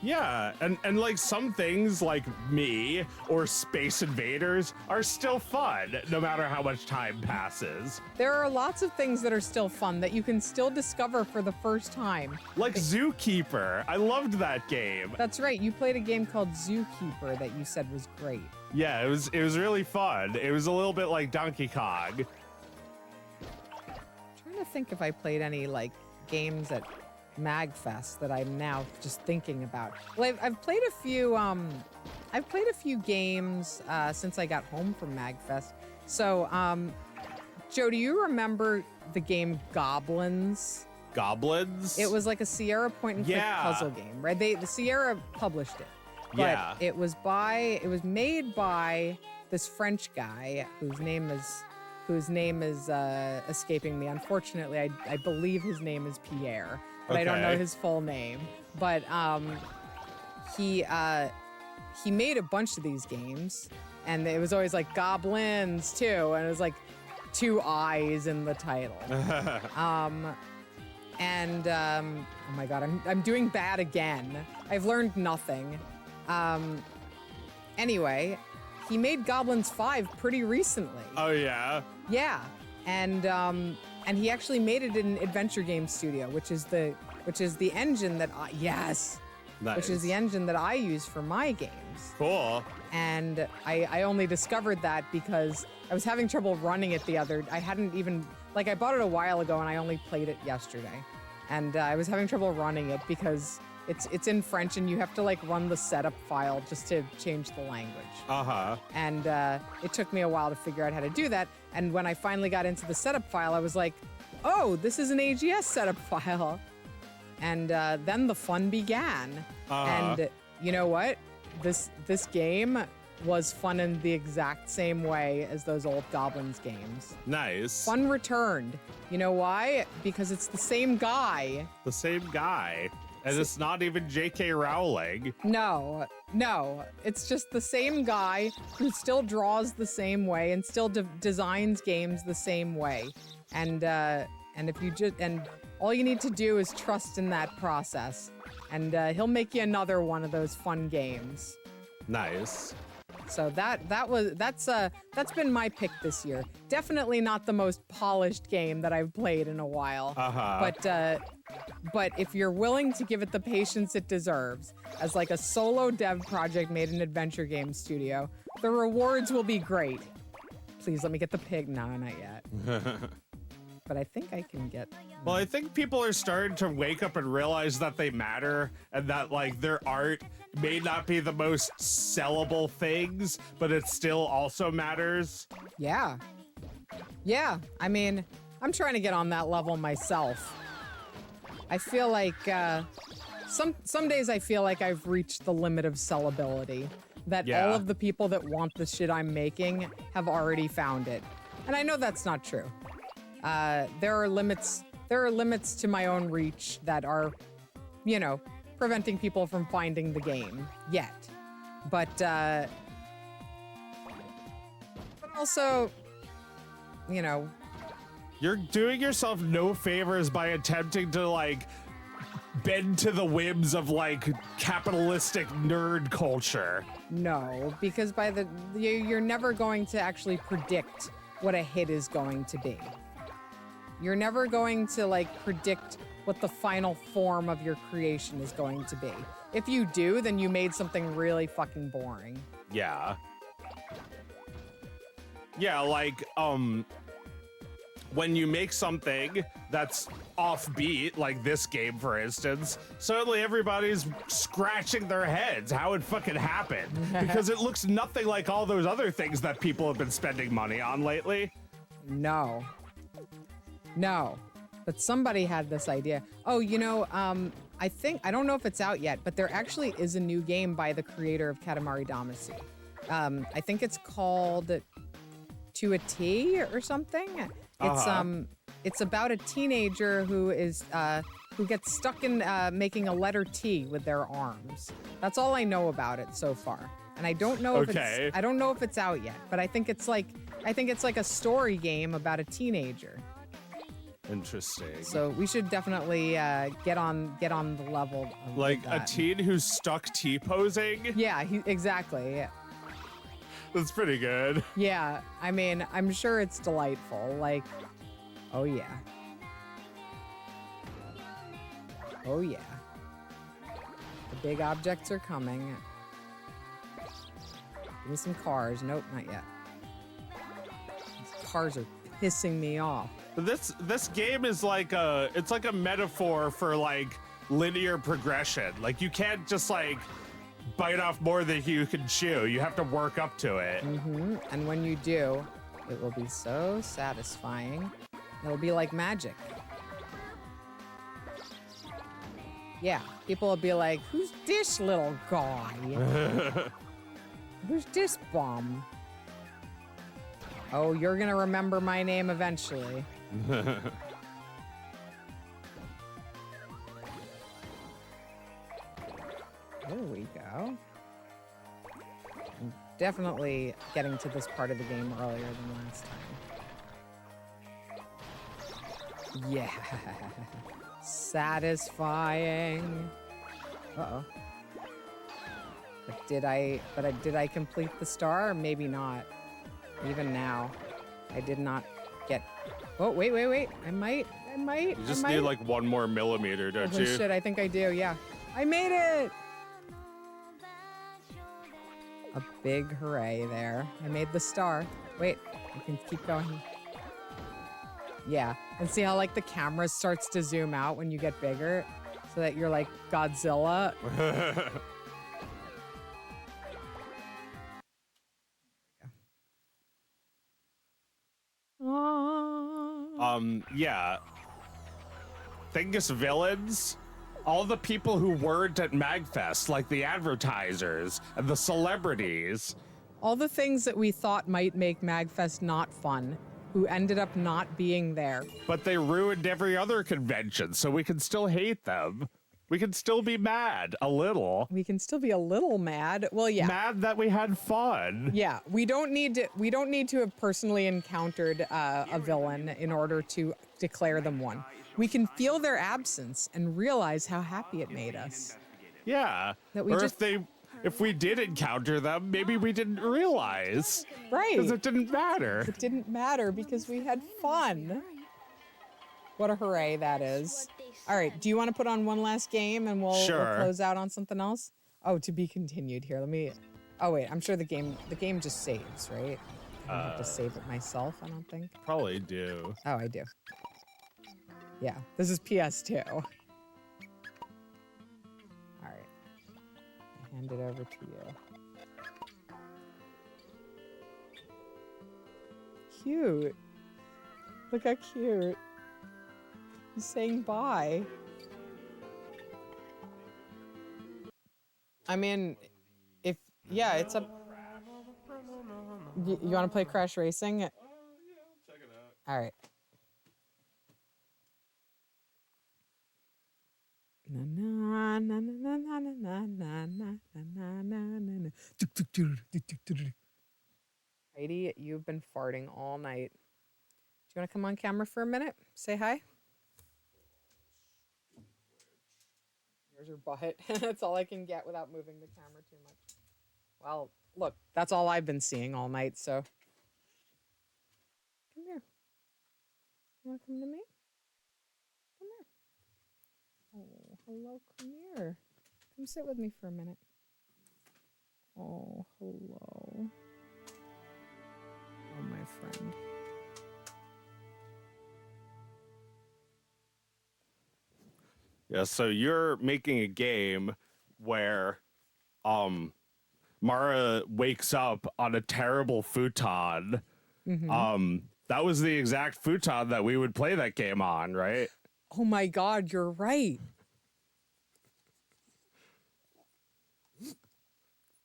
Yeah, and like some things like me or Space Invaders are still fun no matter how much time passes. There are lots of things that are still fun that you can still discover for the first time. Like Zookeeper. I loved that game. That's right. You played a game called Zookeeper that you said was great. Yeah, it was really fun. It was a little bit like Donkey Kong. I'm trying to think if I played any like games at MAGFest that I'm now just thinking about. Well, I've played a few games since I got home from MAGFest. So, Joe, do you remember the game Goblins? Goblins? It was like a Sierra point and click puzzle game, right? The Sierra published it. But Yeah. it was made by this French guy whose name is escaping me. Unfortunately, I believe his name is Pierre, but I don't know Okay. his full name. But he made a bunch of these games, and it was always like Goblins too, and it was like 2 eyes in the title. Oh my God, I'm doing bad again. I've learned nothing. Anyway, he made Goblins 5 pretty recently. Oh yeah. Yeah, and he actually made it in Adventure Game Studio, which is the engine that Nice. which is the engine that I use for my games. Cool. And I only discovered that because I was having trouble running it I hadn't even, like, I bought it a while ago and I only played it yesterday. And I was having trouble running it because it's in French and you have to like run the setup file just to change the language. Uh-huh. And it took me a while to figure out how to do that. And when I finally got into the setup file, I was like, oh, this is an AGS setup file. And then the fun began. And you know what? This game was fun in the exact same way as those old Goblins games. Nice. Fun returned. You know why? Because it's the same guy. The same guy. And it's not even J.K. Rowling. No, it's just the same guy who still draws the same way and still designs games the same way. And if you and all you need to do is trust in that process, and he'll make you another one of those fun games. Nice. So that's been my pick this year. Definitely not the most polished game that I've played in a while. But if you're willing to give it the patience it deserves, as like a solo dev project made in Adventure Game Studio, the rewards will be great. Please let me get the pig. No, not yet. But I think I can get. Well, I think people are starting to wake up and realize that they matter and that like their art may not be the most sellable things, but it still also matters. Yeah. I mean, I'm trying to get on that level myself. I feel like some days I feel like I've reached the limit of sellability. That all of the people that want the shit I'm making have already found it. And I know that's not true. There are limits to my own reach that are, preventing people from finding the game yet. But also, You're doing yourself no favors by attempting to like bend to the whims of like capitalistic nerd culture. no, because you're never going to actually predict what a hit is going to be. You're never going to like predict what the final form of your creation is going to be. If you do, then you made something really fucking boring. Yeah. Yeah, like, when you make something that's offbeat, like this game, for instance, suddenly everybody's scratching their heads how it fucking happened. Because it looks nothing like all those other things that people have been spending money on lately. No. But somebody had this idea. Oh, I don't know if it's out yet, but there actually is a new game by the creator of Katamari Damacy. I think it's called To a T or something. It's about a teenager who is who gets stuck in making a letter T with their arms. That's all I know about it so far. And I don't know if it's out yet, but I think it's like a story game about a teenager. Interesting. So we should definitely get on the level of like that. a teen who's stuck T-posing? Yeah, exactly. Yeah. That's pretty good. Yeah, I mean, I'm sure it's delightful. Like, oh yeah. Oh yeah. The big objects are coming. Give me some cars. Nope, not yet. These cars are pissing me off. This game is like a metaphor for like linear progression. Like you can't just like bite off more than you can chew. You have to work up to it. Mm-hmm. And when you do, it will be so satisfying. It'll be like magic. Yeah, people will be like, "Who's this little guy? Who's this bum?" Oh, you're gonna remember my name eventually. There we go. I'm definitely getting to this part of the game earlier than last time. Yeah. Satisfying. Uh-oh. But did I complete the star? Or maybe not. Even now, I did not get. Oh, wait. I might. You just need like 1 more millimeter, don't Holy you? shit, I think I do, yeah. I made it! A big hooray there. I made the star. Wait, I can keep going. Yeah, and see how like the camera starts to zoom out when you get bigger? So that you're like Godzilla. Yeah. Thingus villains, all the people who weren't at MAGFest, like the advertisers and the celebrities. All the things that we thought might make MAGFest not fun, who ended up not being there. But they ruined every other convention, so we can still hate them. We can still be mad a little. We can still be a little mad. Well, yeah. Mad that we had fun. Yeah, we don't need to have personally encountered a villain in order to declare them one. We can feel their absence and realize how happy it made us. Yeah. That we or just- if we did encounter them, maybe we didn't realize. Right. Because it didn't matter. It didn't matter because we had fun. What a hooray that is. All right, do you want to put on one last game and we'll close out on something else? Oh, to be continued here. Let me. Oh wait, I'm sure the game just saves, right? I don't have to save it myself, I don't think. Probably do. Oh, I do. Yeah, this is PS2. All right. I hand it over to you. Cute. Look how cute. He's saying bye. I mean, it's up. You want to play Crash Racing? Yeah, check it out. All right. Na na na na na na na na na na na na. Heidi, you've been farting all night. Do you want to come on camera for a minute? Say hi. Here's your butt. That's all I can get without moving the camera too much. Well, look, that's all I've been seeing all night, so. Come here. You want to come to me? Come here. Oh, hello, come here. Come sit with me for a minute. Oh, hello. Oh, my friend. Yeah, so you're making a game where Mara wakes up on a terrible futon. Mm-hmm. That was the exact futon that we would play that game on, right? Oh my God, you're right.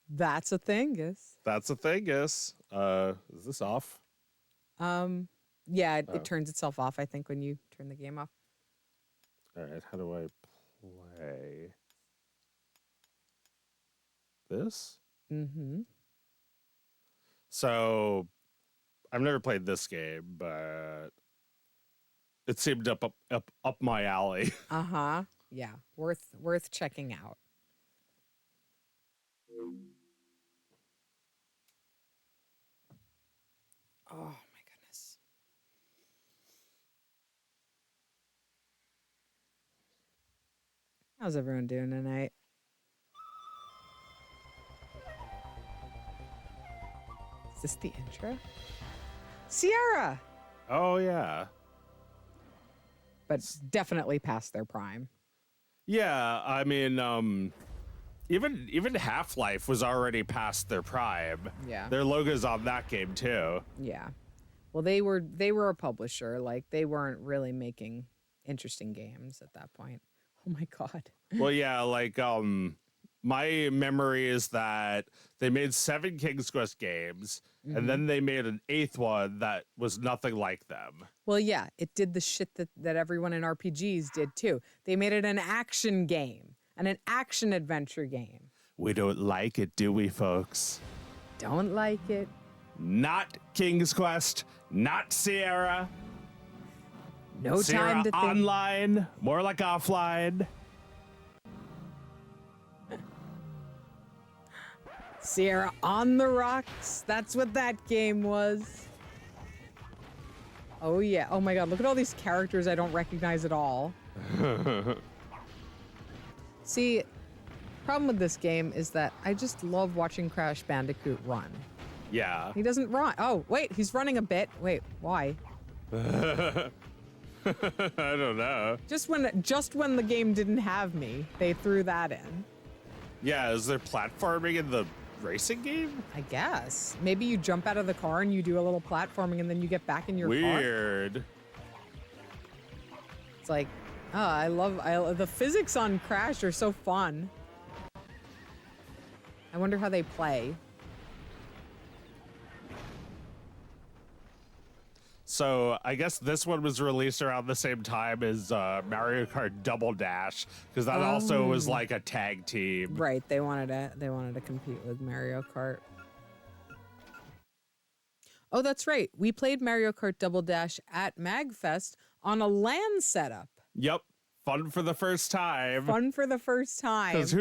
That's a Thingus. That's a Thingus. Is this off? Yeah, it turns itself off, I think, when you turn the game off. All right, how do I play this? Mm-hmm. So I've never played this game, but it seemed up my alley. Uh-huh. Yeah. Worth checking out. Oh my goodness. How's everyone doing tonight? Is this the intro? Sierra! Oh yeah. But definitely past their prime. Yeah, I mean, even Half-Life was already past their prime. Yeah. Their logo's on that game too. Yeah. Well, they were a publisher. Like, they weren't really making interesting games at that point. Oh my God. Well, yeah, like my memory is that they made 7 King's Quest games, and then they made an 8th one that was nothing like them. Well, yeah, it did the shit that everyone in RPGs did too. They made it an action game and an action adventure game. We don't like it, do we, folks? Don't like it. Not King's Quest, not Sierra. No Sierra time to think. online, more like offline. Sierra on the rocks. That's what that game was. Oh yeah. Oh my God. Look at all these characters I don't recognize at all. See, problem with this game is that I just love watching Crash Bandicoot run. Yeah. He doesn't run. Oh, wait, he's running a bit. Wait, why? I don't know. Just when the game didn't have me, they threw that in. Yeah, is there platforming in the racing game? I guess. Maybe you jump out of the car and you do a little platforming and then you get back in your car. Weird. It's like, oh, I love the physics on Crash are so fun. I wonder how they play. So I guess this one was released around the same time as Mario Kart Double Dash, because that also was like a tag team. Right, they wanted to compete with Mario Kart. Oh, that's right. We played Mario Kart Double Dash at MAGFest on a LAN setup. Yep. Fun for the first time. Fun for the first time. Because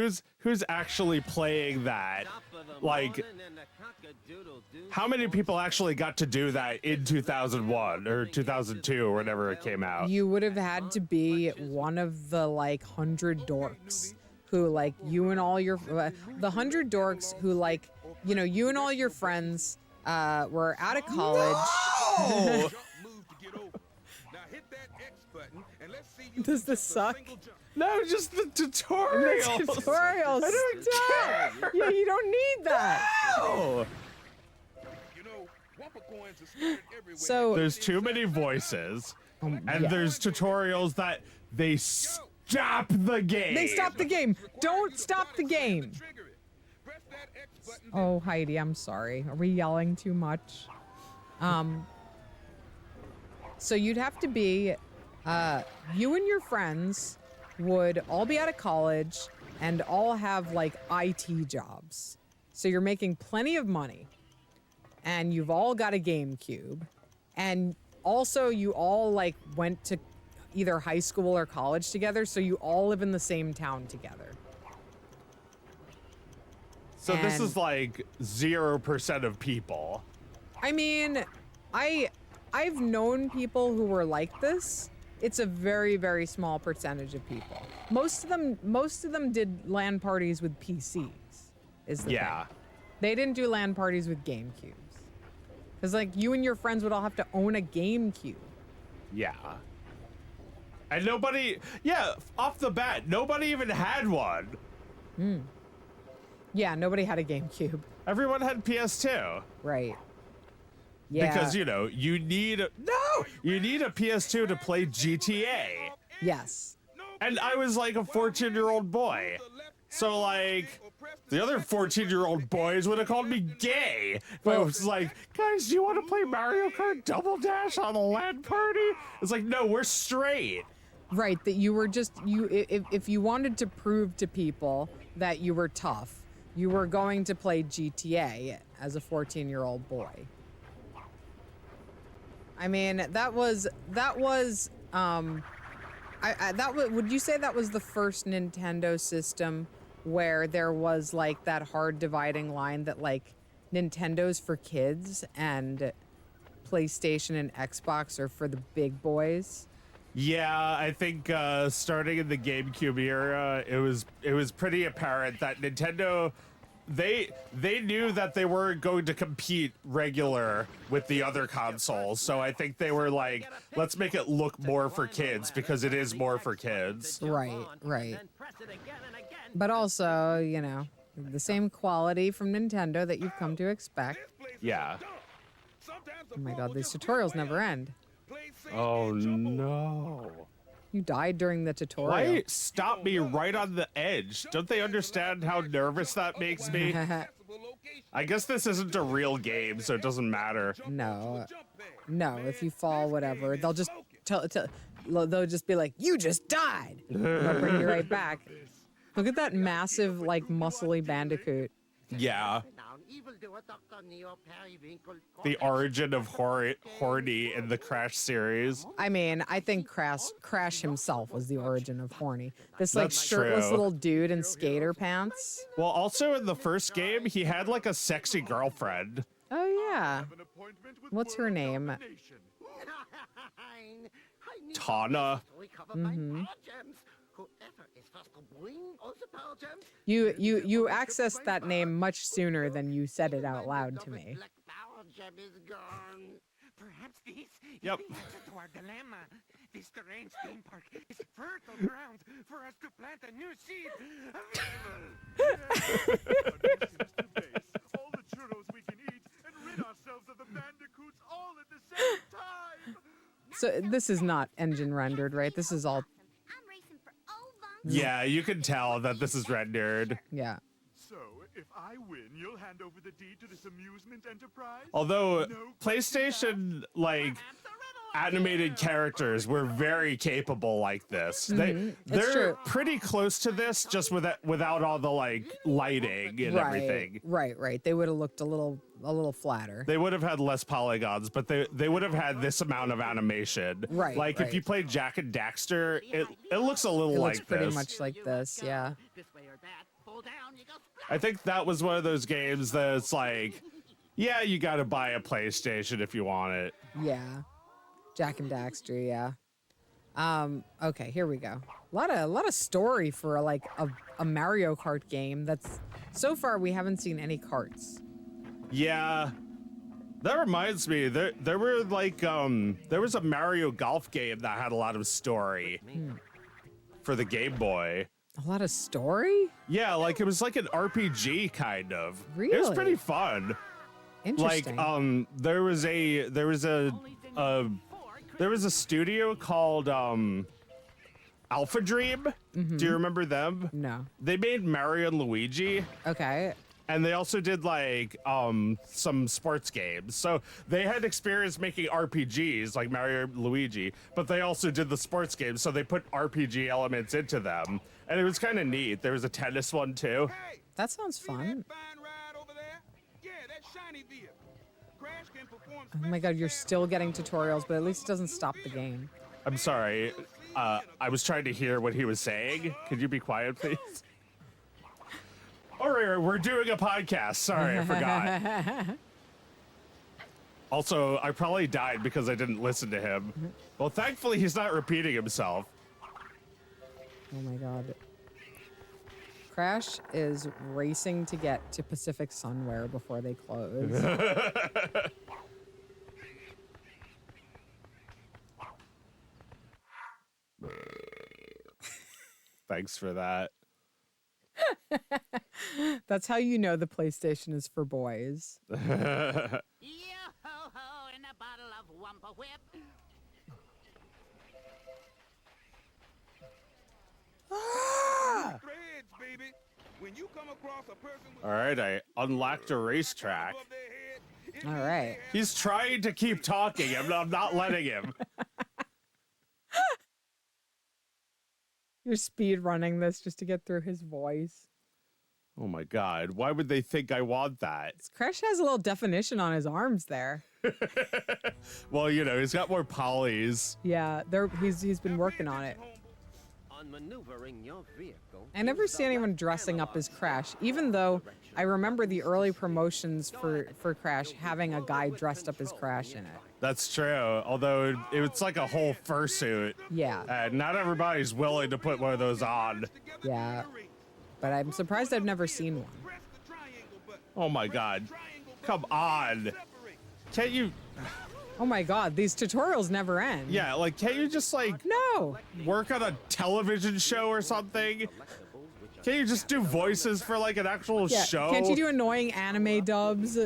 who's actually playing that? Like, how many people actually got to do that in 2001 or 2002 or whenever it came out? You would have had to be one of the like 100 dorks who like you and all your the 100 dorks who like, you know, you and all your friends were out of college. No! Does this suck? No, just the tutorials. The tutorials. I don't care. Yeah, you don't need that. No. So There's too many voices, and yeah. there's tutorials that they stop the game. They stop the game. Don't stop the game. Oh, Heidi, I'm sorry. Are we yelling too much? So you'd have to be, you and your friends would all be out of college and all have like IT jobs. So you're making plenty of money and you've all got a GameCube. And also you all like went to either high school or college together. So you all live in the same town together. So this is like 0% of people. I mean, I've known people who were like this. It's a very, very small percentage of people. Most of them did LAN parties with PCs. Is the thing. They didn't do LAN parties with GameCubes. Because like you and your friends would all have to own a GameCube. Yeah. And nobody, off the bat, nobody even had one. Yeah, nobody had a GameCube. Everyone had PS2. Right. Yeah. Because, you know, you need a PS2 to play GTA. Yes. And I was like a 14-year-old boy. So like the other 14-year-old boys would have called me gay. But I was like, guys, do you want to play Mario Kart Double Dash on a LAN party? It's like, no, we're straight. Right, that you were just if you wanted to prove to people that you were tough, you were going to play GTA as a 14-year-old boy. I mean, that was would you say that was the first Nintendo system where there was like that hard dividing line that like Nintendo's for kids and PlayStation and Xbox are for the big boys? Yeah, I think starting in the GameCube era, it was pretty apparent that Nintendo they knew that they weren't going to compete regular with the other consoles. So I think they were like, let's make it look more for kids because it is more for kids. Right. But also, you know, the same quality from Nintendo that you've come to expect. Yeah. Oh my god, these tutorials never end. Oh no. You died during the tutorial. Why stop me right on the edge? Don't they understand how nervous that makes me? I guess this isn't a real game, so it doesn't matter. No, if you fall, whatever, they'll just they'll just be like, you just died. They'll bring you right back. Look at that massive, like, muscly bandicoot. Yeah. The origin of horny in the Crash series. I mean, I think Crash himself was the origin of horny. This like That's shirtless true. little dude in skater pants. Well, also in the first game, he had like a sexy girlfriend. Oh yeah. What's her name? Tana. Mm-hmm. You accessed that name much sooner than you said it out loud to me. Perhaps this Yep. is the answer to our dilemma. This deranged theme park is fertile ground for us to plant a new seed of All the churros we can eat and rid ourselves of the bandicoots all at the same time. So this is not engine rendered, right? This is all, I'm racing for Ovum. Yeah, you can tell that this is rendered. yeah. So, if I win, you'll hand over the deed to this amusement enterprise? Although PlayStation, like, animated characters were very capable like this. They're true. pretty close to this, just without all the like lighting and everything. Right. They would have looked a little flatter. They would have had less polygons, but they would have had this amount of animation. Right, Like if right. you play Jack and Daxter, it looks a little It like looks pretty this. much like this, yeah. this way or that. Pull down, you go I think that was one of those games that's like, yeah, you got to buy a PlayStation if you want it. Yeah. Jack and Daxter, yeah. Okay, here we go. A lot of story for like a Mario Kart game that's so far we haven't seen any karts. Yeah. That reminds me, there were like there was a Mario Golf game that had a lot of story for the Game Boy. A lot of story? Yeah, like it was like an RPG kind of. It was Really? pretty fun. Like Interesting. there was a studio called Alpha Dream. Do you remember them? No. They made Mario and Luigi. Okay. And they also did like some sports games. So they had experience making RPGs like Mario and Luigi, but they also did the sports games. So they put RPG elements into them. And it was kind of neat. There was a tennis one too. Hey, That sounds see that fun. fine ride over there? Yeah, that shiny vehicle. Crash can perform Oh my god, you're still getting tutorials, but at least it doesn't stop the game. I'm sorry. I was trying to hear what he was saying. Could you be quiet, please? All right, we're doing a podcast. Sorry, I forgot. Also, I probably died because I didn't listen to him. Well, thankfully, he's not repeating himself. Oh my god. Crash is racing to get to Pacific Sunwear before they close. Thanks for that. That's how you know the PlayStation is for boys. Yo-ho-ho in a bottle of Wumpa Whip. threads, baby. When you come across a person with All right, I unlocked a racetrack. above their head, it All means right. they have He's trying to keep talking. I'm not letting him. You're speed running this just to get through his voice. Oh my god, why would they think I want that? Crash has a little definition on his arms there. Well, you know, he's got more polys. Yeah, he's been working on it. On maneuvering your vehicle, I never see anyone dressing up as Crash, even though I remember the early promotions for Crash having a guy dressed up as Crash in it. That's true, although it's like a whole fursuit. Yeah, And not everybody's willing to put one of those on. yeah. But I'm surprised I've never seen one. Press the triangle button. Oh my god. Triangle Come button on. separate. Can't you... Oh my god, these tutorials never end. Yeah, like, can't you just, like, No. work on a television show or something? Can't you just do voices for, like, an actual Yeah. show? Can't you do annoying anime dubs?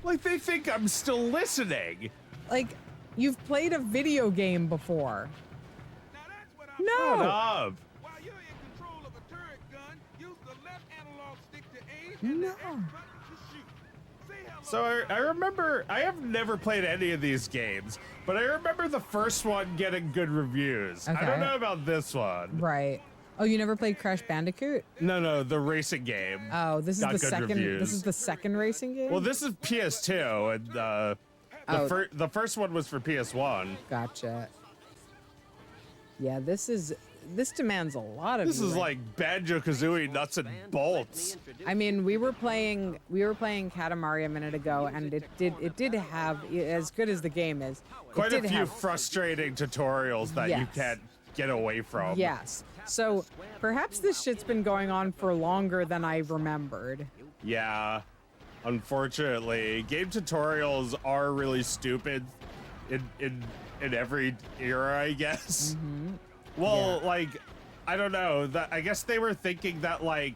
Like, they think I'm still listening. Like, you've played a video game before. Now that's what I'm Shut No. up. While you're in control of a turret gun, use the left analog stick to aim and the No. X button to shoot. Say hello. So I remember, I have never played any of these games, but I remember the first one getting good reviews. I Okay. don't know about this one. Right. Oh, you never played Crash Bandicoot? No, the racing game. Oh, this is Got the good second. reviews. This is the second racing game. Well, this is PS2, and Oh. the first one was for PS1. Gotcha. Yeah, this demands a lot of. This is you. like Banjo-Kazooie nuts and bolts. I mean, we were playing Katamari a minute ago, and it did have, as good as the game is. Quite it a did few have, frustrating tutorials that you Yes. can't get away from. Yes. So perhaps this shit's been going on for longer than I remembered. Yeah. Unfortunately, game tutorials are really stupid in every era, I guess. Well, Yeah. like, I don't know. That I guess they were thinking that like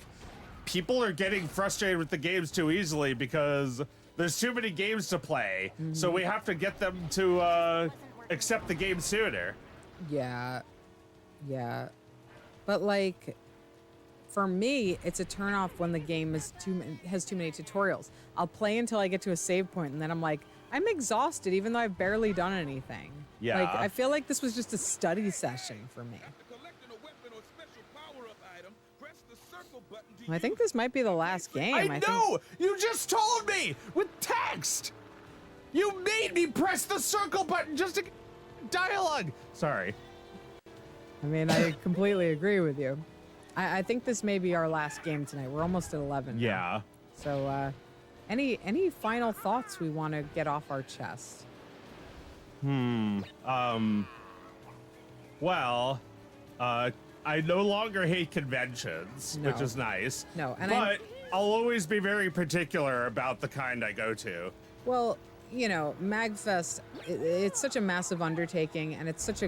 people are getting frustrated with the games too easily because there's too many games to play. So we have to get them to accept the game sooner. Yeah. Yeah. But like, for me, it's a turnoff when the game has too many tutorials. I'll play until I get to a save point, and then I'm like, I'm exhausted, even though I've barely done anything. Yeah. Like, I feel like this was just a study session for me. After collecting a weapon or special power-up item, press the circle button to I think this might be the last game. I think- know! You just told me with text! You made me press the circle button just to dialogue! Sorry. I mean, I completely agree with you. I think this may be our last game tonight. We're almost at 11 now. Yeah. So, any final thoughts we want to get off our chest? Well, I no longer hate conventions, which No. is nice. No, and but I'll always be very particular about the kind I go to. Well, you know, MAGFest, it's such a massive undertaking, and it's such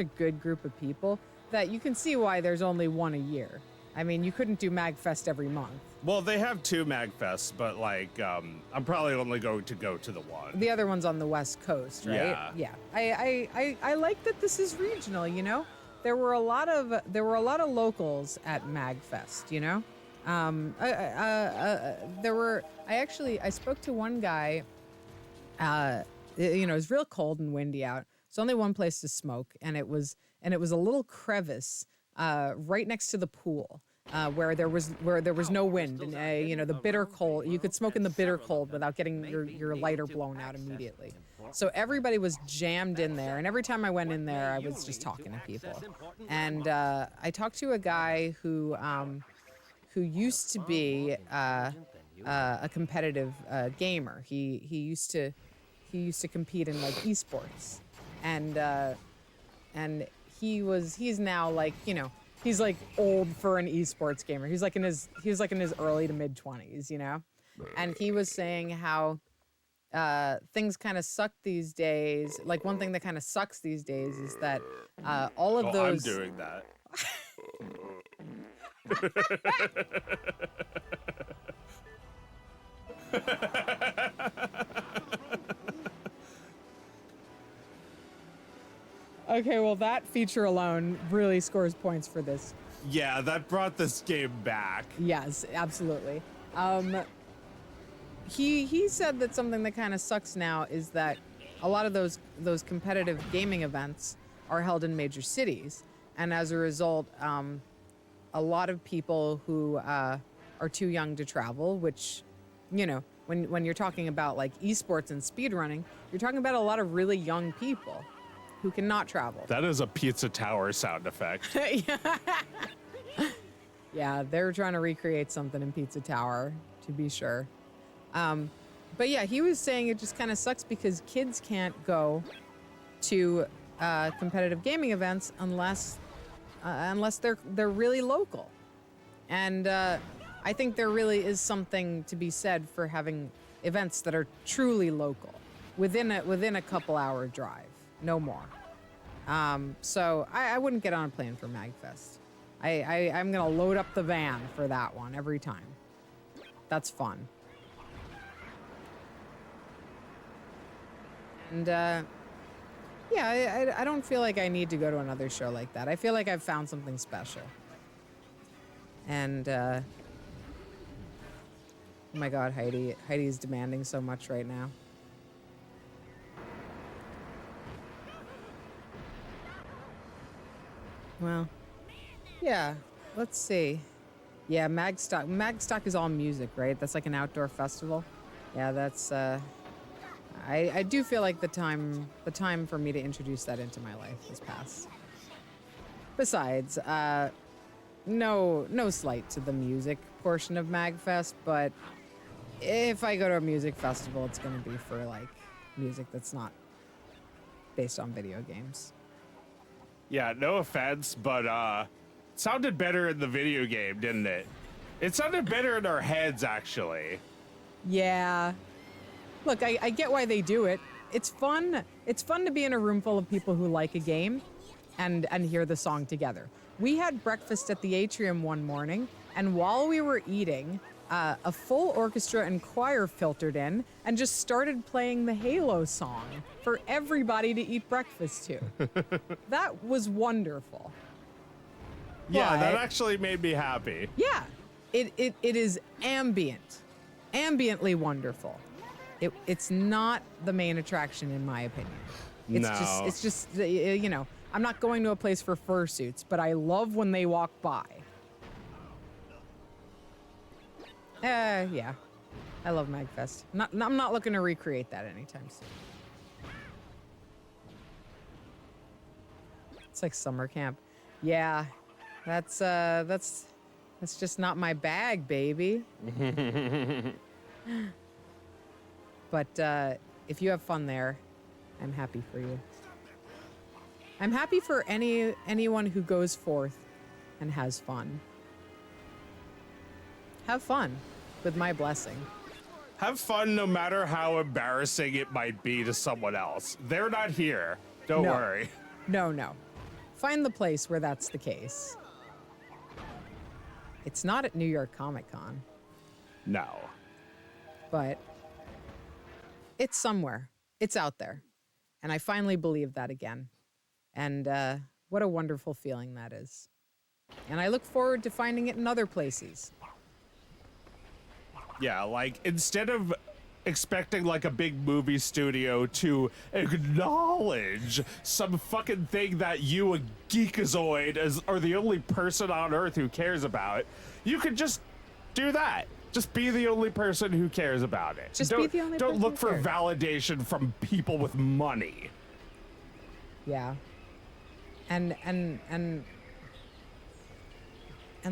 a good group of people that you can see why there's only one a year. I mean, you couldn't do MAGFest every month. Well, they have two MAGFests, but like, I'm probably only going to go to the one. The other one's on the West Coast, right? Yeah. Yeah. I like that this is regional. You know, there were a lot of locals at MAGFest. You know, I spoke to one guy. You know, it was real cold and windy out. It's only one place to smoke, and it was a little crevice right next to the pool. Where there was no wind, and you know, the bitter cold. You could smoke in the bitter cold without getting your lighter blown out immediately. So everybody was jammed in there, and every time I went in there, I was just talking to people. And I talked to a guy who used to be a competitive gamer. He used to compete in like esports, and he's now like, you know. He's like old for an esports gamer. He was like in his early to mid 20s, you know? And he was saying how things kind of suck these days. Like one thing that kind of sucks these days is that all of those. I'm doing that. Okay, well that feature alone really scores points for this. Yeah, that brought this game back. Yes, absolutely. He said that something that kind of sucks now is that a lot of those competitive gaming events are held in major cities. And as a result, a lot of people who are too young to travel, which, you know, when you're talking about like esports and speedrunning, you're talking about a lot of really young people who cannot travel. That is a pizza tower sound effect. Yeah, they're trying to recreate something in Pizza Tower, to be sure. But yeah, he was saying it just kind of sucks because kids can't go to competitive gaming events unless they're really local. And I think there really is something to be said for having events that are truly local, within a couple hour drive, no more. So I wouldn't get on a plane for MAGFest. I'm gonna load up the van for that one every time. That's fun. And yeah, I don't feel like I need to go to another show like that. I feel like I've found something special. And oh my God, Heidi's demanding so much right now. Well, yeah, let's see. Yeah, Magstock. Magstock is all music, right? That's like an outdoor festival. Yeah, that's I do feel like the time for me to introduce that into my life has passed. Besides, no slight to the music portion of MAGFest, but if I go to a music festival, it's gonna be for like music that's not based on video games. Yeah, no offense, but it sounded better in the video game, didn't it? It sounded better in our heads, actually. Yeah. Look, I get why they do it. It's fun. It's fun to be in a room full of people who like a game and hear the song together. We had breakfast at the atrium one morning, and while we were eating, a full orchestra and choir filtered in and just started playing the Halo song for everybody to eat breakfast to. That was wonderful. Yeah, But- that actually made me happy. Yeah, it is ambiently wonderful. It's not the main attraction in my opinion. It's just you know, I'm not going to a place for fursuits, but I love when they walk by. Yeah, I love MAGFest. I'm not looking to recreate that anytime soon. It's like summer camp. Yeah, that's just not my bag, baby. But if you have fun there, I'm happy for you. I'm happy for anyone who goes forth and has fun. Have fun with my blessing. Have fun no matter how embarrassing it might be to someone else. They're not here. Don't No. worry. No. Find the place where that's the case. It's not at New York Comic Con, No. but it's somewhere. It's out there. And I finally believe that again. And what a wonderful feeling that is. And I look forward to finding it in other places. Yeah, like instead of expecting like a big movie studio to acknowledge some fucking thing that you, a geekazoid, are the only person on earth who cares about, you could just do that. Just be the only person who cares about it. Be the only Don't person look who for cares. validation from people with money. Yeah. And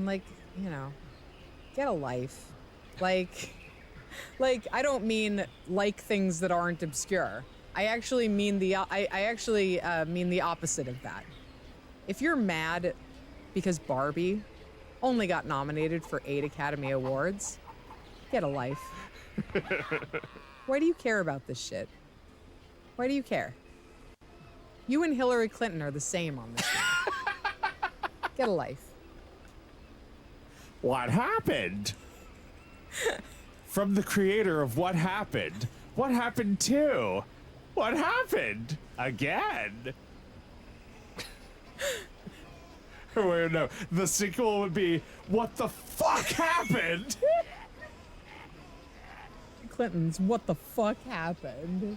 like, you know, get a life. Like I don't mean like things that aren't obscure. I actually mean mean the opposite of that. If you're mad because Barbie only got nominated for 8 Academy Awards, get a life. Why do you care about this shit? Why do you care? You and Hillary Clinton are the same on this one. Get a life. What happened? From the creator of What Happened. What happened to? What happened? Again? Or wait, no. The sequel would be, what the fuck happened? Clinton's what the fuck happened?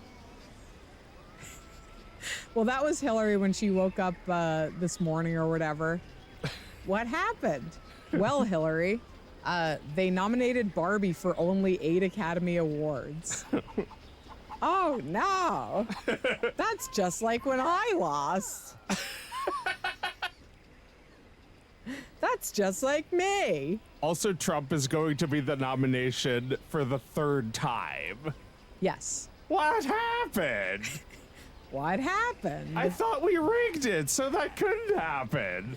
Well, that was Hillary when she woke up this morning or whatever. What happened? Well, Hillary, they nominated Barbie for only 8 Academy Awards. Oh, no. That's just like when I lost. That's just like me. Also, Trump is going to be the nomination for the 3rd time. Yes. What happened? What happened? I thought we rigged it, so that couldn't happen.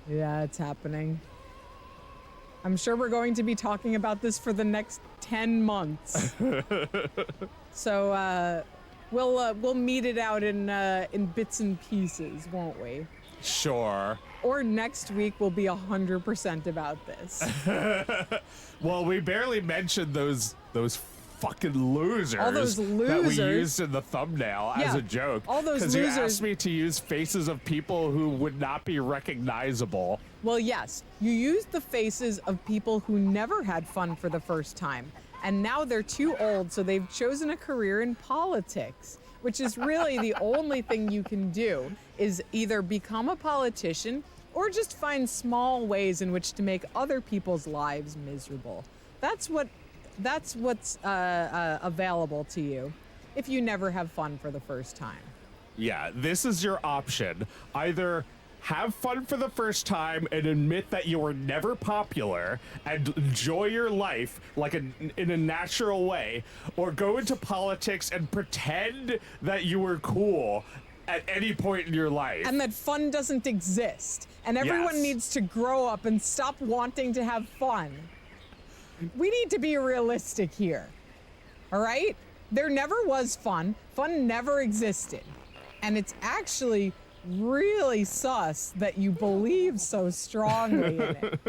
Yeah, it's happening. I'm sure we're going to be talking about this for the next 10 months. So we'll meet it out in bits and pieces, won't we? Sure. Or next week we'll be 100% about this. Well, we barely mentioned those fucking losers. All those that we losers. used in the thumbnail as Yeah, a joke. all those Because you losers. asked me to use faces of people who would not be recognizable. Well, yes, you used the faces of people who never had fun for the first time. And now they're too old, so they've chosen a career in politics, which is really the only thing you can do, is either become a politician or just find small ways in which to make other people's lives miserable. That's what's available to you if you never have fun for the first time. Yeah, this is your option. Either have fun for the first time and admit that you were never popular and enjoy your life like in a natural way, or go into politics and pretend that you were cool at any point in your life. And that fun doesn't exist. And everyone Yes. needs to grow up and stop wanting to have fun. We need to be realistic here. All right? There never was fun. Fun never existed. And it's actually really sus that you believe so strongly in it.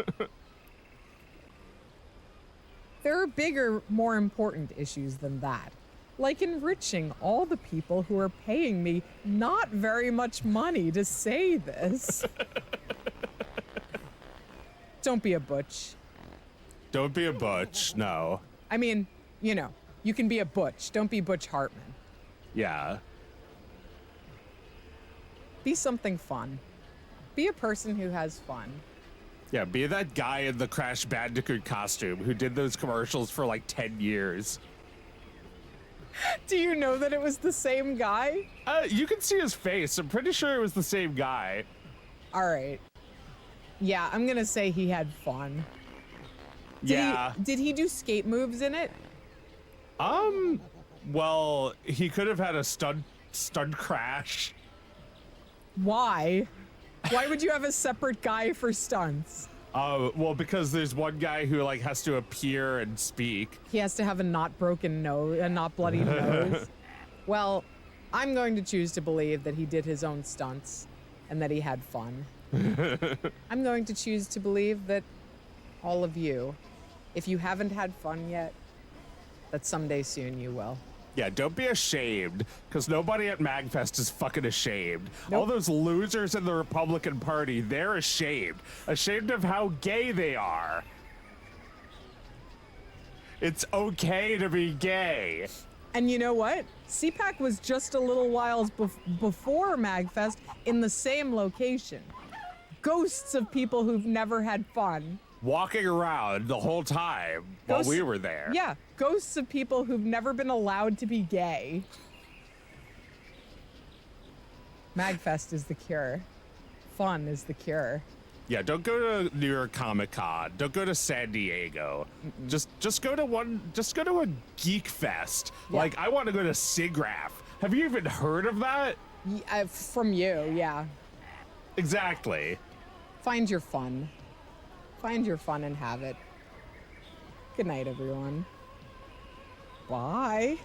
There are bigger, more important issues than that. Like enriching all the people who are paying me not very much money to say this. Don't be a butch. Don't be a butch, no. I mean, you know, you can be a butch. Don't be Butch Hartman. Yeah. Be something fun. Be a person who has fun. Yeah, be that guy in the Crash Bandicoot costume who did those commercials for like 10 years. Do you know that it was the same guy? You can see his face. I'm pretty sure it was the same guy. All right. Yeah, I'm gonna say he had fun. Yeah. Did he do skate moves in it? Well, he could have had a stunt crash. Why? Why would you have a separate guy for stunts? Well, because there's one guy who like has to appear and speak. He has to have a not broken nose, a not bloody nose. Well, I'm going to choose to believe that he did his own stunts and that he had fun. I'm going to choose to believe that all of you, if you haven't had fun yet, that someday soon you will. Yeah, don't be ashamed, because nobody at MAGFest is fucking ashamed. Nope. All those losers in the Republican Party, they're ashamed. Ashamed of how gay they are. It's okay to be gay. And you know what? CPAC was just a little whiles before MAGFest in the same location. Ghosts of people who've never had fun. Walking around the whole time while Ghosts- we were there. Yeah, ghosts of people who've never been allowed to be gay. MAGFest is the cure. Fun is the cure. Yeah, don't go to New York Comic Con. Don't go to San Diego. Just go to a Geek Fest. Yeah. Like, I want to go to SIGGRAPH. Have you even heard of that? From you, yeah. Exactly. Find your fun. Find your fun and have it. Good night, everyone. Bye.